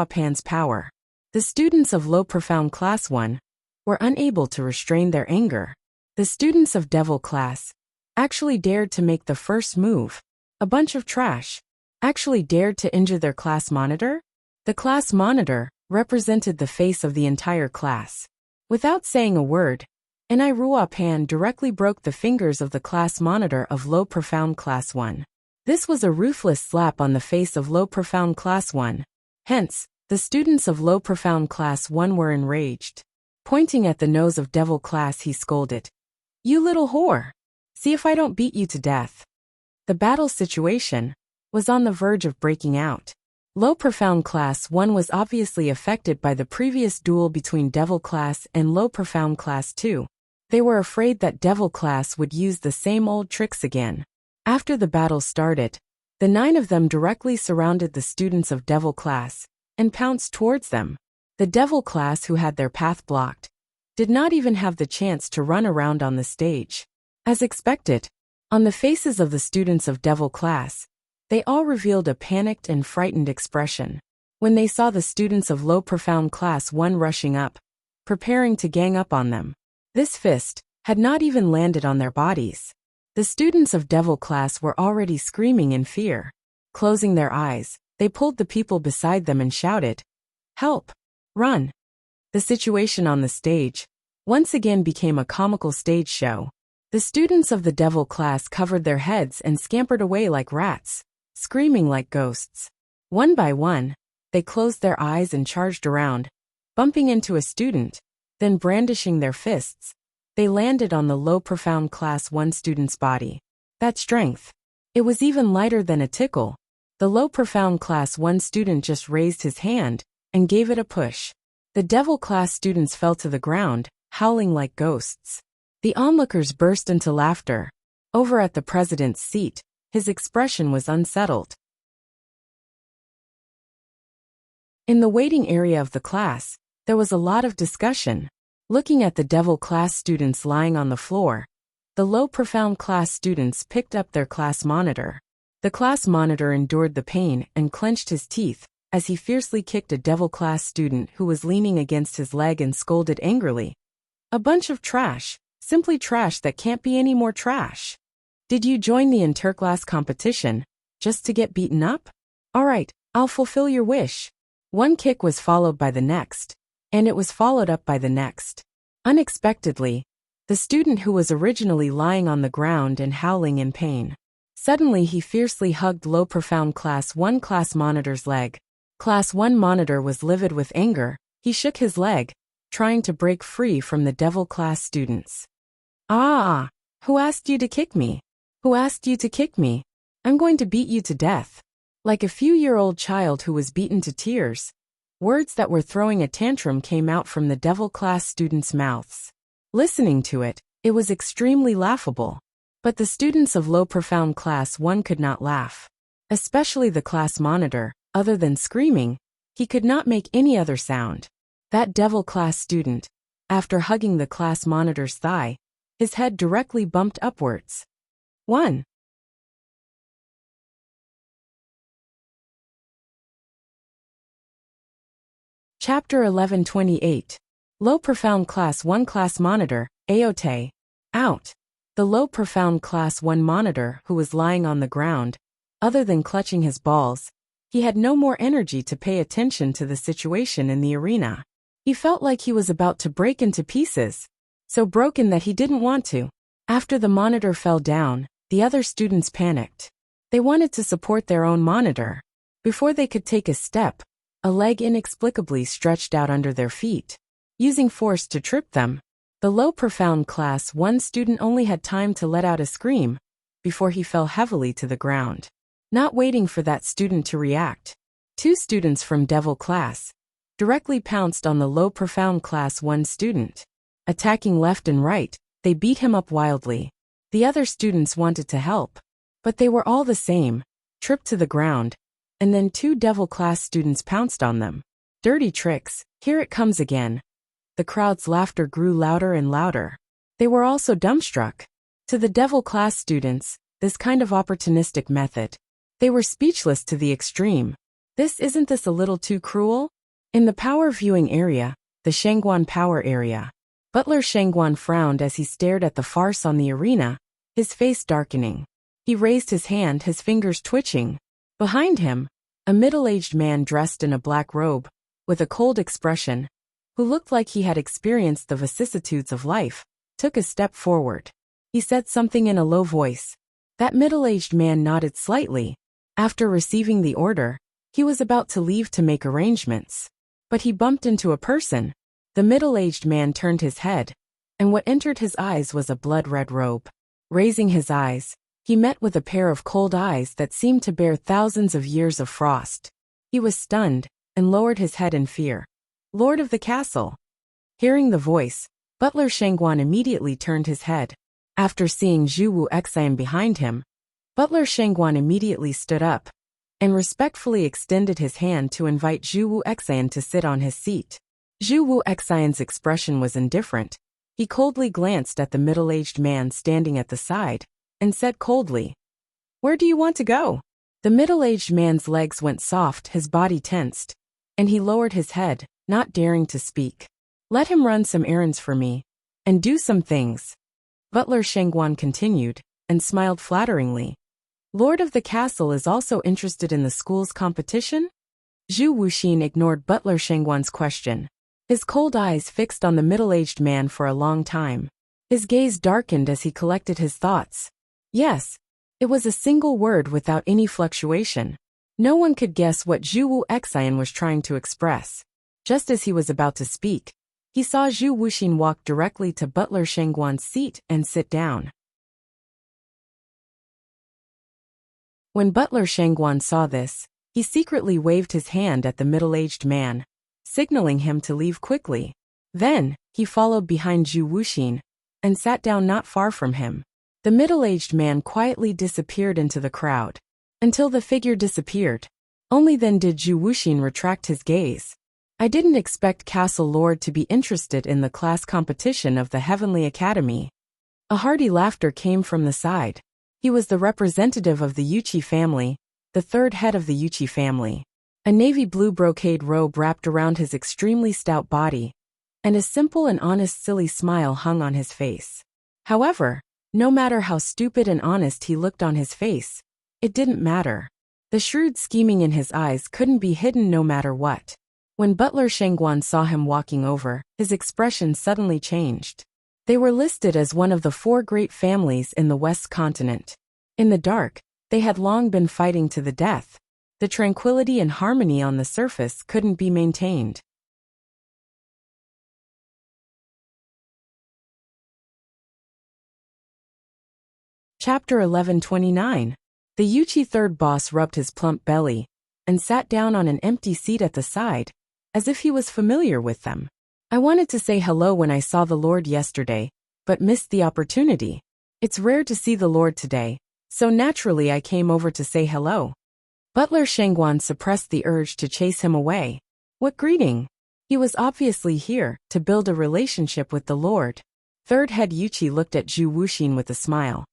Pan's power. The students of low profound class 1 were unable to restrain their anger. The students of devil class actually dared to make the first move. A bunch of trash actually dared to injure their class monitor? The class monitor represented the face of the entire class. Without saying a word, Pan directly broke the fingers of the class monitor of low profound class 1. This was a ruthless slap on the face of low profound class 1. Hence, the students of low profound class 1 were enraged. Pointing at the nose of devil class, he scolded, "You little whore! See if I don't beat you to death." The battle situation was on the verge of breaking out. Low profound class 1 was obviously affected by the previous duel between devil class and low profound class 2. They were afraid that devil class would use the same old tricks again. After the battle started, the 9 of them directly surrounded the students of devil class and pounced towards them. The devil class, who had their path blocked, did not even have the chance to run around on the stage. As expected, on the faces of the students of devil class, they all revealed a panicked and frightened expression when they saw the students of low profound class 1 rushing up, preparing to gang up on them. This fist had not even landed on their bodies. The students of devil class were already screaming in fear. Closing their eyes, they pulled the people beside them and shouted, "Help! Run!" The situation on the stage once again became a comical stage show. The students of the devil class covered their heads and scampered away like rats, screaming like ghosts. One by one, they closed their eyes and charged around, bumping into a student, then brandishing their fists. They landed on the low profound class 1 student's body. That strength! It was even lighter than a tickle. The low profound class 1 student just raised his hand and gave it a push. The devil class students fell to the ground, howling like ghosts. The onlookers burst into laughter. Over at the president's seat, his expression was unsettled. In the waiting area of the class, there was a lot of discussion. Looking at the devil class students lying on the floor, the low profound class students picked up their class monitor. The class monitor endured the pain and clenched his teeth as he fiercely kicked a devil class student who was leaning against his leg and scolded angrily, "A bunch of trash, simply trash that can't be any more trash. Did you join the interclass competition just to get beaten up? All right, I'll fulfill your wish." One kick was followed by the next, and it was followed up by the next. Unexpectedly, the student who was originally lying on the ground and howling in pain, suddenly he fiercely hugged low profound class 1 class monitor's leg. Class 1 monitor was livid with anger. He shook his leg, trying to break free from the devil class students. "Ah! Who asked you to kick me? Who asked you to kick me? I'm going to beat you to death." Like a few-year-old child who was beaten to tears, words that were throwing a tantrum came out from the devil class students' mouths. Listening to it, it was extremely laughable. But the students of low profound class 1 could not laugh. Especially the class monitor. Other than screaming, he could not make any other sound. That devil class student, after hugging the class monitor's thigh, his head directly bumped upwards. 1. Chapter 1128. Low Profound Class 1 Class Monitor, Aote. Out. The low profound Class 1 monitor, who was lying on the ground, other than clutching his balls, he had no more energy to pay attention to the situation in the arena. He felt like he was about to break into pieces, so broken that he didn't want to. After the monitor fell down, the other students panicked. They wanted to support their own monitor. Before they could take a step, a leg inexplicably stretched out under their feet, using force to trip them. The low profound class 1 student only had time to let out a scream before he fell heavily to the ground. Not waiting for that student to react, 2 students from devil class directly pounced on the low profound class 1 student. Attacking left and right, they beat him up wildly. The other students wanted to help, but they were all the same, tripped to the ground, and then 2 devil class students pounced on them. Dirty tricks, here it comes again. The crowd's laughter grew louder and louder. They were also dumbstruck. To the devil class students, this kind of opportunistic method, they were speechless to the extreme. Isn't this a little too cruel? In the power viewing area, the Shangguan power area, Butler Shangguan frowned as he stared at the farce on the arena, his face darkening. He raised his hand, his fingers twitching. Behind him, a middle-aged man dressed in a black robe, with a cold expression, who looked like he had experienced the vicissitudes of life, took a step forward. He said something in a low voice. That middle-aged man nodded slightly. After receiving the order, he was about to leave to make arrangements. But he bumped into a person. The middle-aged man turned his head, and what entered his eyes was a blood-red robe. Raising his eyes, he met with a pair of cold eyes that seemed to bear thousands of years of frost. He was stunned, and lowered his head in fear. Lord of the castle. Hearing the voice, Butler Shangguan immediately turned his head. After seeing Zhu Wu Xian behind him, Butler Shangguan immediately stood up, and respectfully extended his hand to invite Zhu Wu Xian to sit on his seat. Zhu Wu Xian's expression was indifferent. He coldly glanced at the middle-aged man standing at the side, and said coldly, "Where do you want to go?" The middle-aged man's legs went soft, his body tensed, and he lowered his head, not daring to speak. "Let him run some errands for me, and do some things." Butler Shangguan continued, and smiled flatteringly. "Lord of the castle is also interested in the school's competition?" Zhu Wuxin ignored Butler Shangguan's question. His cold eyes fixed on the middle-aged man for a long time. His gaze darkened as he collected his thoughts. Yes. It was a single word without any fluctuation. No one could guess what Zhu Wu Xian was trying to express. Just as he was about to speak, he saw Zhu Wuxin walk directly to Butler Shangguan's seat and sit down. When Butler Shangguan saw this, he secretly waved his hand at the middle-aged man, signaling him to leave quickly. Then, he followed behind Zhu Wuxin, and sat down not far from him. The middle-aged man quietly disappeared into the crowd. Until the figure disappeared. Only then did Zhu Wuxin retract his gaze. "I didn't expect Castle Lord to be interested in the class competition of the Heavenly Academy." A hearty laughter came from the side. He was the representative of the Yuchi family, the third head of the Yuchi family. A navy blue brocade robe wrapped around his extremely stout body, and a simple and honest silly smile hung on his face. However, no matter how stupid and honest he looked on his face, it didn't matter. The shrewd scheming in his eyes couldn't be hidden no matter what. When Butler Shangguan saw him walking over, his expression suddenly changed. They were listed as one of the 4 great families in the West continent. In the dark, they had long been fighting to the death. The tranquility and harmony on the surface couldn't be maintained. Chapter 1129. The Yuchi third boss rubbed his plump belly and sat down on an empty seat at the side, as if he was familiar with them. I wanted to say hello when I saw the Lord yesterday, but missed the opportunity. It's rare to see the Lord today, so naturally I came over to say hello. Butler Shangguan suppressed the urge to chase him away. What greeting! He was obviously here to build a relationship with the Lord. Third head Yuchi looked at Zhu Wuxin with a smile.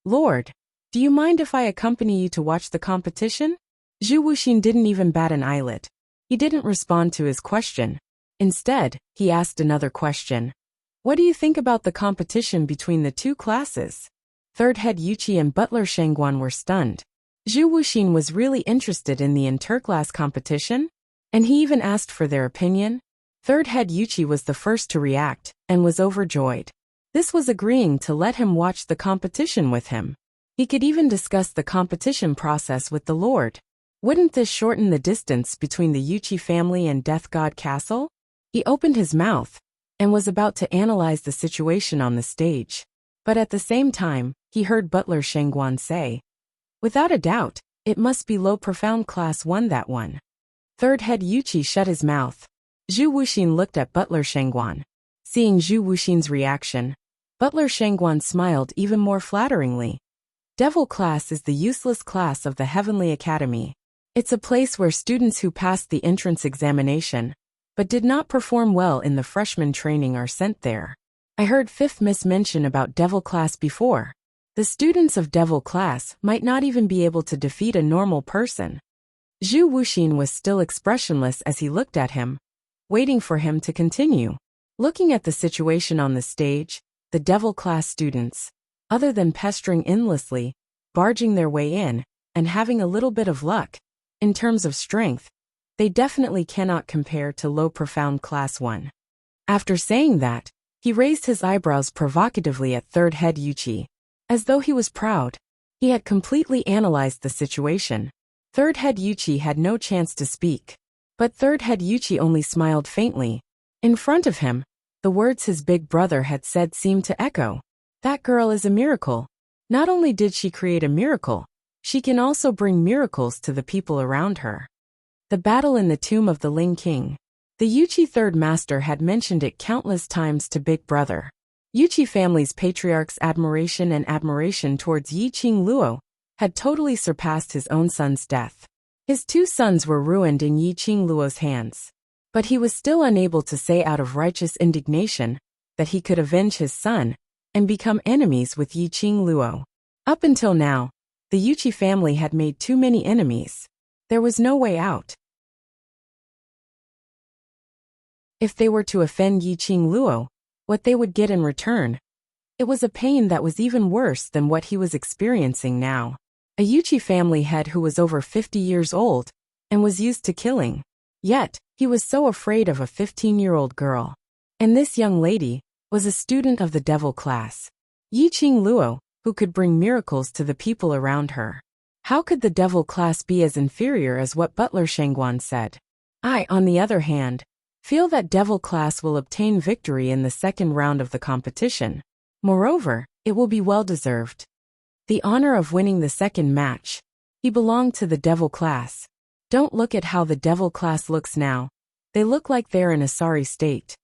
Lord, do you mind if I accompany you to watch the competition? Zhu Wuxin didn't even bat an eyelid. He didn't respond to his question. Instead, he asked another question. What do you think about the competition between the two classes? Third head Yuchi and Butler Shangguan were stunned. Zhu Wuxin was really interested in the interclass competition, and he even asked for their opinion. Third head Yuchi was the first to react, and was overjoyed. This was agreeing to let him watch the competition with him. He could even discuss the competition process with the Lord. Wouldn't this shorten the distance between the Yuchi family and Death God Castle? He opened his mouth, and was about to analyze the situation on the stage. But at the same time, he heard Butler Shangguan say, without a doubt, it must be low profound class 1 that one. Third head Yuchi shut his mouth. Zhu Wuxin looked at Butler Shangguan. Seeing Zhu Wuxin's reaction, Butler Shangguan smiled even more flatteringly. Devil class is the useless class of the Heavenly Academy. It's a place where students who passed the entrance examination, but did not perform well in the freshman training are sent there. I heard 5th Miss mention about Devil class before. The students of Devil class might not even be able to defeat a normal person. Zhu Wuxin was still expressionless as he looked at him, waiting for him to continue. Looking at the situation on the stage, the Devil class students, other than pestering endlessly, barging their way in, and having a little bit of luck, in terms of strength, they definitely cannot compare to low profound class 1. After saying that, he raised his eyebrows provocatively at third head Yuchi, as though he was proud. He had completely analyzed the situation. Third head Yuchi had no chance to speak. But third head Yuchi only smiled faintly. In front of him, the words his big brother had said seemed to echo. That girl is a miracle. Not only did she create a miracle, she can also bring miracles to the people around her. The battle in the tomb of the Ling King. The Yuchi third master had mentioned it countless times to Big Brother. Yuchi family's patriarch's admiration towards Yi Qing Luo had totally surpassed his own son's death. His 2 sons were ruined in Yi Qing Luo's hands. But he was still unable to say out of righteous indignation that he could avenge his son and become enemies with Yi Qing Luo. Up until now, the Yuchi family had made too many enemies. There was no way out. If they were to offend Yi Qing Luo, what they would get in return. It was a pain that was even worse than what he was experiencing now. A Yuchi family head who was over 50 years old and was used to killing. Yet, he was so afraid of a 15-year-old girl. And this young lady was a student of the Devil class. Yi Qing Luo, who could bring miracles to the people around her. How could the Devil class be as inferior as what Butler Shangguan said? I, on the other hand, feel that Devil class will obtain victory in the second round of the competition. Moreover, it will be well-deserved. The honor of winning the second match. He belonged to the Devil class. Don't look at how the Devil class looks now. They look like they're in a sorry state.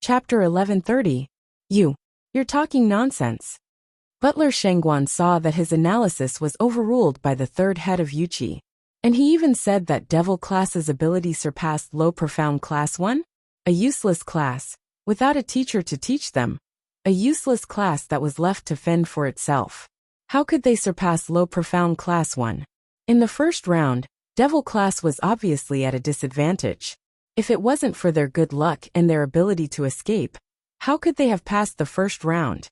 Chapter 1130. You're talking nonsense. Butler Shangguan saw that his analysis was overruled by the third head of Yuchi. And he even said that Devil class's ability surpassed low profound class 1? A useless class, without a teacher to teach them. A useless class that was left to fend for itself. How could they surpass low profound class 1? In the first round, Devil class was obviously at a disadvantage. If it wasn't for their good luck and their ability to escape, how could they have passed the first round?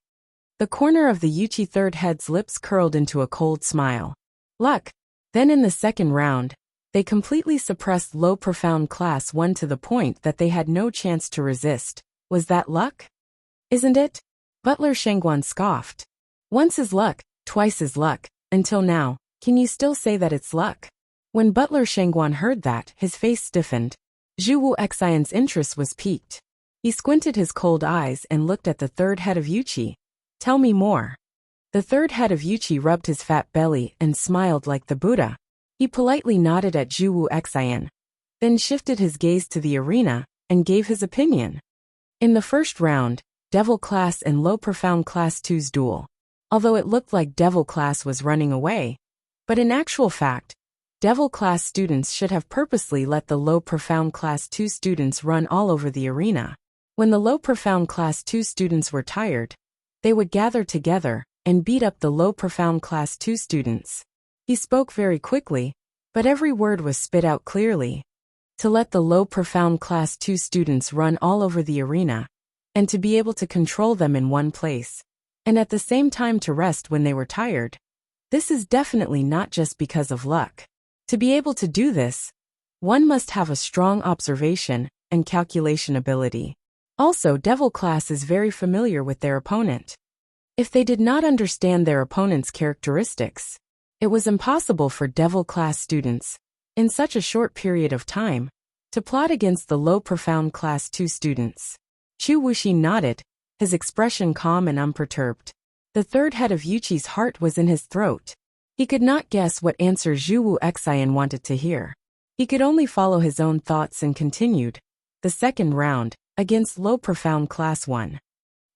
The corner of the Yuchi third head's lips curled into a cold smile. Luck. Then in the second round, they completely suppressed low profound class 1 to the point that they had no chance to resist. Was that luck? Isn't it? Butler Shangguan scoffed. Once is luck, twice is luck. Until now, can you still say that it's luck? When Butler Shangguan heard that, his face stiffened. Zhu Wuxian's interest was piqued. He squinted his cold eyes and looked at the third head of Yuchi. Tell me more. The third head of Yuchi rubbed his fat belly and smiled like the Buddha. He politely nodded at Zhuwu Xian, then shifted his gaze to the arena and gave his opinion. In the first round, Devil Class and Low Profound Class 2's duel. Although it looked like Devil Class was running away, but in actual fact, Devil Class students should have purposely let the Low Profound Class 2 students run all over the arena. When the Low Profound Class 2 students were tired, they would gather together and beat up the Low Profound Class 2 students. He spoke very quickly, but every word was spit out clearly. To let the Low Profound Class 2 students run all over the arena, and to be able to control them in one place, and at the same time to rest when they were tired. This is definitely not just because of luck. To be able to do this, one must have a strong observation and calculation ability. Also, Devil Class is very familiar with their opponent. If they did not understand their opponent's characteristics, it was impossible for Devil Class students, in such a short period of time, to plot against the Low Profound Class 2 students. Chu Wuxi nodded, his expression calm and unperturbed. The third head of Yuchi's heart was in his throat. He could not guess what answer Zhuwu Xian wanted to hear. He could only follow his own thoughts and continued. The second round, against Low Profound Class 1.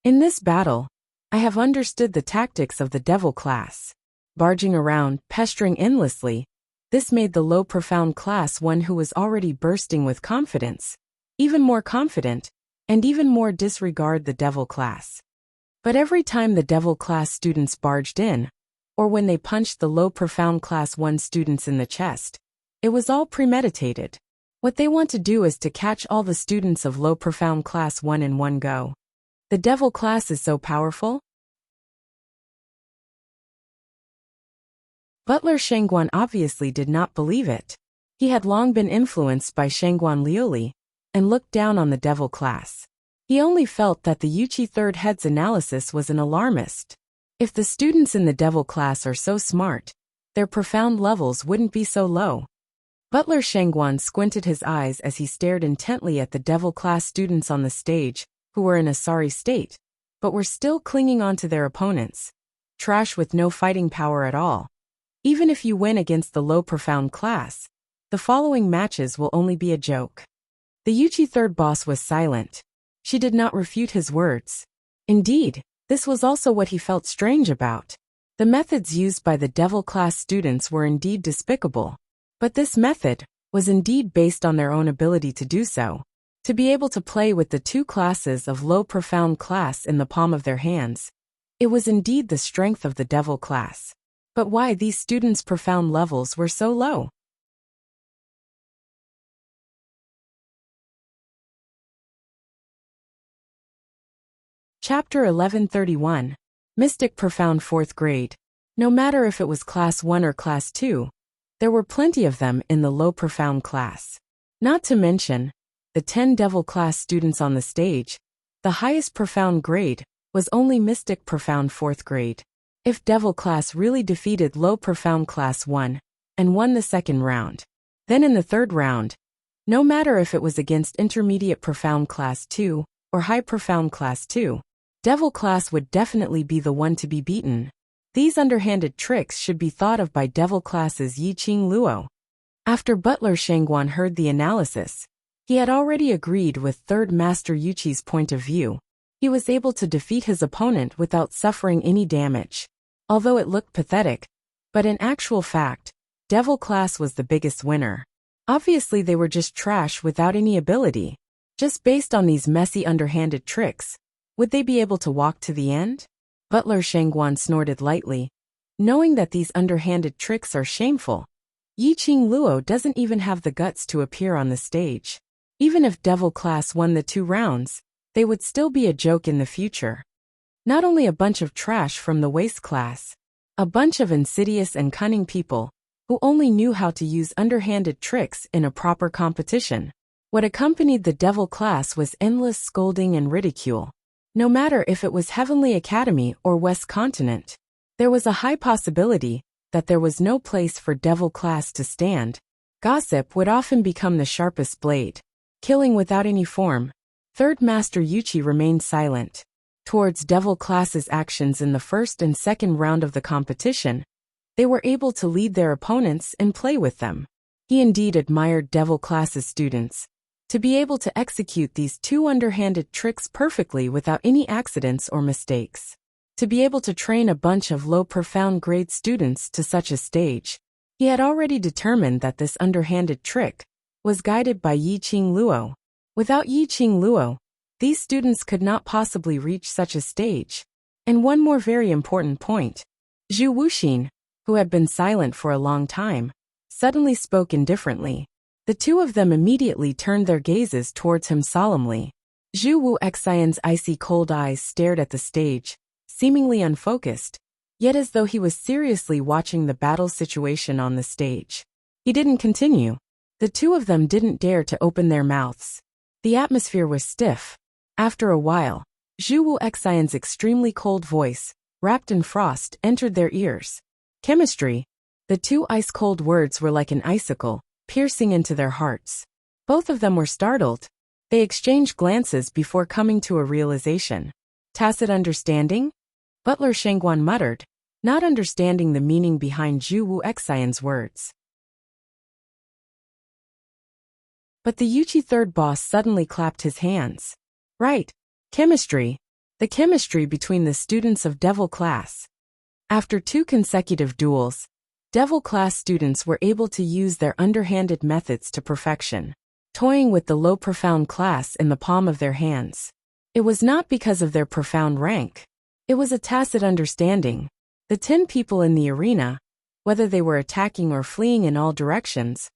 In this battle, I have understood the tactics of the Devil Class. Barging around, pestering endlessly, this made the Low Profound Class 1 who was already bursting with confidence, even more confident, and even more disregard the Devil Class. But every time the Devil Class students barged in, or when they punched the Low Profound Class 1 students in the chest, it was all premeditated. What they want to do is to catch all the students of Low Profound Class 1 in one go. The Devil Class is so powerful? Butler Shangguan obviously did not believe it. He had long been influenced by Shangguan Liuli, and looked down on the Devil Class. He only felt that the Yuchi third head's analysis was an alarmist. If the students in the Devil Class are so smart, their profound levels wouldn't be so low. Butler Shangguan squinted his eyes as he stared intently at the Devil Class students on the stage, who were in a sorry state, but were still clinging on to their opponents. Trash with no fighting power at all. Even if you win against the Low Profound Class, the following matches will only be a joke. The Yuchi third boss was silent. She did not refute his words. Indeed, this was also what he felt strange about. The methods used by the Devil Class students were indeed despicable. But this method was indeed based on their own ability to do so. To be able to play with the two classes of Low Profound Class in the palm of their hands. It was indeed the strength of the Devil Class. But why these students' profound levels were so low? Chapter 1131. Mystic Profound 4th Grade. No matter if it was Class 1 or Class 2, there were plenty of them in the Low Profound Class. Not to mention, the 10 Devil Class students on the stage, the highest profound grade was only Mystic Profound 4th Grade. If Devil Class really defeated Low Profound Class 1 and won the second round, then in the third round, no matter if it was against Intermediate Profound Class 2 or High Profound Class 2, Devil Class would definitely be the one to be beaten. These underhanded tricks should be thought of by Devil Class's Yiqing Luo. After Butler Shangguan heard the analysis, he had already agreed with Third Master Yuchi's point of view. He was able to defeat his opponent without suffering any damage. Although it looked pathetic, but in actual fact, Devil Class was the biggest winner. Obviously they were just trash without any ability. Just based on these messy underhanded tricks, would they be able to walk to the end? Butler Shangguan snorted lightly. Knowing that these underhanded tricks are shameful, Yiqing Luo doesn't even have the guts to appear on the stage. Even if Devil Class won the 2 rounds, they would still be a joke in the future. Not only a bunch of trash from the waste class, a bunch of insidious and cunning people, who only knew how to use underhanded tricks in a proper competition. What accompanied the Devil Class was endless scolding and ridicule. No matter if it was Heavenly Academy or West Continent, there was a high possibility that there was no place for Devil Class to stand. Gossip would often become the sharpest blade, killing without any form, Third Master Yuchi remained silent. Towards Devil Class's actions in the first and second round of the competition, they were able to lead their opponents and play with them. He indeed admired Devil Class's students. To be able to execute these two underhanded tricks perfectly without any accidents or mistakes. To be able to train a bunch of low profound grade students to such a stage. He had already determined that this underhanded trick was guided by Yiqing Luo. Without Yiqing Luo, these students could not possibly reach such a stage. And one more very important point. Zhu Wuxin, who had been silent for a long time, suddenly spoke indifferently. The two of them immediately turned their gazes towards him solemnly. Zhu Wu Xian's icy cold eyes stared at the stage, seemingly unfocused, yet as though he was seriously watching the battle situation on the stage. He didn't continue. The two of them didn't dare to open their mouths. The atmosphere was stiff. After a while, Zhu Wu Xian's extremely cold voice, wrapped in frost, entered their ears. Chemistry. The two ice-cold words were like an icicle, piercing into their hearts. Both of them were startled. They exchanged glances before coming to a realization. Tacit understanding? Butler Shengguan muttered, not understanding the meaning behind Zhu Wu Xian's words. But the Yuchi third boss suddenly clapped his hands. Right. Chemistry. The chemistry between the students of Devil Class. After 2 consecutive duels, Devil Class students were able to use their underhanded methods to perfection, toying with the low profound class in the palm of their hands. It was not because of their profound rank. It was a tacit understanding. The 10 people in the arena, whether they were attacking or fleeing in all directions,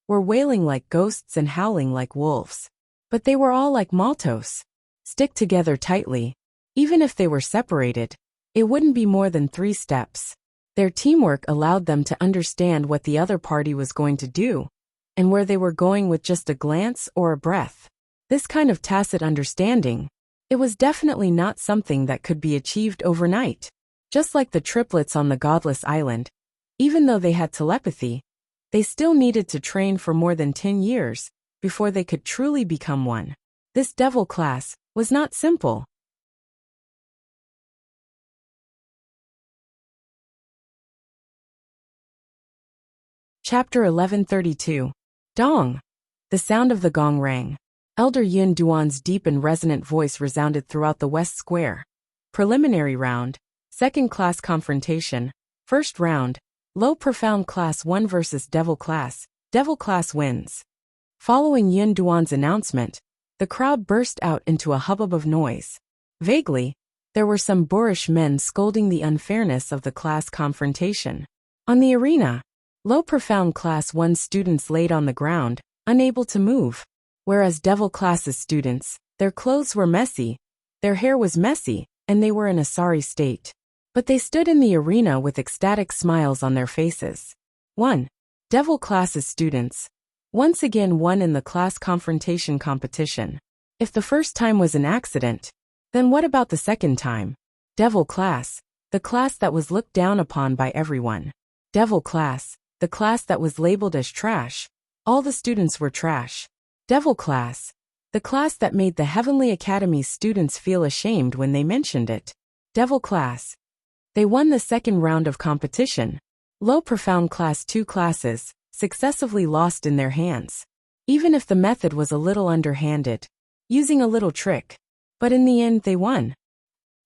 were wailing like ghosts and howling like wolves. But they were all like Maltos. Stick together tightly. Even if they were separated, it wouldn't be more than 3 steps. Their teamwork allowed them to understand what the other party was going to do, and where they were going with just a glance or a breath. This kind of tacit understanding, it was definitely not something that could be achieved overnight. Just like the triplets on the Godless Island, even though they had telepathy, they still needed to train for more than 10 years before they could truly become one. This Devil Class was not simple. Chapter 1132. Dong. The sound of the gong rang. Elder Yun Duan's deep and resonant voice resounded throughout the West Square. Preliminary round. Second class confrontation. First round. Low profound class 1 versus Devil Class. Devil Class wins. Following Yun Duan's announcement, the crowd burst out into a hubbub of noise. Vaguely, there were some boorish men scolding the unfairness of the class confrontation. On the arena, low profound class 1 students laid on the ground, unable to move, whereas Devil Class's students, their clothes were messy, their hair was messy, and they were in a sorry state. But they stood in the arena with ecstatic smiles on their faces. 1. Devil Class's students once again won in the class confrontation competition. If the first time was an accident, then what about the second time? Devil Class, the class that was looked down upon by everyone. Devil Class, the class that was labeled as trash. All the students were trash. Devil Class, the class that made the Heavenly Academy's students feel ashamed when they mentioned it. Devil Class. They won the second round of competition. Low profound class 2 classes successively lost in their hands. Even if the method was a little underhanded, using a little trick. But in the end they won.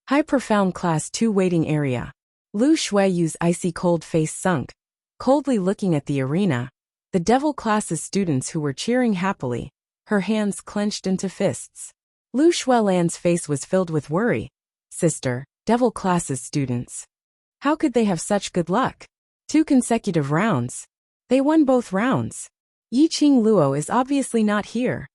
High profound class 2 waiting area. Lu Shuiyu's icy cold face sunk, coldly looking at the arena. The Devil Class's students who were cheering happily, her hands clenched into fists. Lu Shuilan's face was filled with worry. Sister, Devil Class's students. How could they have such good luck? 2 consecutive rounds. They won both rounds. Yiqing Luo is obviously not here.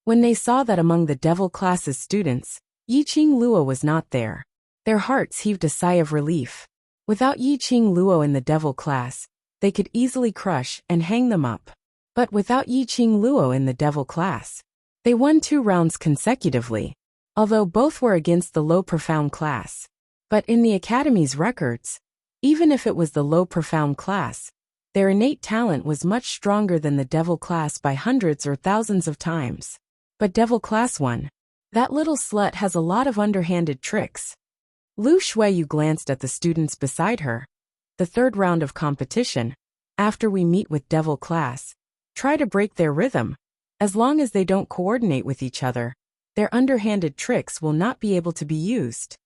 When they saw that among the Devil Class's students, Yiqing Luo was not there, their hearts heaved a sigh of relief. Without Yiqing Luo in the Devil Class, they could easily crush and hang them up. But without Yiqing Luo in the Devil Class, they won 2 rounds consecutively, although both were against the low profound class. But in the Academy's records, even if it was the low profound class, their innate talent was much stronger than the Devil Class by hundreds or thousands of times. But Devil Class won. That little slut has a lot of underhanded tricks. Lu Shuiyu glanced at the students beside her. The third round of competition, after we meet with devil class, try to break their rhythm. As long as they don't coordinate with each other, their underhanded tricks will not be able to be used.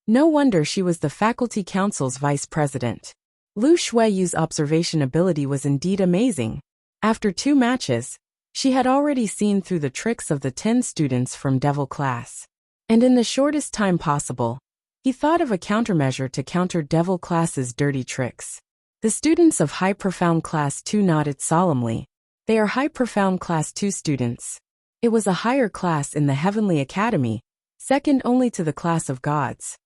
No wonder she was the faculty council's vice president. Lu Shuiyu's observation ability was indeed amazing. After 2 matches, she had already seen through the tricks of the 10 students from devil class. And in the shortest time possible, he thought of a countermeasure to counter devil class's dirty tricks. The students of High Profound Class 2 nodded solemnly. They are High Profound Class 2 students. It was a higher class in the Heavenly Academy, second only to the class of gods.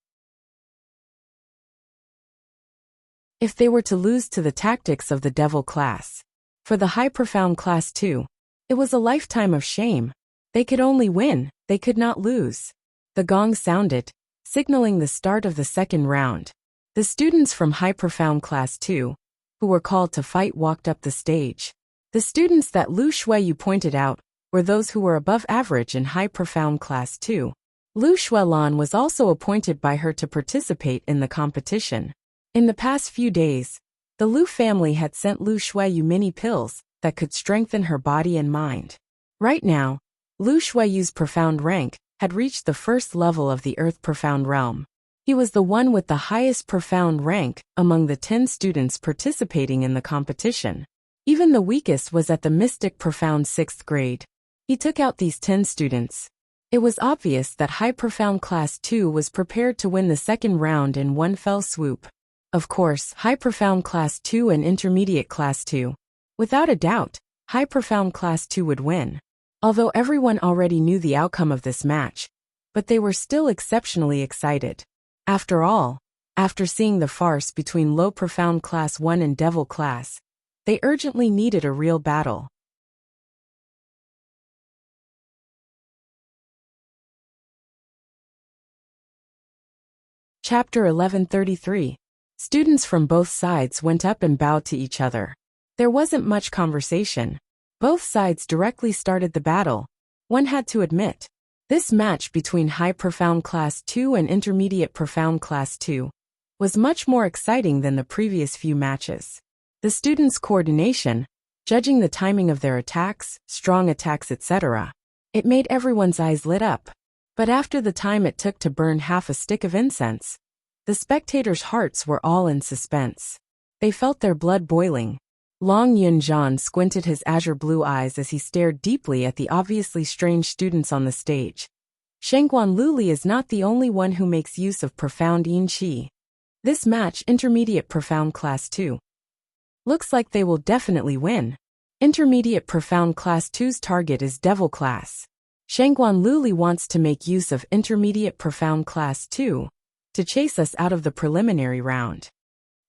If they were to lose to the tactics of the devil class, for the High Profound Class 2, it was a lifetime of shame. They could only win, they could not lose. The gong sounded, signaling the start of the second round. The students from High Profound Class 2, who were called to fight, walked up the stage. The students that Lu Shuiyu pointed out were those who were above average in High Profound Class 2. Lu Shuilan was also appointed by her to participate in the competition. In the past few days, the Lu family had sent Lu Shuiyu mini pills that could strengthen her body and mind. Right now, Lu Shuiyu's profound rank had reached the first level of the Earth Profound Realm. He was the one with the highest profound rank among the 10 students participating in the competition. Even the weakest was at the Mystic Profound 6th grade. He took out these 10 students. It was obvious that High Profound Class 2 was prepared to win the second round in one fell swoop. Of course, High Profound Class 2 and Intermediate Class 2. Without a doubt, High Profound Class 2 would win. Although everyone already knew the outcome of this match, but they were still exceptionally excited. After all, after seeing the farce between Low Profound Class 1 and Devil Class, they urgently needed a real battle. Chapter 1133. Students from both sides went up and bowed to each other. There wasn't much conversation. Both sides directly started the battle. One had to admit, this match between High Profound Class 2 and Intermediate Profound Class 2 was much more exciting than the previous few matches. The students' coordination, judging the timing of their attacks, strong attacks, etc., it made everyone's eyes lit up. But after the time it took to burn half a stick of incense, the spectators' hearts were all in suspense. They felt their blood boiling. Long Yunjian squinted his azure blue eyes as he stared deeply at the obviously strange students on the stage. Shengguan Luli is not the only one who makes use of profound yin qi. This match, Intermediate Profound Class 2. Looks like they will definitely win. Intermediate Profound Class 2's target is Devil Class. Shengguan Luli wants to make use of Intermediate Profound Class 2 to chase us out of the preliminary round.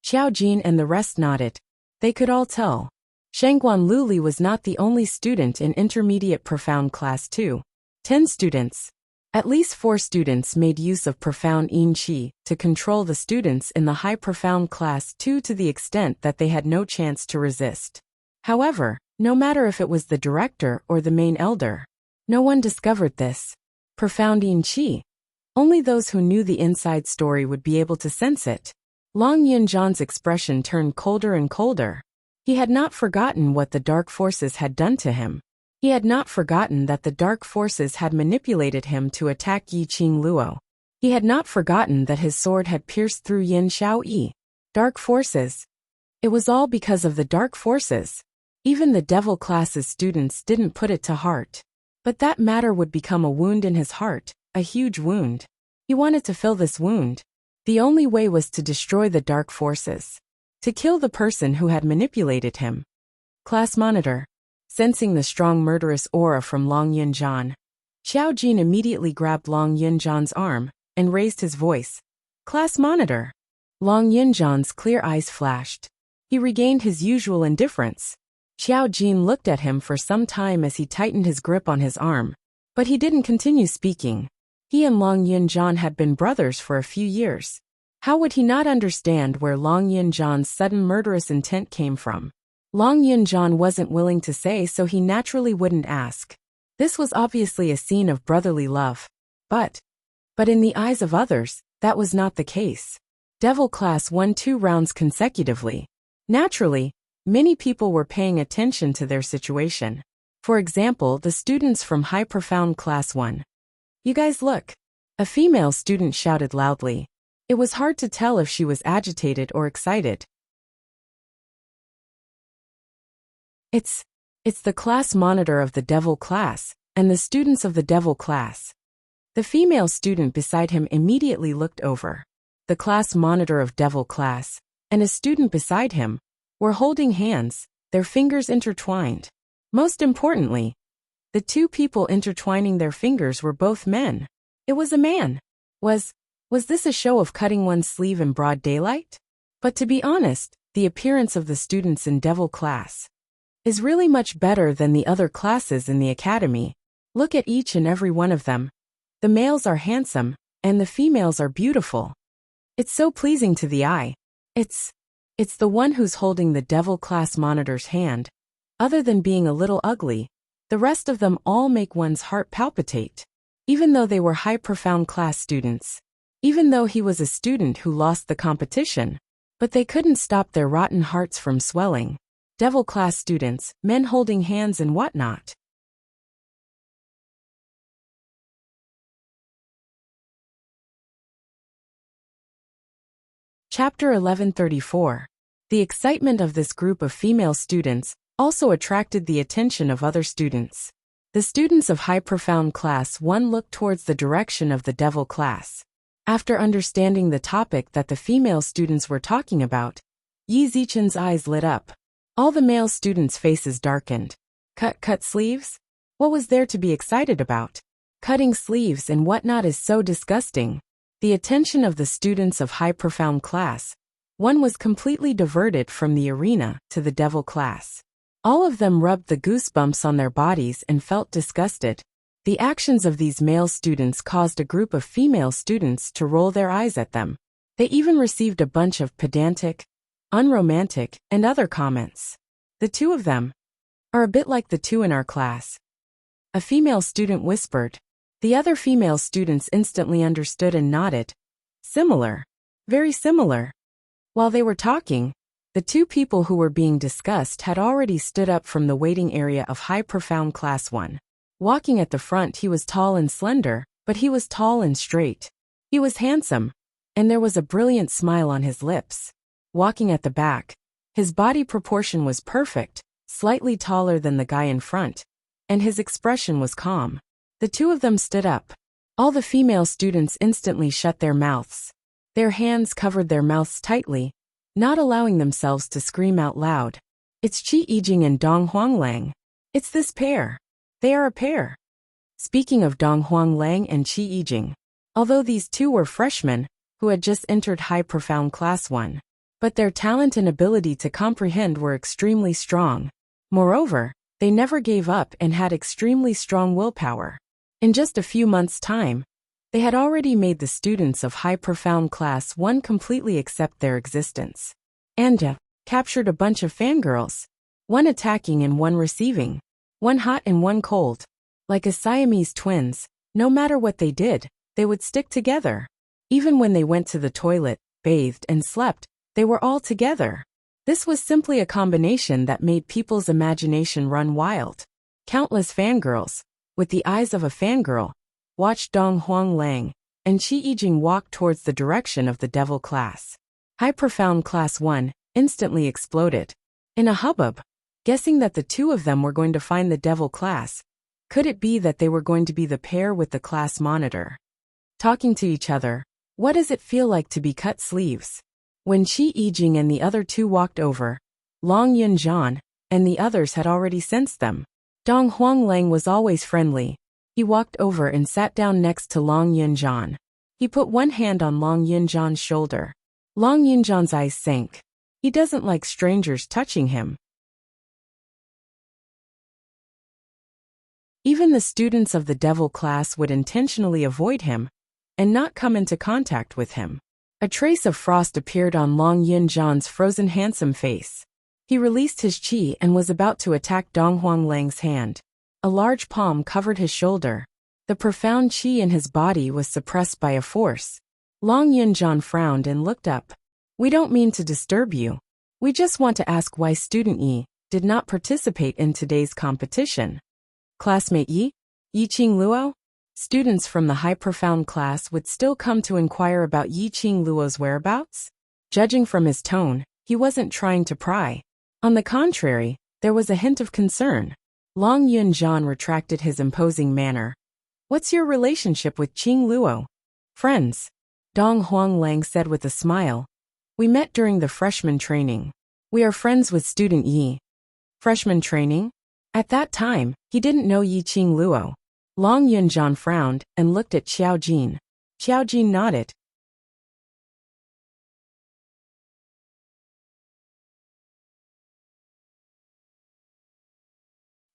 Xiao Jin and the rest nodded. They could all tell. Shengguan Luli was not the only student in Intermediate Profound Class 2. 10 students. At least 4 students made use of Profound Yin Qi to control the students in the High Profound Class 2 to the extent that they had no chance to resist. However, no matter if it was the director or the main elder, no one discovered this. Profound Yin Qi. Only those who knew the inside story would be able to sense it. Long Yunjian's expression turned colder and colder. He had not forgotten what the dark forces had done to him. He had not forgotten that the dark forces had manipulated him to attack Yi Qing Luo. He had not forgotten that his sword had pierced through Yin Xiao Yi. Dark forces. It was all because of the dark forces. Even the devil class's students didn't put it to heart. But that matter would become a wound in his heart, a huge wound. He wanted to fill this wound. The only way was to destroy the dark forces. To kill the person who had manipulated him. Class monitor. Sensing the strong murderous aura from Long Yunjian, Xiao Jin immediately grabbed Long Yunjian's arm and raised his voice. Class monitor. Long Yunjian's clear eyes flashed. He regained his usual indifference. Xiao Jin looked at him for some time as he tightened his grip on his arm. But he didn't continue speaking. He and Long Yunjian had been brothers for a few years. How would he not understand where Long Yunjian's sudden murderous intent came from? Long Yunjian wasn't willing to say, so he naturally wouldn't ask. This was obviously a scene of brotherly love. But in the eyes of others, that was not the case. Devil Class won 2 rounds consecutively. Naturally, many people were paying attention to their situation. For example, the students from High Profound Class 1. "You guys look." A female student shouted loudly. It was hard to tell if she was agitated or excited. It's the class monitor of the Devil Class, and the students of the Devil Class. The female student beside him immediately looked over. The class monitor of Devil Class, and a student beside him, were holding hands, their fingers intertwined. Most importantly, the 2 people intertwining their fingers were both men. It was a man. Was this a show of cutting one's sleeve in broad daylight? But to be honest, the appearance of the students in Devil Class is really much better than the other classes in the academy. Look at each and every one of them. The males are handsome, and the females are beautiful. It's so pleasing to the eye. It's the one who's holding the Devil Class monitor's hand. Other than being a little ugly, the rest of them all make one's heart palpitate. Even though they were High Profound Class students. Even though he was a student who lost the competition. But they couldn't stop their rotten hearts from swelling. Devil Class students, men holding hands and whatnot. Chapter 1134. The excitement of this group of female students also attracted the attention of other students. The students of High Profound Class 1 looked towards the direction of the Devil Class. After understanding the topic that the female students were talking about, Yi Zichen's eyes lit up. All the male students' faces darkened. Cut sleeves? What was there to be excited about? Cutting sleeves and whatnot is so disgusting. The attention of the students of High Profound Class 1 was completely diverted from the arena to the Devil Class. All of them rubbed the goosebumps on their bodies and felt disgusted. The actions of these male students caused a group of female students to roll their eyes at them. They even received a bunch of pedantic, unromantic, and other comments. The 2 of them are a bit like the 2 in our class. A female student whispered. The other female students instantly understood and nodded. Similar. Very similar. While they were talking, the 2 people who were being discussed had already stood up from the waiting area of High Profound Class 1. Walking at the front, he was tall and slender, but he was tall and straight. He was handsome, and there was a brilliant smile on his lips. Walking at the back, his body proportion was perfect, slightly taller than the guy in front, and his expression was calm. The 2 of them stood up. All the female students instantly shut their mouths. Their hands covered their mouths tightly, not allowing themselves to scream out loud. It's Qi Yijing and Dong Huanglang. It's this pair. They are a pair. Speaking of Dong Huanglang and Qi Yijing, although these 2 were freshmen who had just entered High Profound Class 1, but their talent and ability to comprehend were extremely strong. Moreover, they never gave up and had extremely strong willpower. In just a few months' time, they had already made the students of High Profound Class 1 completely accept their existence. And captured a bunch of fangirls, one attacking and one receiving, one hot and one cold. Like a Siamese twins, no matter what they did, they would stick together. Even when they went to the toilet, bathed and slept, they were all together. This was simply a combination that made people's imagination run wild. Countless fangirls, with the eyes of a fangirl, watched Dong Huanglang and Qi Yijing walk towards the direction of the Devil Class. High Profound Class 1 instantly exploded. In a hubbub, guessing that the 2 of them were going to find the Devil Class. Could it be that they were going to be the pair with the class monitor? Talking to each other, what does it feel like to be cut sleeves? When Qi Yijing and the other 2 walked over, Long Yunjian and the others had already sensed them. Dong Huanglang was always friendly. He walked over and sat down next to Long Yunjian. He put one hand on Long Yunjian's shoulder. Long Yunjian's eyes sank. He doesn't like strangers touching him. Even the students of the Devil Class would intentionally avoid him and not come into contact with him. A trace of frost appeared on Long Yunjian's frozen handsome face. He released his qi and was about to attack Dong Huanglang's hand. A large palm covered his shoulder. The profound qi in his body was suppressed by a force. Long Yunjian frowned and looked up. We don't mean to disturb you. We just want to ask why student Yi did not participate in today's competition. Classmate Yi? Yiqing Luo? Students from the high profound class would still come to inquire about Yiqing Luo's whereabouts? Judging from his tone, he wasn't trying to pry. On the contrary, there was a hint of concern. Long Yunjian retracted his imposing manner. What's your relationship with Qing Luo? Friends. Dong Huanglang said with a smile. We met during the freshman training. We are friends with student Yi. Freshman training? At that time, he didn't know Yiqing Luo. Long Yunjian frowned and looked at Xiao Jin. Xiao Jin nodded.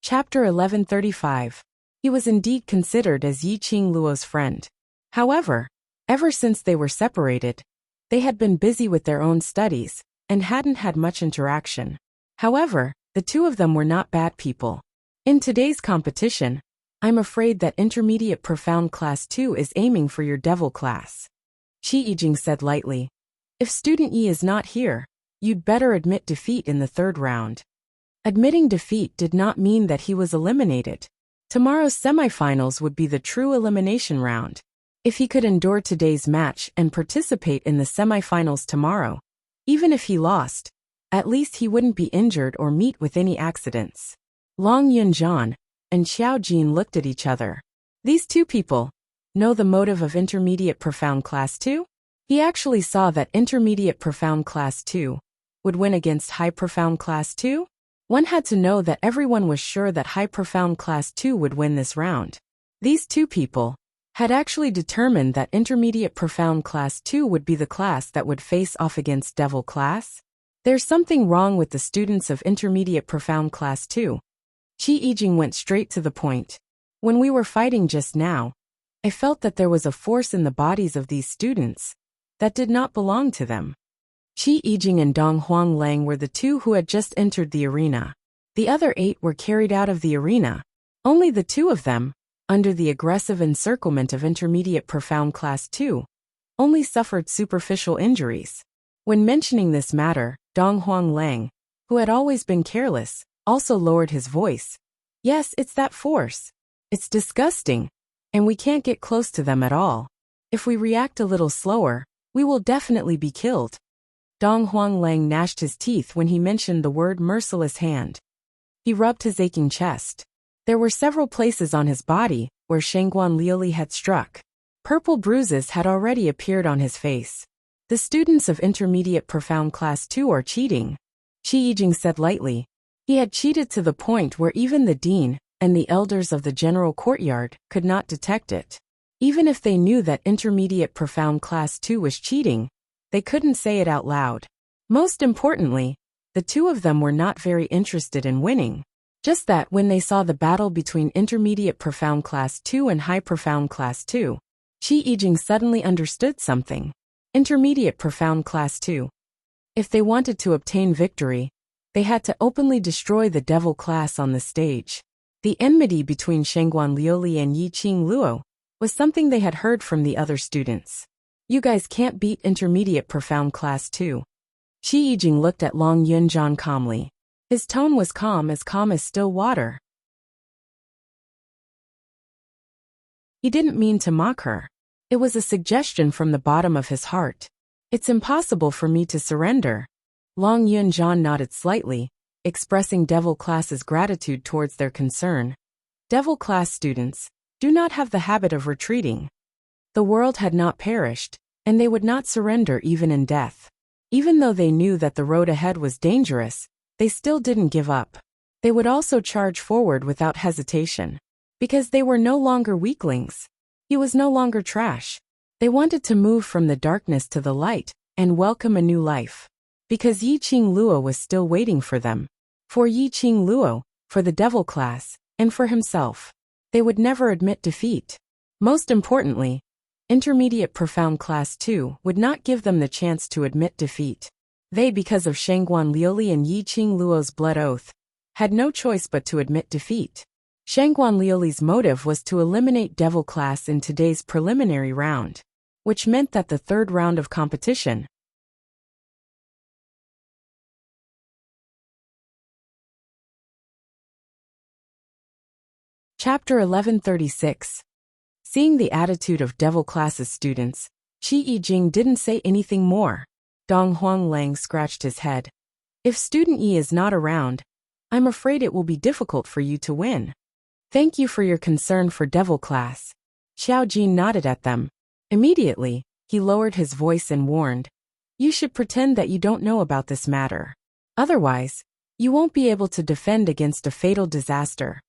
Chapter 1135. He was indeed considered as Yiqing Luo's friend. However, ever since they were separated, they had been busy with their own studies and hadn't had much interaction. However, the two of them were not bad people. In today's competition, I'm afraid that Intermediate Profound Class 2 is aiming for your devil class. Qi Yijing said lightly. If student Yi is not here, you'd better admit defeat in the third round. Admitting defeat did not mean that he was eliminated. Tomorrow's semifinals would be the true elimination round. If he could endure today's match and participate in the semifinals tomorrow, even if he lost, at least he wouldn't be injured or meet with any accidents. Long Yunjian and Xiao Jin looked at each other. These two people know the motive of Intermediate Profound Class 2? He actually saw that Intermediate Profound Class 2 would win against High Profound Class 2? One had to know that everyone was sure that High Profound Class 2 would win this round. These two people had actually determined that Intermediate Profound Class 2 would be the class that would face off against Devil Class. There's something wrong with the students of Intermediate Profound Class 2. Qi Yijing went straight to the point. When we were fighting just now, I felt that there was a force in the bodies of these students that did not belong to them. Qi Yijing and Dong Huanglang were the two who had just entered the arena. The other 8 were carried out of the arena. Only the 2 of them, under the aggressive encirclement of Intermediate Profound Class 2, only suffered superficial injuries. When mentioning this matter, Dong Huanglang, who had always been careless, also lowered his voice. Yes, it's that force. It's disgusting, and we can't get close to them at all. If we react a little slower, we will definitely be killed. Dong Huanglang gnashed his teeth when he mentioned the word merciless hand. He rubbed his aching chest. There were several places on his body where Shangguan Liuli had struck. Purple bruises had already appeared on his face. The students of Intermediate Profound Class 2 are cheating, Qi Yijing said lightly. He had cheated to the point where even the dean and the elders of the general courtyard could not detect it. Even if they knew that Intermediate Profound Class 2 was cheating, they couldn't say it out loud. Most importantly, the two of them were not very interested in winning. Just that when they saw the battle between Intermediate Profound Class 2 and High Profound Class 2, Qi Yijing suddenly understood something. Intermediate Profound Class 2. If they wanted to obtain victory, they had to openly destroy the devil class on the stage. The enmity between Shangguan Liuli and Yiqing Luo was something they had heard from the other students. You guys can't beat Intermediate Profound Class 2. Qi Yijing looked at Long Yunjian calmly. His tone was calm as still water. He didn't mean to mock her. It was a suggestion from the bottom of his heart. It's impossible for me to surrender. Long Yunjian nodded slightly, expressing Devil Class's gratitude towards their concern. Devil Class students do not have the habit of retreating. The world had not perished, and they would not surrender even in death. Even though they knew that the road ahead was dangerous, they still didn't give up. They would also charge forward without hesitation. Because they were no longer weaklings. He was no longer trash. They wanted to move from the darkness to the light and welcome a new life. Because Yiqing Luo was still waiting for them. For Yiqing Luo, for the devil class, and for himself. They would never admit defeat. Most importantly, Intermediate Profound Class 2 would not give them the chance to admit defeat. They, because of Shangguan Liuli and Yiqing Luo's blood oath, had no choice but to admit defeat. Shangguan Liuli's motive was to eliminate Devil class in today's preliminary round, which meant that the third round of competition. Chapter 1136. Seeing the attitude of Devil class's students, Qi Yijing didn't say anything more. Dong Huanglang scratched his head. If student Yi is not around, I'm afraid it will be difficult for you to win. Thank you for your concern for Devil class. Xiao Jin nodded at them. Immediately, he lowered his voice and warned, you should pretend that you don't know about this matter. Otherwise, you won't be able to defend against a fatal disaster.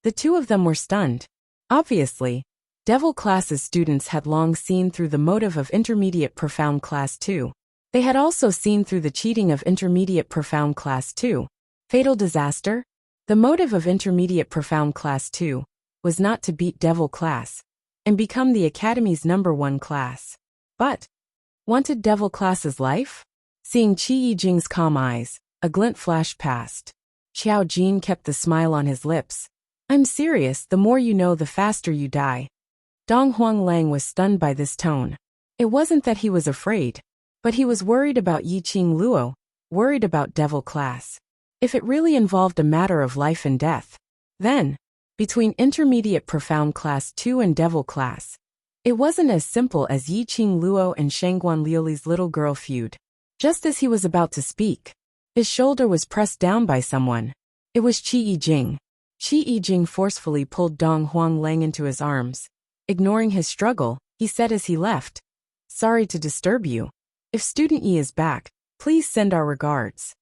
The two of them were stunned. Obviously, Devil class's students had long seen through the motive of Intermediate Profound Class 2. They had also seen through the cheating of Intermediate Profound Class 2. Fatal disaster? The motive of Intermediate Profound Class 2 was not to beat Devil class and become the Academy's #1 class, but wanted Devil class's life? Seeing Qi Yijing's calm eyes, a glint flashed past. Xiao Jin kept the smile on his lips. I'm serious, the more you know the faster you die. Dong Huanglang was stunned by this tone. It wasn't that he was afraid, but he was worried about Yiqing Luo, worried about Devil class. If it really involved a matter of life and death, then, between Intermediate Profound Class 2 and Devil class, it wasn't as simple as Yiqing Luo and Shangguan Liuli's little girl feud. Just as he was about to speak, his shoulder was pressed down by someone. It was Qi Yijing. Qi Yijing forcefully pulled Dong Huanglang into his arms. Ignoring his struggle, he said as he left, sorry to disturb you. If student Yi is back, please send our regards.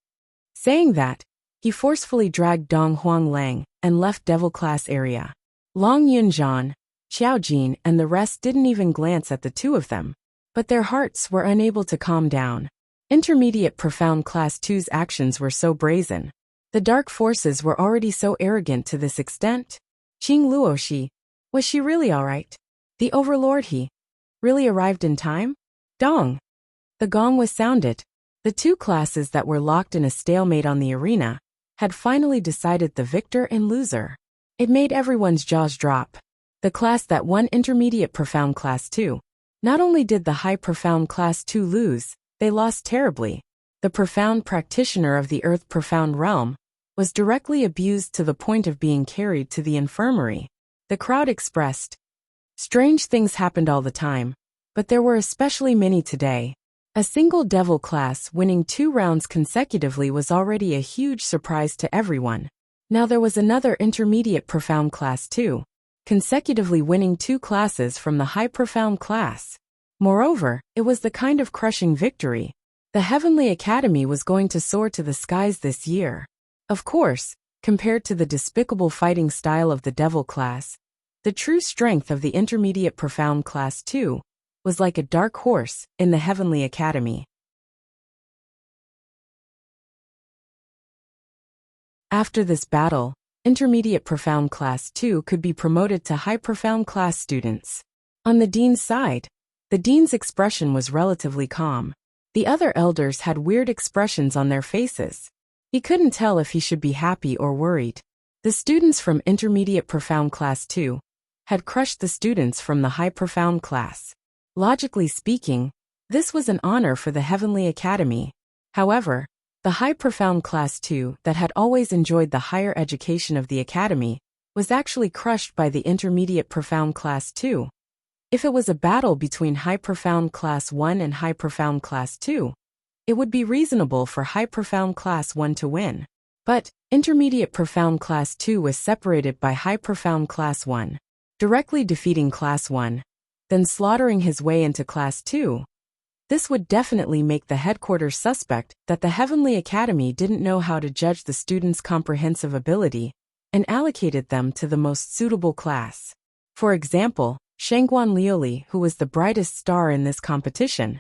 Saying that, he forcefully dragged Dong Huanglang and left Devil class area. Long Yunzhan, Xiao Jin and the rest didn't even glance at the two of them, but their hearts were unable to calm down. Intermediate Profound Class 2's actions were so brazen. The dark forces were already so arrogant to this extent. Qing Luoshi, was she really alright? The Overlord he really arrived in time? Dong! The gong was sounded. The two classes that were locked in a stalemate on the arena had finally decided the victor and loser. It made everyone's jaws drop. The class that won Intermediate Profound Class 2. Not only did the High Profound Class 2 lose, they lost terribly. The profound practitioner of the Earth Profound Realm was directly abused to the point of being carried to the infirmary. The crowd expressed, strange things happened all the time, but there were especially many today. A single Devil class winning 2 rounds consecutively was already a huge surprise to everyone. Now there was another Intermediate Profound Class 2, consecutively winning 2 classes from the High Profound class. Moreover, it was the kind of crushing victory. The Heavenly Academy was going to soar to the skies this year. Of course, compared to the despicable fighting style of the Devil class, the true strength of the Intermediate Profound Class 2 was like a dark horse in the Heavenly Academy. After this battle, Intermediate Profound Class 2 could be promoted to High Profound Class students. On the dean's side, the dean's expression was relatively calm. The other elders had weird expressions on their faces. He couldn't tell if he should be happy or worried. The students from Intermediate Profound Class 2 had crushed the students from the High Profound class. Logically speaking, this was an honor for the Heavenly Academy. However, the High Profound Class 2 that had always enjoyed the higher education of the Academy was actually crushed by the Intermediate Profound Class 2. If it was a battle between High Profound Class 1 and High Profound Class 2, it would be reasonable for High Profound Class 1 to win. But Intermediate Profound Class 2 was separated by High Profound Class 1, directly defeating Class 1, then slaughtering his way into Class 2. This would definitely make the headquarters suspect that the Heavenly Academy didn't know how to judge the students' comprehensive ability and allocated them to the most suitable class. For example, Shangguan Liuli, who was the brightest star in this competition.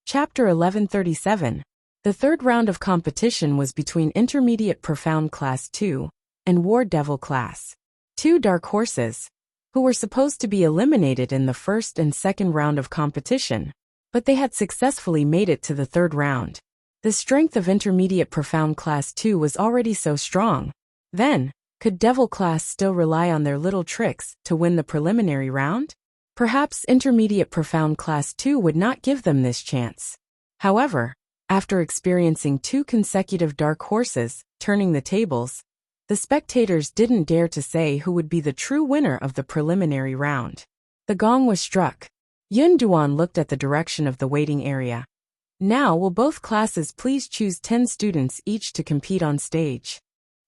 Chapter 1137. The third round of competition was between Intermediate Profound Class 2 and War Devil class. 2 dark horses, who were supposed to be eliminated in the first and second round of competition. but they had successfully made it to the third round. The strength of Intermediate Profound Class 2 was already so strong. Then, could Devil Class still rely on their little tricks to win the preliminary round? Perhaps Intermediate Profound Class 2 would not give them this chance. However, after experiencing 2 consecutive dark horses turning the tables, the spectators didn't dare to say who would be the true winner of the preliminary round. The gong was struck. Yun Duan looked at the direction of the waiting area. Now will both classes please choose 10 students each to compete on stage.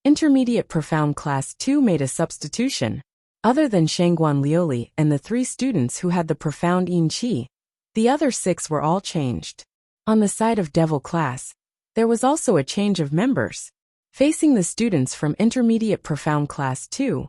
Intermediate Profound Class 2 made a substitution. Other than Shangguan Liuli and the 3 students who had the Profound Yin Qi, the other 6 were all changed. On the side of Devil Class, there was also a change of members. Facing the students from Intermediate Profound Class 2,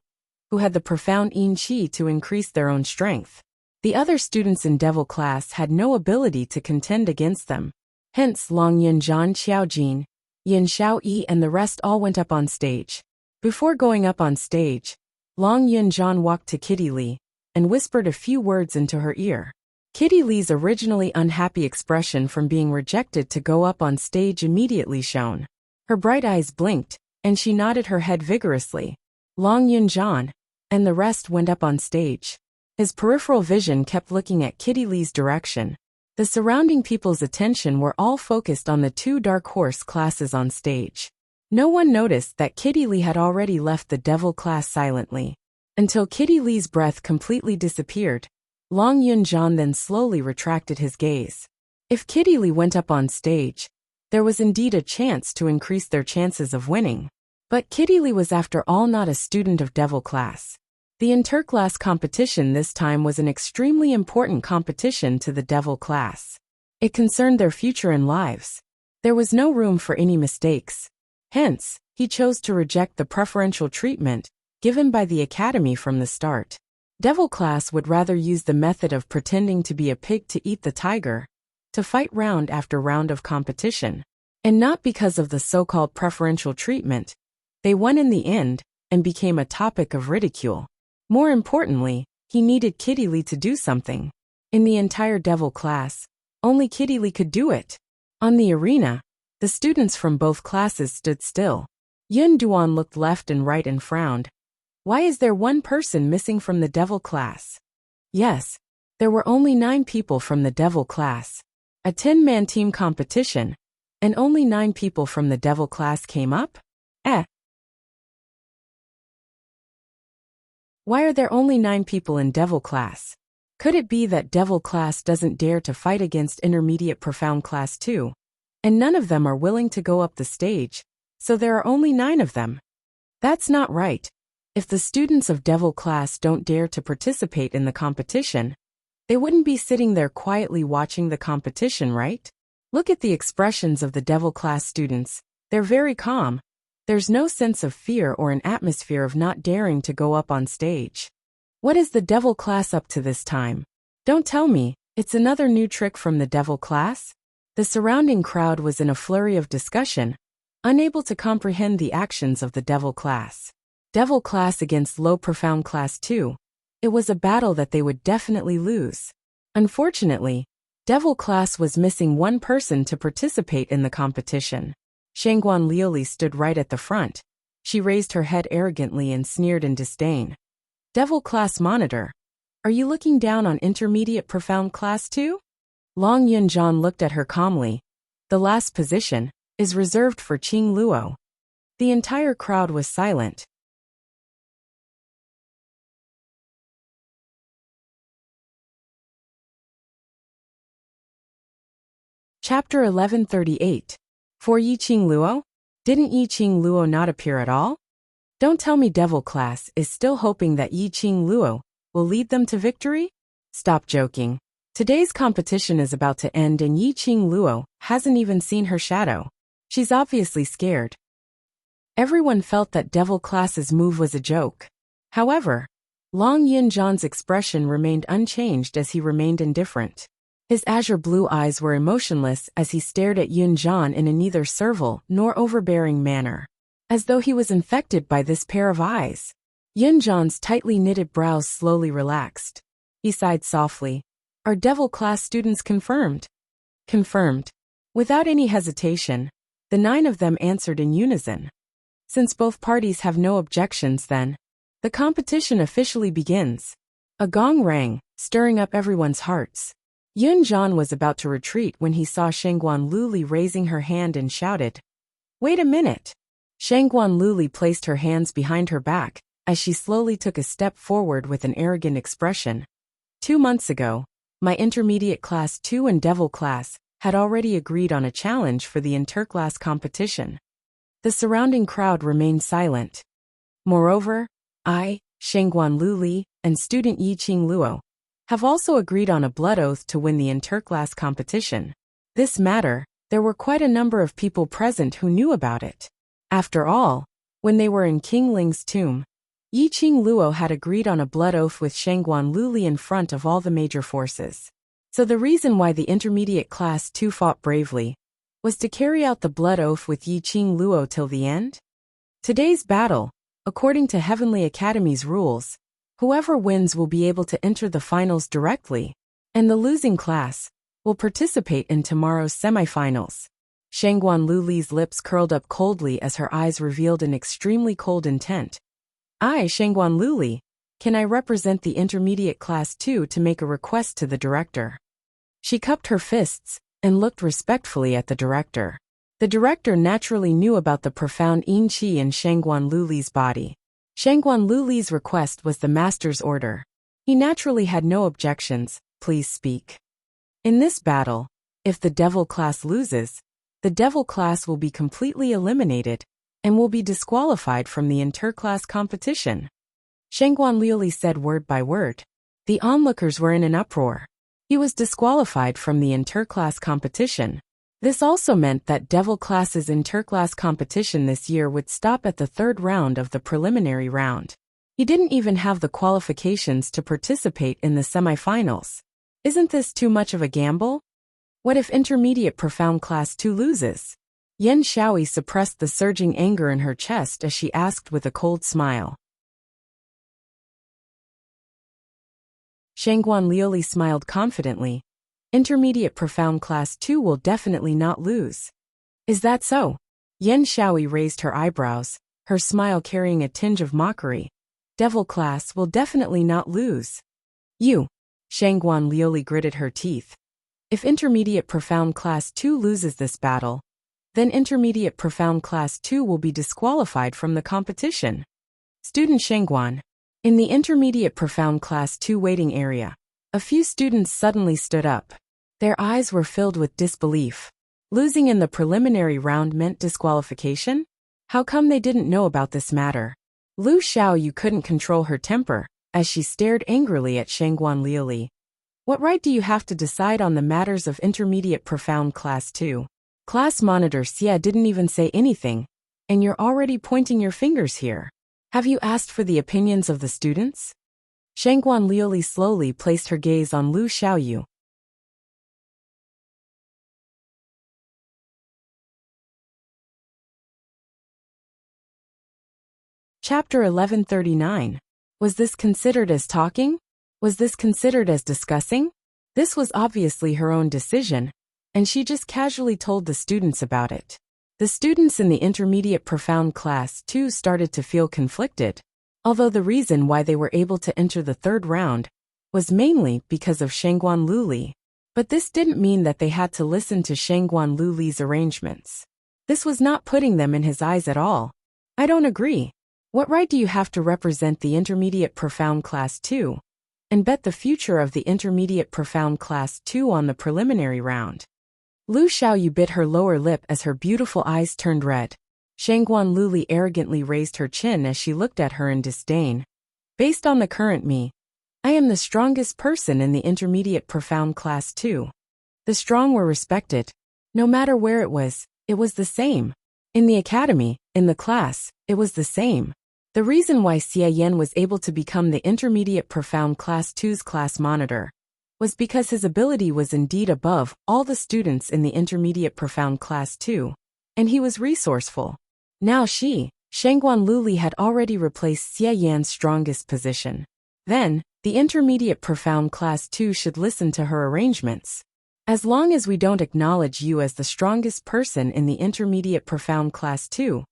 who had the Profound Yin Qi to increase their own strength. The other students in Devil Class had no ability to contend against them. Hence Long Yunzhan, Xiaojin, Yin Xiaoyi and the rest all went up on stage. Before going up on stage, Long Yunzhan walked to Kitty Li and whispered a few words into her ear. Kitty Li's originally unhappy expression from being rejected to go up on stage immediately shone. Her bright eyes blinked, and she nodded her head vigorously. Long Yunzhan and the rest went up on stage. His peripheral vision kept looking at Kitty Li's direction. The surrounding people's attention were all focused on the 2 dark horse classes on stage. No one noticed that Kitty Li had already left the Devil Class silently. Until Kitty Li's breath completely disappeared, Long Yunzhan then slowly retracted his gaze. If Kitty Li went up on stage, there was indeed a chance to increase their chances of winning. But Kitty Li was after all not a student of Devil Class. The interclass competition this time was an extremely important competition to the Devil Class. It concerned their future and lives. There was no room for any mistakes. Hence, he chose to reject the preferential treatment given by the Academy from the start. Devil Class would rather use the method of pretending to be a pig to eat the tiger, to fight round after round of competition. And not because of the so-called preferential treatment. They won in the end, and became a topic of ridicule. More importantly, he needed Kitty Li to do something. In the entire Devil Class, only Kitty Li could do it. On the arena, the students from both classes stood still. Yun Duan looked left and right and frowned. Why is there one person missing from the Devil Class? Yes, there were only 9 people from the Devil Class. A 10-man team competition, and only 9 people from the Devil Class came up? Why are there only 9 people in Devil Class? Could it be that Devil Class doesn't dare to fight against Intermediate Profound Class 2, and none of them are willing to go up the stage, so there are only 9 of them? That's not right. If the students of Devil Class don't dare to participate in the competition, they wouldn't be sitting there quietly watching the competition, right? Look at the expressions of the Devil Class students. They're very calm. There's no sense of fear or an atmosphere of not daring to go up on stage. What is the Devil Class up to this time? Don't tell me, it's another new trick from the Devil Class? The surrounding crowd was in a flurry of discussion, unable to comprehend the actions of the Devil Class. Devil Class against Low Profound Class 2. It was a battle that they would definitely lose. Unfortunately, Devil Class was missing one person to participate in the competition. Shangguan Liuli stood right at the front. She raised her head arrogantly and sneered in disdain. Devil Class Monitor, are you looking down on Intermediate Profound Class 2? Long Yunzhan looked at her calmly. The last position is reserved for Qing Luo. The entire crowd was silent. Chapter 1138. For Yiqing Luo? Didn't Yiqing Luo not appear at all? Don't tell me Devil Class is still hoping that Yiqing Luo will lead them to victory? Stop joking. Today's competition is about to end and Yiqing Luo hasn't even seen her shadow. She's obviously scared. Everyone felt that Devil Class's move was a joke. However, Long Yunzhan's expression remained unchanged as he remained indifferent. His azure blue eyes were emotionless as he stared at Yunzhan in a neither servile nor overbearing manner, as though he was infected by this pair of eyes. Yunzhan's tightly knitted brows slowly relaxed. He sighed softly. Are Devil class students confirmed? Confirmed. Without any hesitation, the 9 of them answered in unison. Since both parties have no objections, then the competition officially begins. A gong rang, stirring up everyone's hearts. Yun Zhan was about to retreat when he saw Shangguan Luli raising her hand and shouted, "Wait a minute!" Shangguan Luli placed her hands behind her back as she slowly took a step forward with an arrogant expression. 2 months ago, my intermediate class 2 and Devil class had already agreed on a challenge for the interclass competition. The surrounding crowd remained silent. Moreover, I, Shangguan Luli, and student Yiqing Luo have also agreed on a blood oath to win the interclass competition. This matter, there were quite a number of people present who knew about it. After all, when they were in King Ling's tomb, Yiqing Luo had agreed on a blood oath with Shangguan Luli in front of all the major forces. So the reason why the intermediate class 2 fought bravely was to carry out the blood oath with Yiqing Luo till the end? Today's battle, according to Heavenly Academy's rules, whoever wins will be able to enter the finals directly, and the losing class will participate in tomorrow's semifinals. Shangguan Luli's lips curled up coldly as her eyes revealed an extremely cold intent. I, Shangguan Luli, can I represent the intermediate class 2 to make a request to the director? She cupped her fists and looked respectfully at the director. The director naturally knew about the profound yin qi in Shangguan Luli's body. Shangguan Luli's request was the master's order. He naturally had no objections. Please speak. In this battle, if the Devil class loses, the Devil class will be completely eliminated and will be disqualified from the interclass competition. Shangguan Luli said word by word. The onlookers were in an uproar. He was disqualified from the interclass competition. This also meant that Devil class's interclass competition this year would stop at the 3rd round of the preliminary round. He didn't even have the qualifications to participate in the semifinals. Isn't this too much of a gamble? What if intermediate profound class 2 loses? Yen Xiaoyi suppressed the surging anger in her chest as she asked with a cold smile. Shangguan Luli smiled confidently. Intermediate profound class 2 will definitely not lose. Is that so? Yen Xiaoyi raised her eyebrows, her smile carrying a tinge of mockery. Devil class will definitely not lose. You. Shangguan Luli gritted her teeth. If intermediate profound class 2 loses this battle, then intermediate profound class 2 will be disqualified from the competition. Student Shangguan. In the intermediate profound class 2 waiting area, a few students suddenly stood up. Their eyes were filled with disbelief. Losing in the preliminary round meant disqualification? How come they didn't know about this matter? Lu Xiaoyu couldn't control her temper as she stared angrily at Shangguan Luli. What right do you have to decide on the matters of intermediate profound class 2? Class monitor Xia didn't even say anything, and you're already pointing your fingers here. Have you asked for the opinions of the students? Shangguan Luli slowly placed her gaze on Lu Xiaoyu. Chapter 1139. Was this considered as talking? Was this considered as discussing? This was obviously her own decision, and she just casually told the students about it. The students in the intermediate profound class 2 started to feel conflicted, although the reason why they were able to enter the 3rd round was mainly because of Shangguan Luli. But this didn't mean that they had to listen to Shangguan Luli's arrangements. This was not putting them in his eyes at all. I don't agree. What right do you have to represent the intermediate profound class 2 and bet the future of the intermediate profound class 2 on the preliminary round? Lu Xiaoyu bit her lower lip as her beautiful eyes turned red. Shangguan Luli arrogantly raised her chin as she looked at her in disdain. Based on the current me, I am the strongest person in the intermediate profound class 2. The strong were respected. No matter where it was the same. In the academy, in the class, it was the same. The reason why Xia Yan was able to become the intermediate profound class 2's class monitor was because his ability was indeed above all the students in the intermediate profound class 2, and he was resourceful. Now Shangguan Luli had already replaced Xia Yan's strongest position. Then, the intermediate profound class 2 should listen to her arrangements. As long as we don't acknowledge you as the strongest person in the intermediate profound class 2,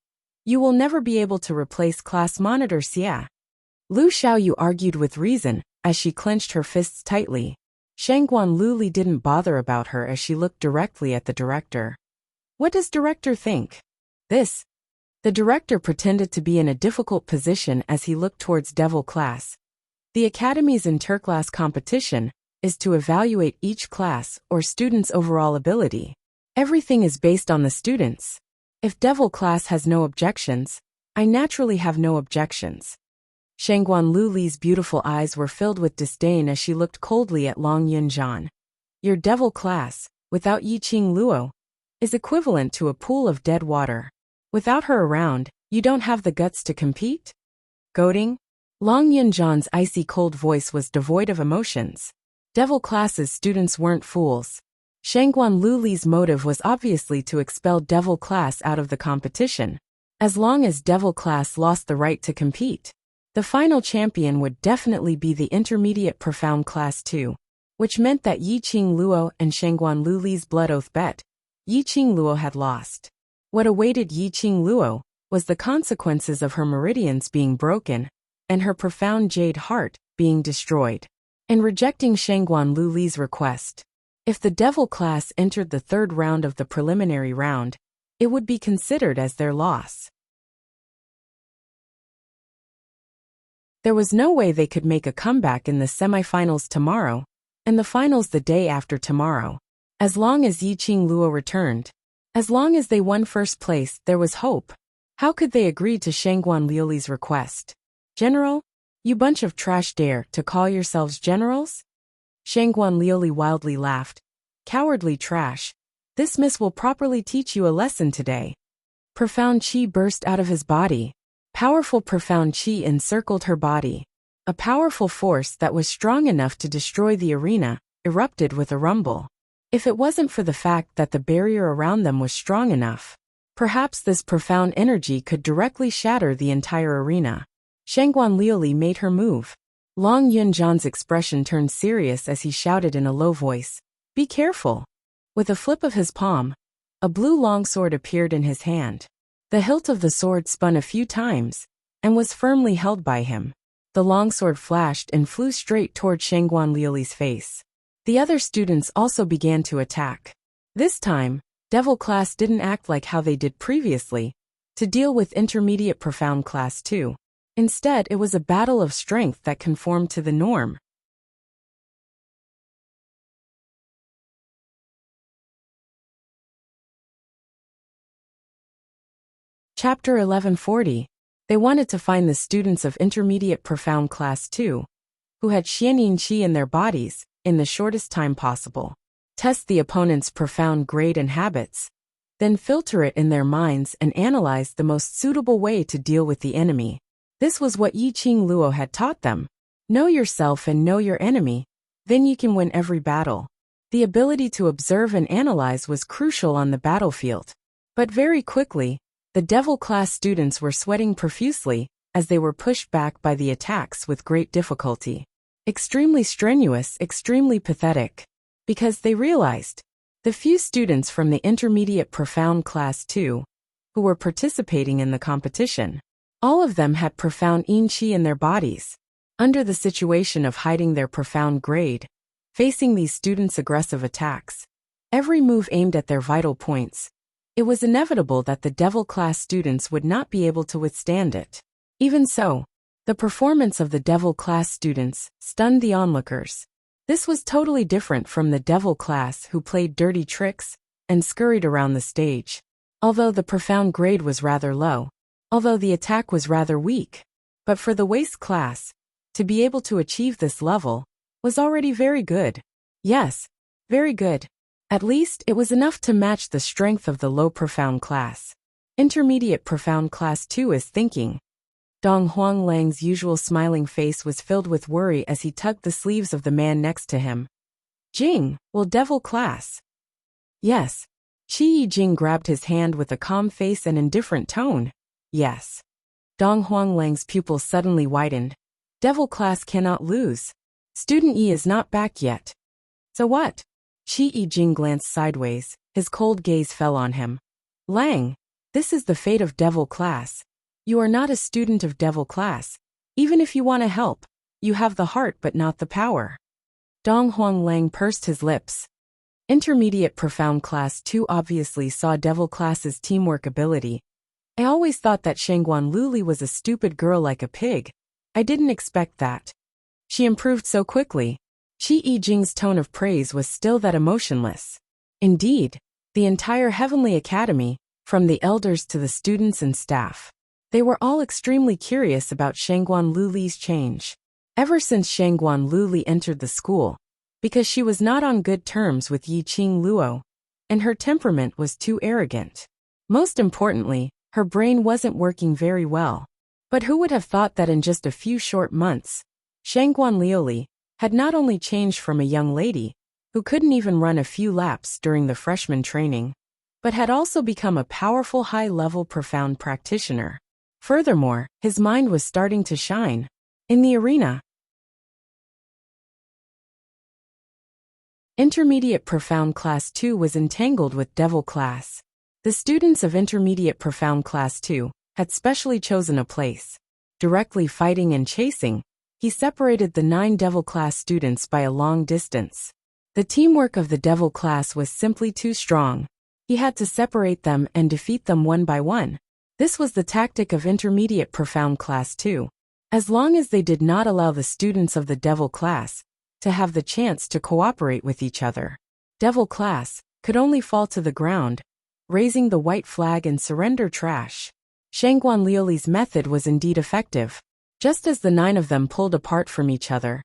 you will never be able to replace class monitor Xia. Lu Xiaoyu argued with reason, as she clenched her fists tightly. Shangguan Luli didn't bother about her as she looked directly at the director. What does director think? This. The director pretended to be in a difficult position as he looked towards Devil class. The Academy's interclass competition is to evaluate each class or student's overall ability. Everything is based on the students. If Devil class has no objections, I naturally have no objections. Shangguan Luli's beautiful eyes were filled with disdain as she looked coldly at Long Yunzhan. Your Devil class, without Yiqing Luo, is equivalent to a pool of dead water. Without her around, you don't have the guts to compete? Goading? Long Yunzhan's icy cold voice was devoid of emotions. Devil class's students weren't fools. Shangguan Luli's motive was obviously to expel Devil class out of the competition. As long as Devil class lost the right to compete, the final champion would definitely be the intermediate profound class 2, which meant that Yiqing Luo and Shangguan Luli's blood oath bet, Yiqing Luo had lost. What awaited Yiqing Luo was the consequences of her meridians being broken and her profound jade heart being destroyed. In rejecting Shangguan Luli's request, if the Devil class entered the third round of the preliminary round, it would be considered as their loss. There was no way they could make a comeback in the semifinals tomorrow, and the finals the day after tomorrow. As long as Yiqing Luo returned, as long as they won first place, there was hope. How could they agree to Shangguan Luli's request? General? You bunch of trash, dare to call yourselves generals? Shangguan Liuli wildly laughed. Cowardly trash. This miss will properly teach you a lesson today. Profound qi burst out of his body. Powerful profound qi encircled her body. A powerful force that was strong enough to destroy the arena erupted with a rumble. If it wasn't for the fact that the barrier around them was strong enough, perhaps this profound energy could directly shatter the entire arena. Shangguan Liuli made her move. Long Yunzhan's expression turned serious as he shouted in a low voice, "Be careful!" With a flip of his palm, a blue longsword appeared in his hand. The hilt of the sword spun a few times and was firmly held by him. The longsword flashed and flew straight toward Shangguan Liuli's face. The other students also began to attack. This time, Devil class didn't act like how they did previously, to deal with intermediate profound class 2. Instead, it was a battle of strength that conformed to the norm. Chapter 1140. They wanted to find the students of intermediate profound class 2, who had Xianyin Qi in their bodies, in the shortest time possible. Test the opponent's profound grade and habits, then filter it in their minds and analyze the most suitable way to deal with the enemy. This was what Yiqing Luo had taught them. Know yourself and know your enemy, then you can win every battle. The ability to observe and analyze was crucial on the battlefield. But very quickly, the Devil class students were sweating profusely as they were pushed back by the attacks with great difficulty. Extremely strenuous, extremely pathetic. Because they realized, the few students from the intermediate profound class 2, who were participating in the competition, all of them had profound yin qi in their bodies. Under the situation of hiding their profound grade, facing these students' aggressive attacks, every move aimed at their vital points, it was inevitable that the Devil class students would not be able to withstand it. Even so, the performance of the Devil class students stunned the onlookers. This was totally different from the Devil class who played dirty tricks and scurried around the stage. Although the profound grade was rather low, although the attack was rather weak, but for the waste class, to be able to achieve this level was already very good. Yes, very good. At least it was enough to match the strength of the low profound class. Intermediate profound class 2 is thinking. Dong Huanglang's usual smiling face was filled with worry as he tugged the sleeves of the man next to him. Jing, will Devil class? Yes. Qi Yijing grabbed his hand with a calm face and indifferent tone. Yes. Dong Huanglang's pupils suddenly widened. Devil class cannot lose. Student Yi is not back yet. So what? Qi Yijing glanced sideways, his cold gaze fell on him. Lang, this is the fate of Devil class. You are not a student of Devil class. Even if you want to help, you have the heart but not the power. Dong Huang Lang pursed his lips. Intermediate Profound Class 2 obviously saw Devil class's teamwork ability. I always thought that Shangguan Luli was a stupid girl like a pig. I didn't expect that. She improved so quickly. Qi Yijing's tone of praise was still that emotionless. Indeed, the entire Heavenly Academy, from the elders to the students and staff, they were all extremely curious about Shangguan Luli's change. Ever since Shangguan Luli entered the school, because she was not on good terms with Yiqing Luo, and her temperament was too arrogant. Most importantly, her brain wasn't working very well. But who would have thought that in just a few short months, Shangguan Liuli had not only changed from a young lady, who couldn't even run a few laps during the freshman training, but had also become a powerful high-level profound practitioner. Furthermore, his mind was starting to shine. In the arena, Intermediate Profound Class 2 was entangled with Devil Class. The students of Intermediate Profound Class 2 had specially chosen a place. Directly fighting and chasing, he separated the 9 Devil Class students by a long distance. The teamwork of the Devil Class was simply too strong. He had to separate them and defeat them one by one. This was the tactic of Intermediate Profound Class 2. As long as they did not allow the students of the Devil Class to have the chance to cooperate with each other, Devil Class could only fall to the ground, raising the white flag and surrender trash. Shangguan Liuli's method was indeed effective. Just as the 9 of them pulled apart from each other,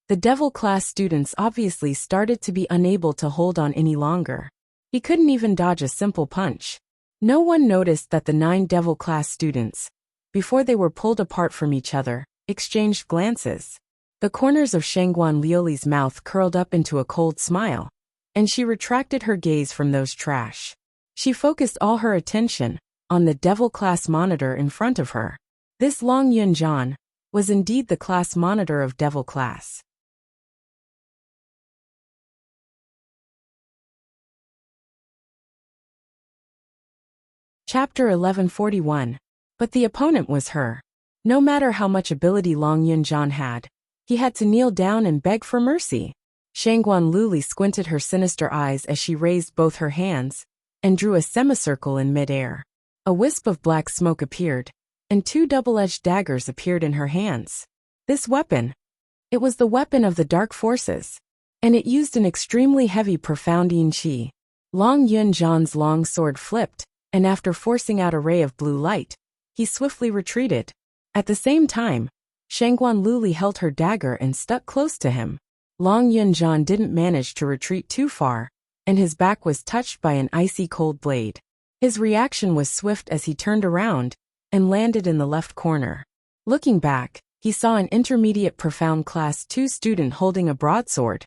the Devil Class students obviously started to be unable to hold on any longer. He couldn't even dodge a simple punch. No one noticed that the 9 Devil Class students, before they were pulled apart from each other, exchanged glances. The corners of Shangguan Liuli's mouth curled up into a cold smile, and she retracted her gaze from those trash. She focused all her attention on the Devil Class monitor in front of her. This Long Yunjian was indeed the class monitor of Devil Class. Chapter 1141. But the opponent was her. No matter how much ability Long Yunjian he had to kneel down and beg for mercy. Shangguan Luli squinted her sinister eyes as she raised both her hands and drew a semicircle in midair. A wisp of black smoke appeared, and 2 double-edged daggers appeared in her hands. This weapon, it was the weapon of the dark forces, and it used an extremely heavy profound yin qi. Long Yunjian's long sword flipped, and after forcing out a ray of blue light, he swiftly retreated. At the same time, Shangguan Luli held her dagger and stuck close to him. Long Yunjian didn't manage to retreat too far, and his back was touched by an icy cold blade. His reaction was swift as he turned around and landed in the left corner. Looking back, he saw an Intermediate Profound Class 2 student holding a broadsword,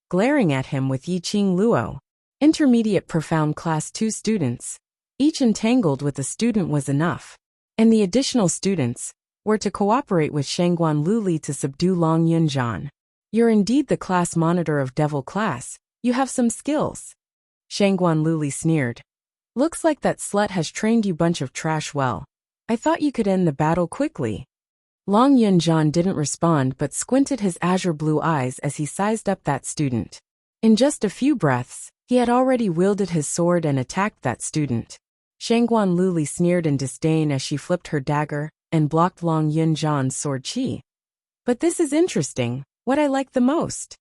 glaring at him with Yiqing Luo. Intermediate Profound Class 2 students, each entangled with a student was enough, and the additional students were to cooperate with Shangguan Luli to subdue Long Yunjian. You're indeed the class monitor of Devil Class. You have some skills. Shangguan Luli sneered. Looks like that slut has trained you bunch of trash well. I thought you could end the battle quickly. Long Yunjian didn't respond but squinted his azure blue eyes as he sized up that student. In just a few breaths, he had already wielded his sword and attacked that student. Shangguan Luli sneered in disdain as she flipped her dagger and blocked Long Yunjian's sword qi. But this is interesting. What I like the most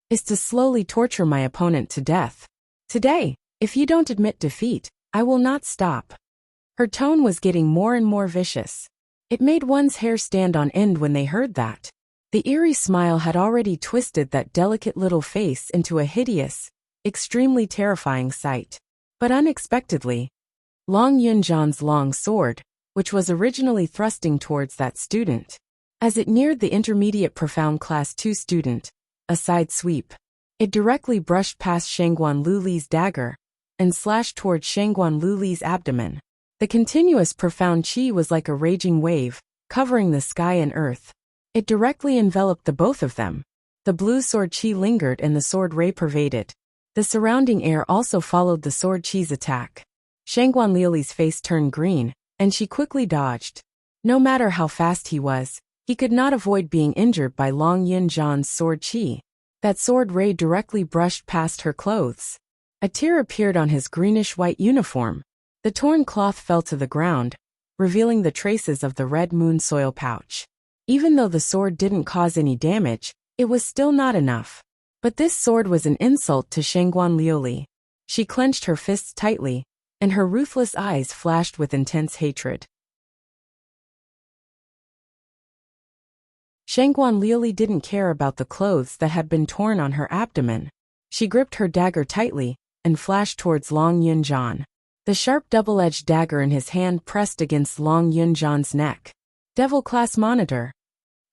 is to slowly torture my opponent to death. Today, if you don't admit defeat, I will not stop. Her tone was getting more and more vicious. It made one's hair stand on end when they heard that. The eerie smile had already twisted that delicate little face into a hideous, extremely terrifying sight. But unexpectedly, Long Yunjian's long sword, which was originally thrusting towards that student, as it neared the Intermediate Profound Class 2 student, a side sweep. It directly brushed past Shangguan Luli's dagger and slashed towards Shangguan Luli's abdomen. The continuous profound qi was like a raging wave, covering the sky and earth. It directly enveloped the both of them. The blue sword chi lingered and the sword ray pervaded. The surrounding air also followed the sword chi's attack. Shangguan Liuli's face turned green, and she quickly dodged. No matter how fast he was, he could not avoid being injured by Long Yunjian's sword chi. That sword ray directly brushed past her clothes. A tear appeared on his greenish-white uniform. The torn cloth fell to the ground, revealing the traces of the red moon soil pouch. Even though the sword didn't cause any damage, it was still not enough. But this sword was an insult to Shangguan Liuli. She clenched her fists tightly, and her ruthless eyes flashed with intense hatred. Shangguan Liuli didn't care about the clothes that had been torn on her abdomen. She gripped her dagger tightly and flashed towards Long Yunjian. The sharp double-edged dagger in his hand pressed against Long Yunjian's neck. Devil class monitor.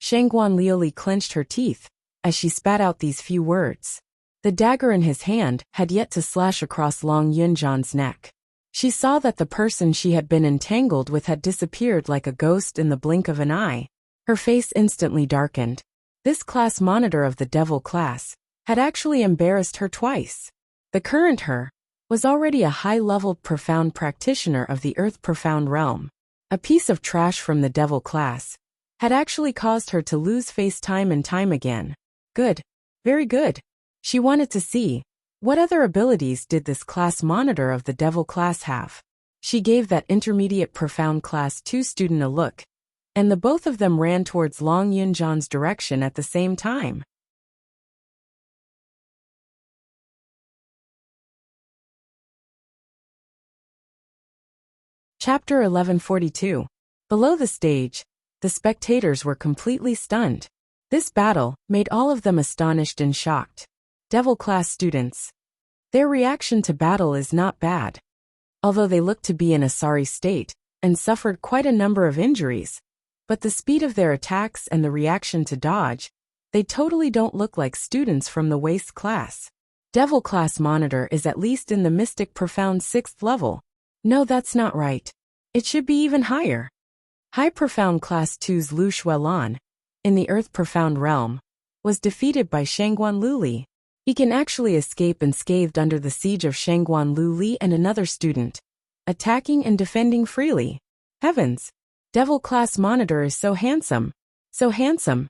Shangguan Liuli clenched her teeth as she spat out these few words. The dagger in his hand had yet to slash across Long Yunjian's neck. She saw that the person she had been entangled with had disappeared like a ghost in the blink of an eye. Her face instantly darkened. This class monitor of the devil class had actually embarrassed her twice. The current her was already a high-level profound practitioner of the earth profound realm. A piece of trash from the devil class had actually caused her to lose face time and time again. Good. Very good. She wanted to see, what other abilities did this class monitor of the devil class have? She gave that intermediate profound class 2 student a look, and the both of them ran towards Long Yunjian's direction at the same time. Chapter 1142. Below the stage, the spectators were completely stunned. This battle made all of them astonished and shocked. Devil class students. Their reaction to battle is not bad. Although they looked to be in a sorry state and suffered quite a number of injuries, but the speed of their attacks and the reaction to dodge, they totally don't look like students from the waste class. Devil class monitor is at least in the mystic profound 6th level. No, that's not right. It should be even higher. High profound class 2's Lu Shuelan, in the earth profound realm, was defeated by Shangguan Luli. He can actually escape unscathed under the siege of Shangguan Luli and another student, attacking and defending freely. Heavens! Devil class monitor is so handsome. So handsome.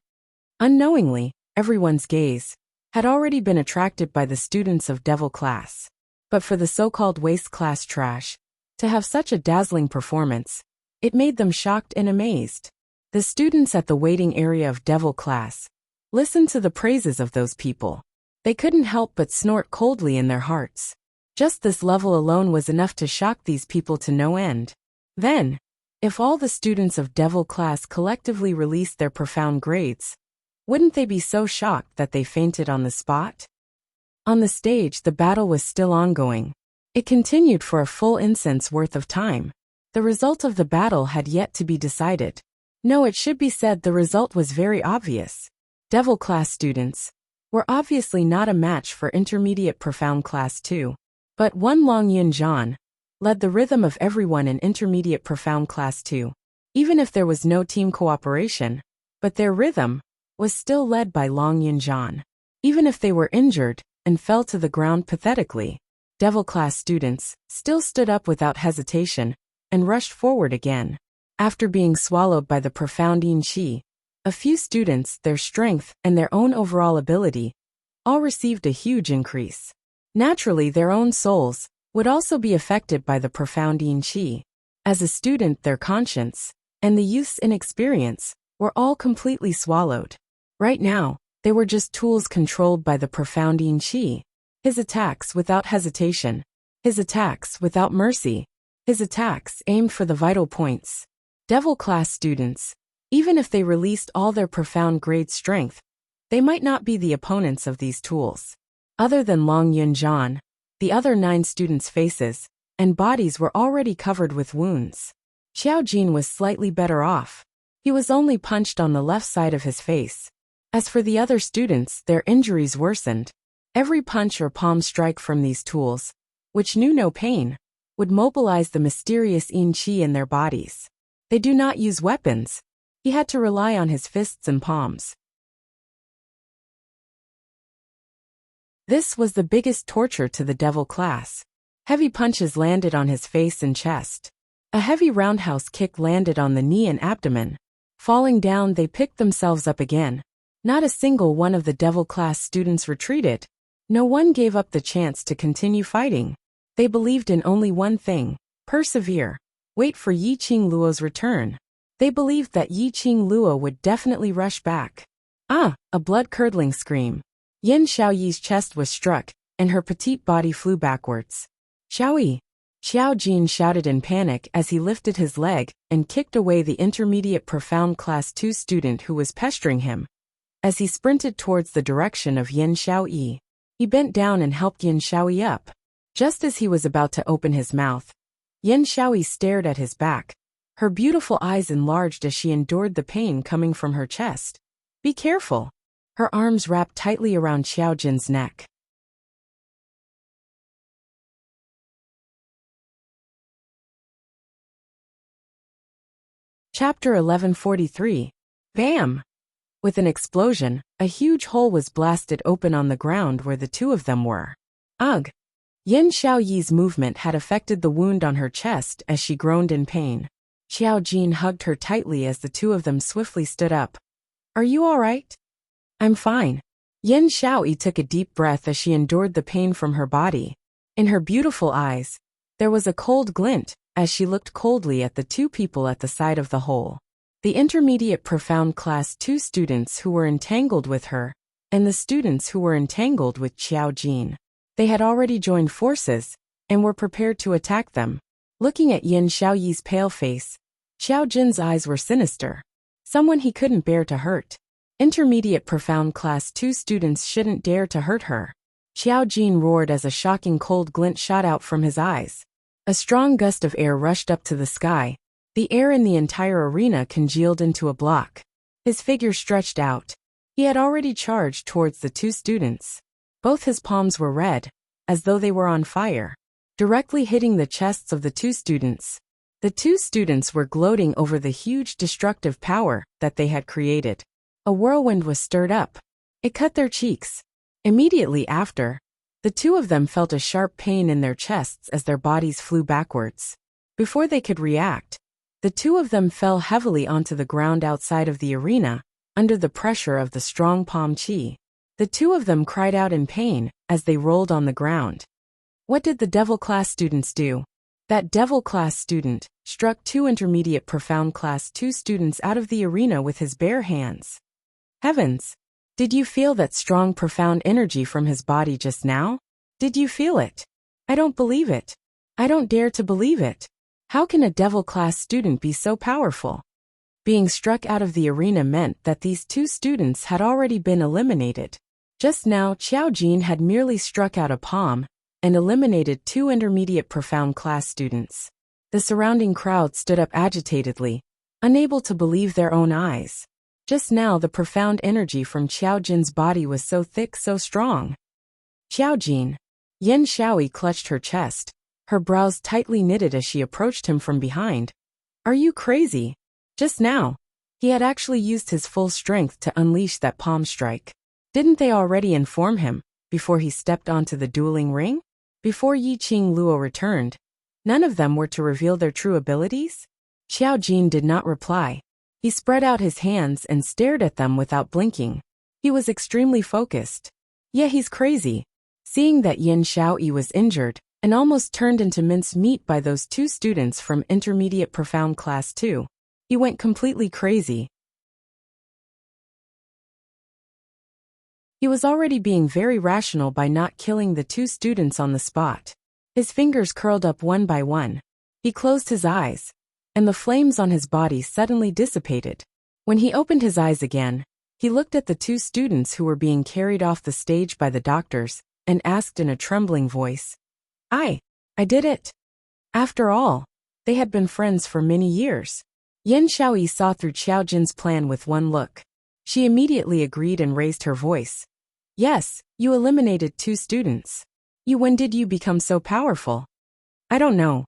Unknowingly, everyone's gaze had already been attracted by the students of devil class. But for the so-called waste class trash to have such a dazzling performance, it made them shocked and amazed. The students at the waiting area of devil class listened to the praises of those people. They couldn't help but snort coldly in their hearts. Just this level alone was enough to shock these people to no end. Then, if all the students of devil class collectively released their profound grades, wouldn't they be so shocked that they fainted on the spot? On the stage, the battle was still ongoing. It continued for a full incense worth of time. The result of the battle had yet to be decided. No, it should be said the result was very obvious. Devil class students were obviously not a match for intermediate profound class 2. But one Long Yunjian led the rhythm of everyone in intermediate profound class 2. Even if there was no team cooperation, but their rhythm was still led by Long Yunjian. Even if they were injured and fell to the ground pathetically, devil class students still stood up without hesitation and rushed forward again. After being swallowed by the profound yin qi, a few students, their strength and their own overall ability, all received a huge increase. Naturally, their own souls would also be affected by the profound yin qi. As a student, their conscience and the youth's inexperience were all completely swallowed. Right now, they were just tools controlled by the profound yin qi. His attacks without hesitation. His attacks without mercy. His attacks aimed for the vital points. Devil class students, even if they released all their profound grade strength, they might not be the opponents of these tools. Other than Long Yunjian, the other 9 students' faces and bodies were already covered with wounds. Xiao Jin was slightly better off. He was only punched on the left side of his face. As for the other students, their injuries worsened. Every punch or palm strike from these tools, which knew no pain, would mobilize the mysterious yin qi in their bodies. They do not use weapons. He had to rely on his fists and palms. This was the biggest torture to the devil class. Heavy punches landed on his face and chest. A heavy roundhouse kick landed on the knee and abdomen. Falling down, they picked themselves up again. Not a single one of the devil class students retreated. No one gave up the chance to continue fighting. They believed in only one thing: persevere. Wait for Yi Qingluo's return. They believed that Yi Qingluo would definitely rush back. Ah! A blood-curdling scream. Yin Xiaoyi's chest was struck, and her petite body flew backwards. Xiaoyi! Xiao Jin shouted in panic as he lifted his leg and kicked away the intermediate profound class 2 student who was pestering him. As he sprinted towards the direction of Yin Xiaoyi, he bent down and helped Yin Xiaoyi up. Just as he was about to open his mouth, Yin Xiaoyi stared at his back. Her beautiful eyes enlarged as she endured the pain coming from her chest. Be careful! Her arms wrapped tightly around Xiao Jin's neck. Chapter 1143. Bam! With an explosion, a huge hole was blasted open on the ground where the two of them were. Ugh! Yin Xiaoyi's movement had affected the wound on her chest as she groaned in pain. Xiao Jin hugged her tightly as the two of them swiftly stood up. Are you all right? I'm fine. Yin Xiaoyi took a deep breath as she endured the pain from her body. In her beautiful eyes, there was a cold glint as she looked coldly at the two people at the side of the hole. The intermediate profound class 2 students who were entangled with her, and the students who were entangled with Xiao Jin. They had already joined forces, and were prepared to attack them. Looking at Yin Xiaoyi's pale face, Xiao Jin's eyes were sinister. Someone he couldn't bear to hurt. Intermediate profound class 2 students shouldn't dare to hurt her. Xiao Jin roared as a shocking cold glint shot out from his eyes. A strong gust of air rushed up to the sky. The air in the entire arena congealed into a block. His figure stretched out. He had already charged towards the two students. Both his palms were red, as though they were on fire, directly hitting the chests of the two students. The two students were gloating over the huge destructive power that they had created. A whirlwind was stirred up. It cut their cheeks. Immediately after, the two of them felt a sharp pain in their chests as their bodies flew backwards. Before they could react, the two of them fell heavily onto the ground outside of the arena, under the pressure of the strong palm chi. The two of them cried out in pain as they rolled on the ground. What did the devil class students do? That devil class student struck two intermediate profound class 2 students out of the arena with his bare hands. Heavens! Did you feel that strong profound energy from his body just now? Did you feel it? I don't believe it. I don't dare to believe it. How can a devil class student be so powerful? Being struck out of the arena meant that these two students had already been eliminated. Just now, Xiao Jin had merely struck out a palm and eliminated two intermediate profound class students. The surrounding crowd stood up agitatedly, unable to believe their own eyes. Just now the profound energy from Xiao Jin's body was so thick, so strong. Xiao Jin. Yin Xiaoyi clutched her chest, her brows tightly knitted as she approached him from behind. Are you crazy? Just now, he had actually used his full strength to unleash that palm strike. Didn't they already inform him, before he stepped onto the dueling ring? Before Yi Qingluo returned, none of them were to reveal their true abilities? Xiao Jin did not reply. He spread out his hands and stared at them without blinking. He was extremely focused. Yeah, he's crazy. Seeing that Yin Xiaoyi was injured and almost turned into mincemeat by those two students from Intermediate Profound Class 2, he went completely crazy. He was already being very rational by not killing the two students on the spot. His fingers curled up one by one. He closed his eyes, and the flames on his body suddenly dissipated. When he opened his eyes again, he looked at the two students who were being carried off the stage by the doctors and asked in a trembling voice, I did it. After all, they had been friends for many years. Yin Xiaoyi saw through Xiao Jin's plan with one look. She immediately agreed and raised her voice. Yes, you eliminated two students. When did you become so powerful? I don't know.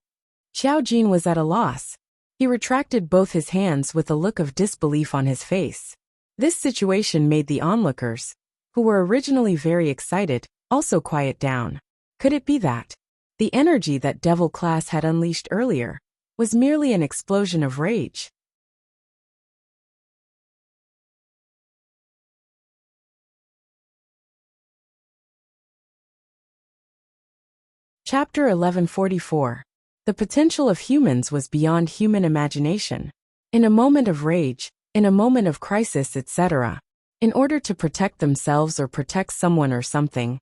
Xiao Jin was at a loss. He retracted both his hands with a look of disbelief on his face. This situation made the onlookers, who were originally very excited, also quiet down. Could it be that the energy that devil class had unleashed earlier was merely an explosion of rage? Chapter 1144. The potential of humans was beyond human imagination. In a moment of rage, in a moment of crisis, etc., in order to protect themselves or protect someone or something,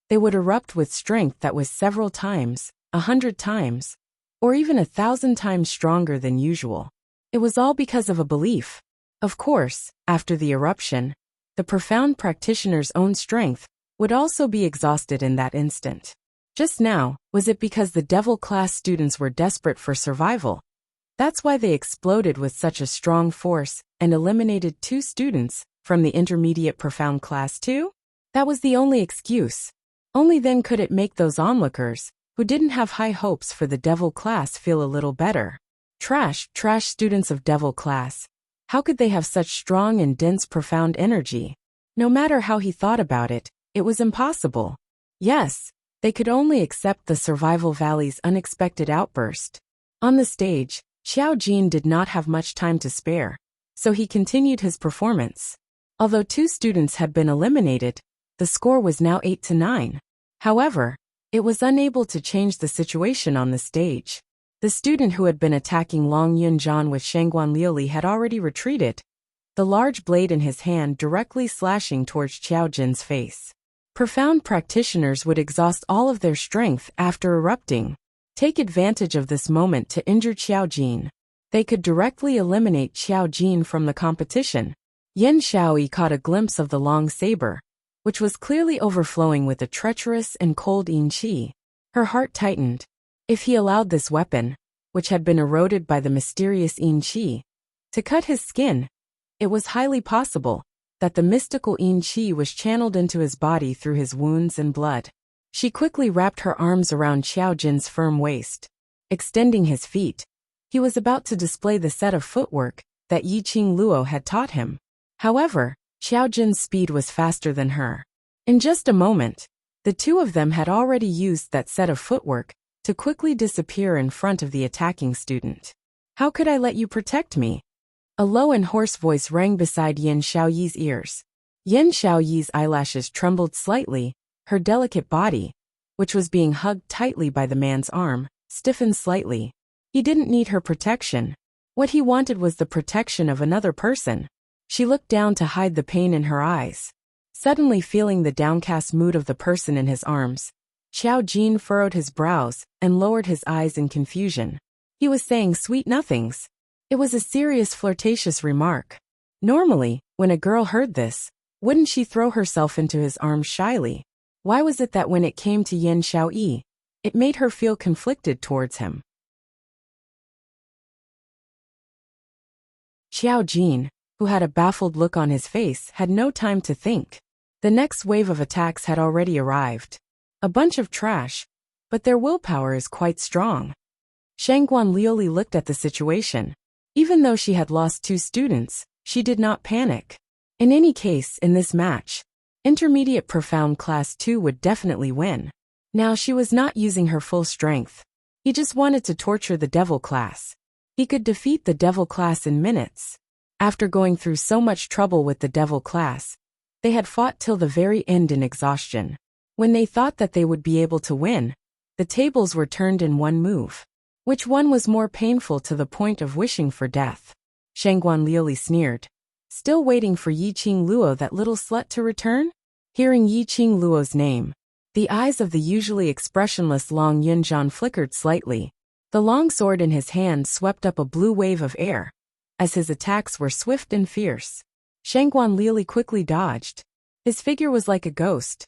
they would erupt with strength that was several times, 100 times, or even 1,000 times stronger than usual. It was all because of a belief. Of course, after the eruption, the profound practitioner's own strength would also be exhausted in that instant. Just now, was it because the devil class students were desperate for survival? That's why they exploded with such a strong force and eliminated 2 students from the intermediate profound class too? That was the only excuse. Only then could it make those onlookers, who didn't have high hopes for the devil class, feel a little better. Trash students of devil class. How could they have such strong and dense profound energy? No matter how he thought about it, it was impossible. Yes. They could only accept the Survival Valley's unexpected outburst. On the stage, Xiao Jin did not have much time to spare, so he continued his performance. Although 2 students had been eliminated, the score was now 8-9. However, it was unable to change the situation on the stage. The student who had been attacking Long Yunjian with Shangguan Liuli had already retreated, the large blade in his hand directly slashing towards Xiao Jin's face. Profound practitioners would exhaust all of their strength after erupting. Take advantage of this moment to injure Xiao Jin. They could directly eliminate Xiao Jin from the competition. Yen Xiaoyi caught a glimpse of the long saber, which was clearly overflowing with a treacherous and cold yin qi. Her heart tightened. If he allowed this weapon, which had been eroded by the mysterious yin qi, to cut his skin, it was highly possible that the mystical yin qi was channeled into his body through his wounds and blood. She quickly wrapped her arms around Xiao Jin's firm waist. Extending his feet, he was about to display the set of footwork that Yiqing Luo had taught him. However, Xiao Jin's speed was faster than her. In just a moment, the 2 of them had already used that set of footwork to quickly disappear in front of the attacking student. How could I let you protect me? A low and hoarse voice rang beside Yen Xiaoyi's ears. Yen Xiaoyi's eyelashes trembled slightly, her delicate body, which was being hugged tightly by the man's arm, stiffened slightly. He didn't need her protection. What he wanted was the protection of another person. She looked down to hide the pain in her eyes. Suddenly feeling the downcast mood of the person in his arms, Xiao Jin furrowed his brows and lowered his eyes in confusion. He was saying sweet nothings. It was a serious flirtatious remark. Normally, when a girl heard this, wouldn't she throw herself into his arms shyly? Why was it that when it came to Yen Xiaoyi, it made her feel conflicted towards him? Xiao Jin, who had a baffled look on his face, had no time to think. The next wave of attacks had already arrived. A bunch of trash, but their willpower is quite strong. Shangguan Liuli looked at the situation. Even though she had lost 2 students, she did not panic. In any case, in this match, Intermediate Profound Class 2 would definitely win. Now she was not using her full strength. He just wanted to torture the devil class. He could defeat the devil class in minutes. After going through so much trouble with the devil class, they had fought till the very end in exhaustion. When they thought that they would be able to win, the tables were turned in one move. Which one was more painful to the point of wishing for death? Shangguan Liuli sneered. Still waiting for Yiqing Luo, that little slut, to return? Hearing Yiqing Luo's name, the eyes of the usually expressionless Long Yunjian flickered slightly. The long sword in his hand swept up a blue wave of air, as his attacks were swift and fierce. Shangguan Liuli quickly dodged. His figure was like a ghost.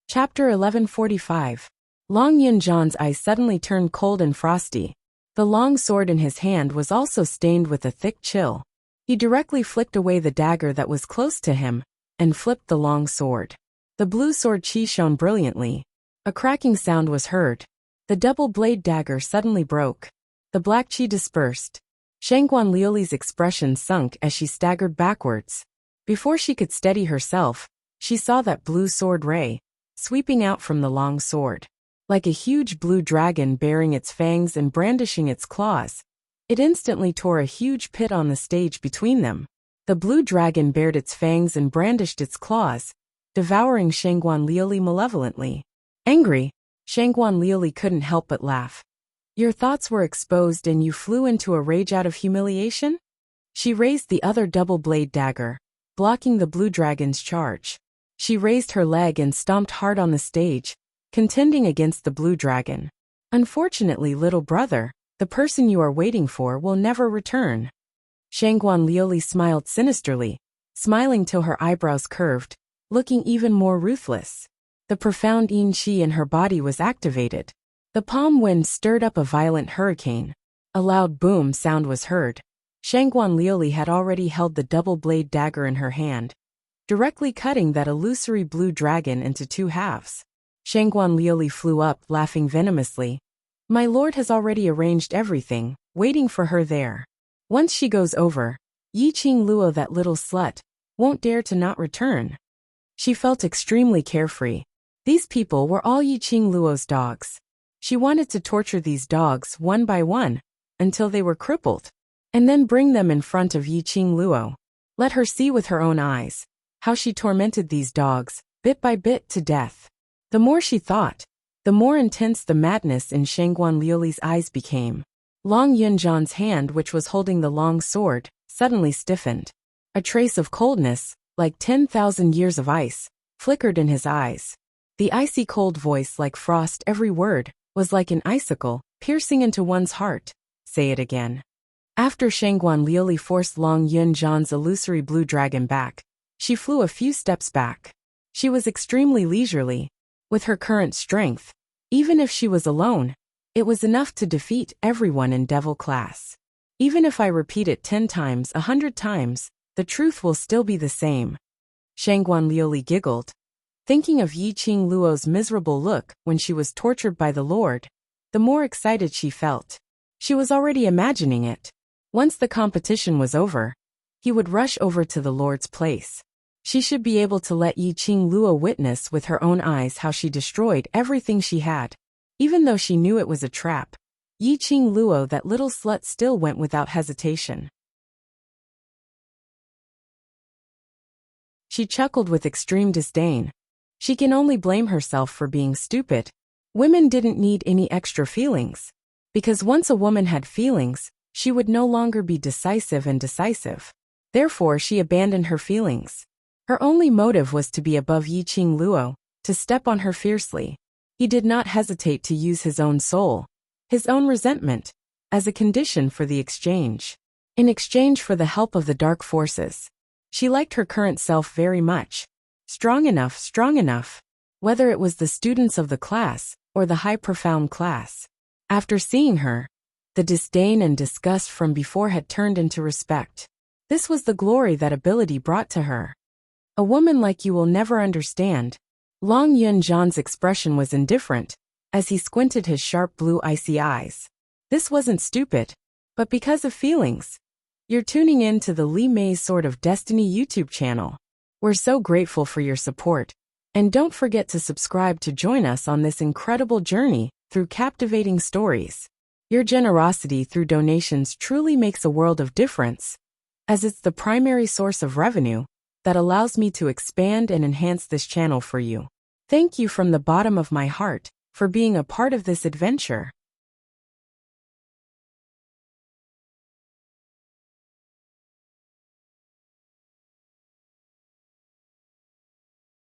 Chapter 1145. Long Yunjian's eyes suddenly turned cold and frosty. The long sword in his hand was also stained with a thick chill. He directly flicked away the dagger that was close to him, and flipped the long sword. The blue sword chi shone brilliantly. A cracking sound was heard. The double-blade dagger suddenly broke. The black chi dispersed. Shangguan Liuli's expression sunk as she staggered backwards. Before she could steady herself, she saw that blue sword ray, sweeping out from the long sword. Like a huge blue dragon bearing its fangs and brandishing its claws, it instantly tore a huge pit on the stage between them. The blue dragon bared its fangs and brandished its claws, devouring Shangguan Liuli malevolently. Angry, Shangguan Liuli couldn't help but laugh. Your thoughts were exposed and you flew into a rage out of humiliation? She raised the other double-blade dagger, blocking the blue dragon's charge. She raised her leg and stomped hard on the stage, contending against the blue dragon. Unfortunately, little brother, the person you are waiting for will never return. Shangguan Liuli smiled sinisterly, smiling till her eyebrows curved, looking even more ruthless. The profound yin qi in her body was activated. The palm wind stirred up a violent hurricane. A loud boom sound was heard. Shangguan Liuli had already held the double-blade dagger in her hand, directly cutting that illusory blue dragon into two halves. Shangguan Liuli flew up, laughing venomously. My lord has already arranged everything, waiting for her there. Once she goes over, Yiqing Luo, that little slut, won't dare to not return. She felt extremely carefree. These people were all Yiqing Luo's dogs. She wanted to torture these dogs one by one, until they were crippled, and then bring them in front of Yiqing Luo. Let her see with her own eyes how she tormented these dogs, bit by bit, to death. The more she thought, the more intense the madness in Shangguan Liuli's eyes became. Long Yunjan's hand, which was holding the long sword, suddenly stiffened. A trace of coldness, like 10,000 years of ice, flickered in his eyes. The icy cold voice, like frost, every word, was like an icicle, piercing into one's heart. Say it again. After Shangguan Liuli forced Long Yunjan's illusory blue dragon back, she flew a few steps back. She was extremely leisurely. With her current strength, even if she was alone, it was enough to defeat everyone in Devil class. Even if I repeat it 10 times, 100 times, the truth will still be the same. Shangguan Liuli giggled. Thinking of Yiqing Luo's miserable look when she was tortured by the Lord, the more excited she felt. She was already imagining it. Once the competition was over, he would rush over to the Lord's place. She should be able to let Yiqing Luo witness with her own eyes how she destroyed everything she had. Even though she knew it was a trap, Yiqing Luo, that little slut, still went without hesitation. She chuckled with extreme disdain. She can only blame herself for being stupid. Women didn't need any extra feelings. Because once a woman had feelings, she would no longer be decisive and decisive. Therefore, she abandoned her feelings. Her only motive was to be above Yiqing Luo, to step on her fiercely. He did not hesitate to use his own soul, his own resentment, as a condition for the exchange. In exchange for the help of the dark forces. She liked her current self very much. Strong enough, whether it was the students of the class or the high profound class. After seeing her, the disdain and disgust from before had turned into respect. This was the glory that ability brought to her. A woman like you will never understand. Long Yunjan's expression was indifferent, as he squinted his sharp blue icy eyes. This wasn't stupid, but because of feelings. You're tuning in to the Li Mei's Sword of Destiny YouTube channel. We're so grateful for your support, and don't forget to subscribe to join us on this incredible journey through captivating stories. Your generosity through donations truly makes a world of difference, as it's the primary source of revenue that allows me to expand and enhance this channel for you. Thank you from the bottom of my heart for being a part of this adventure.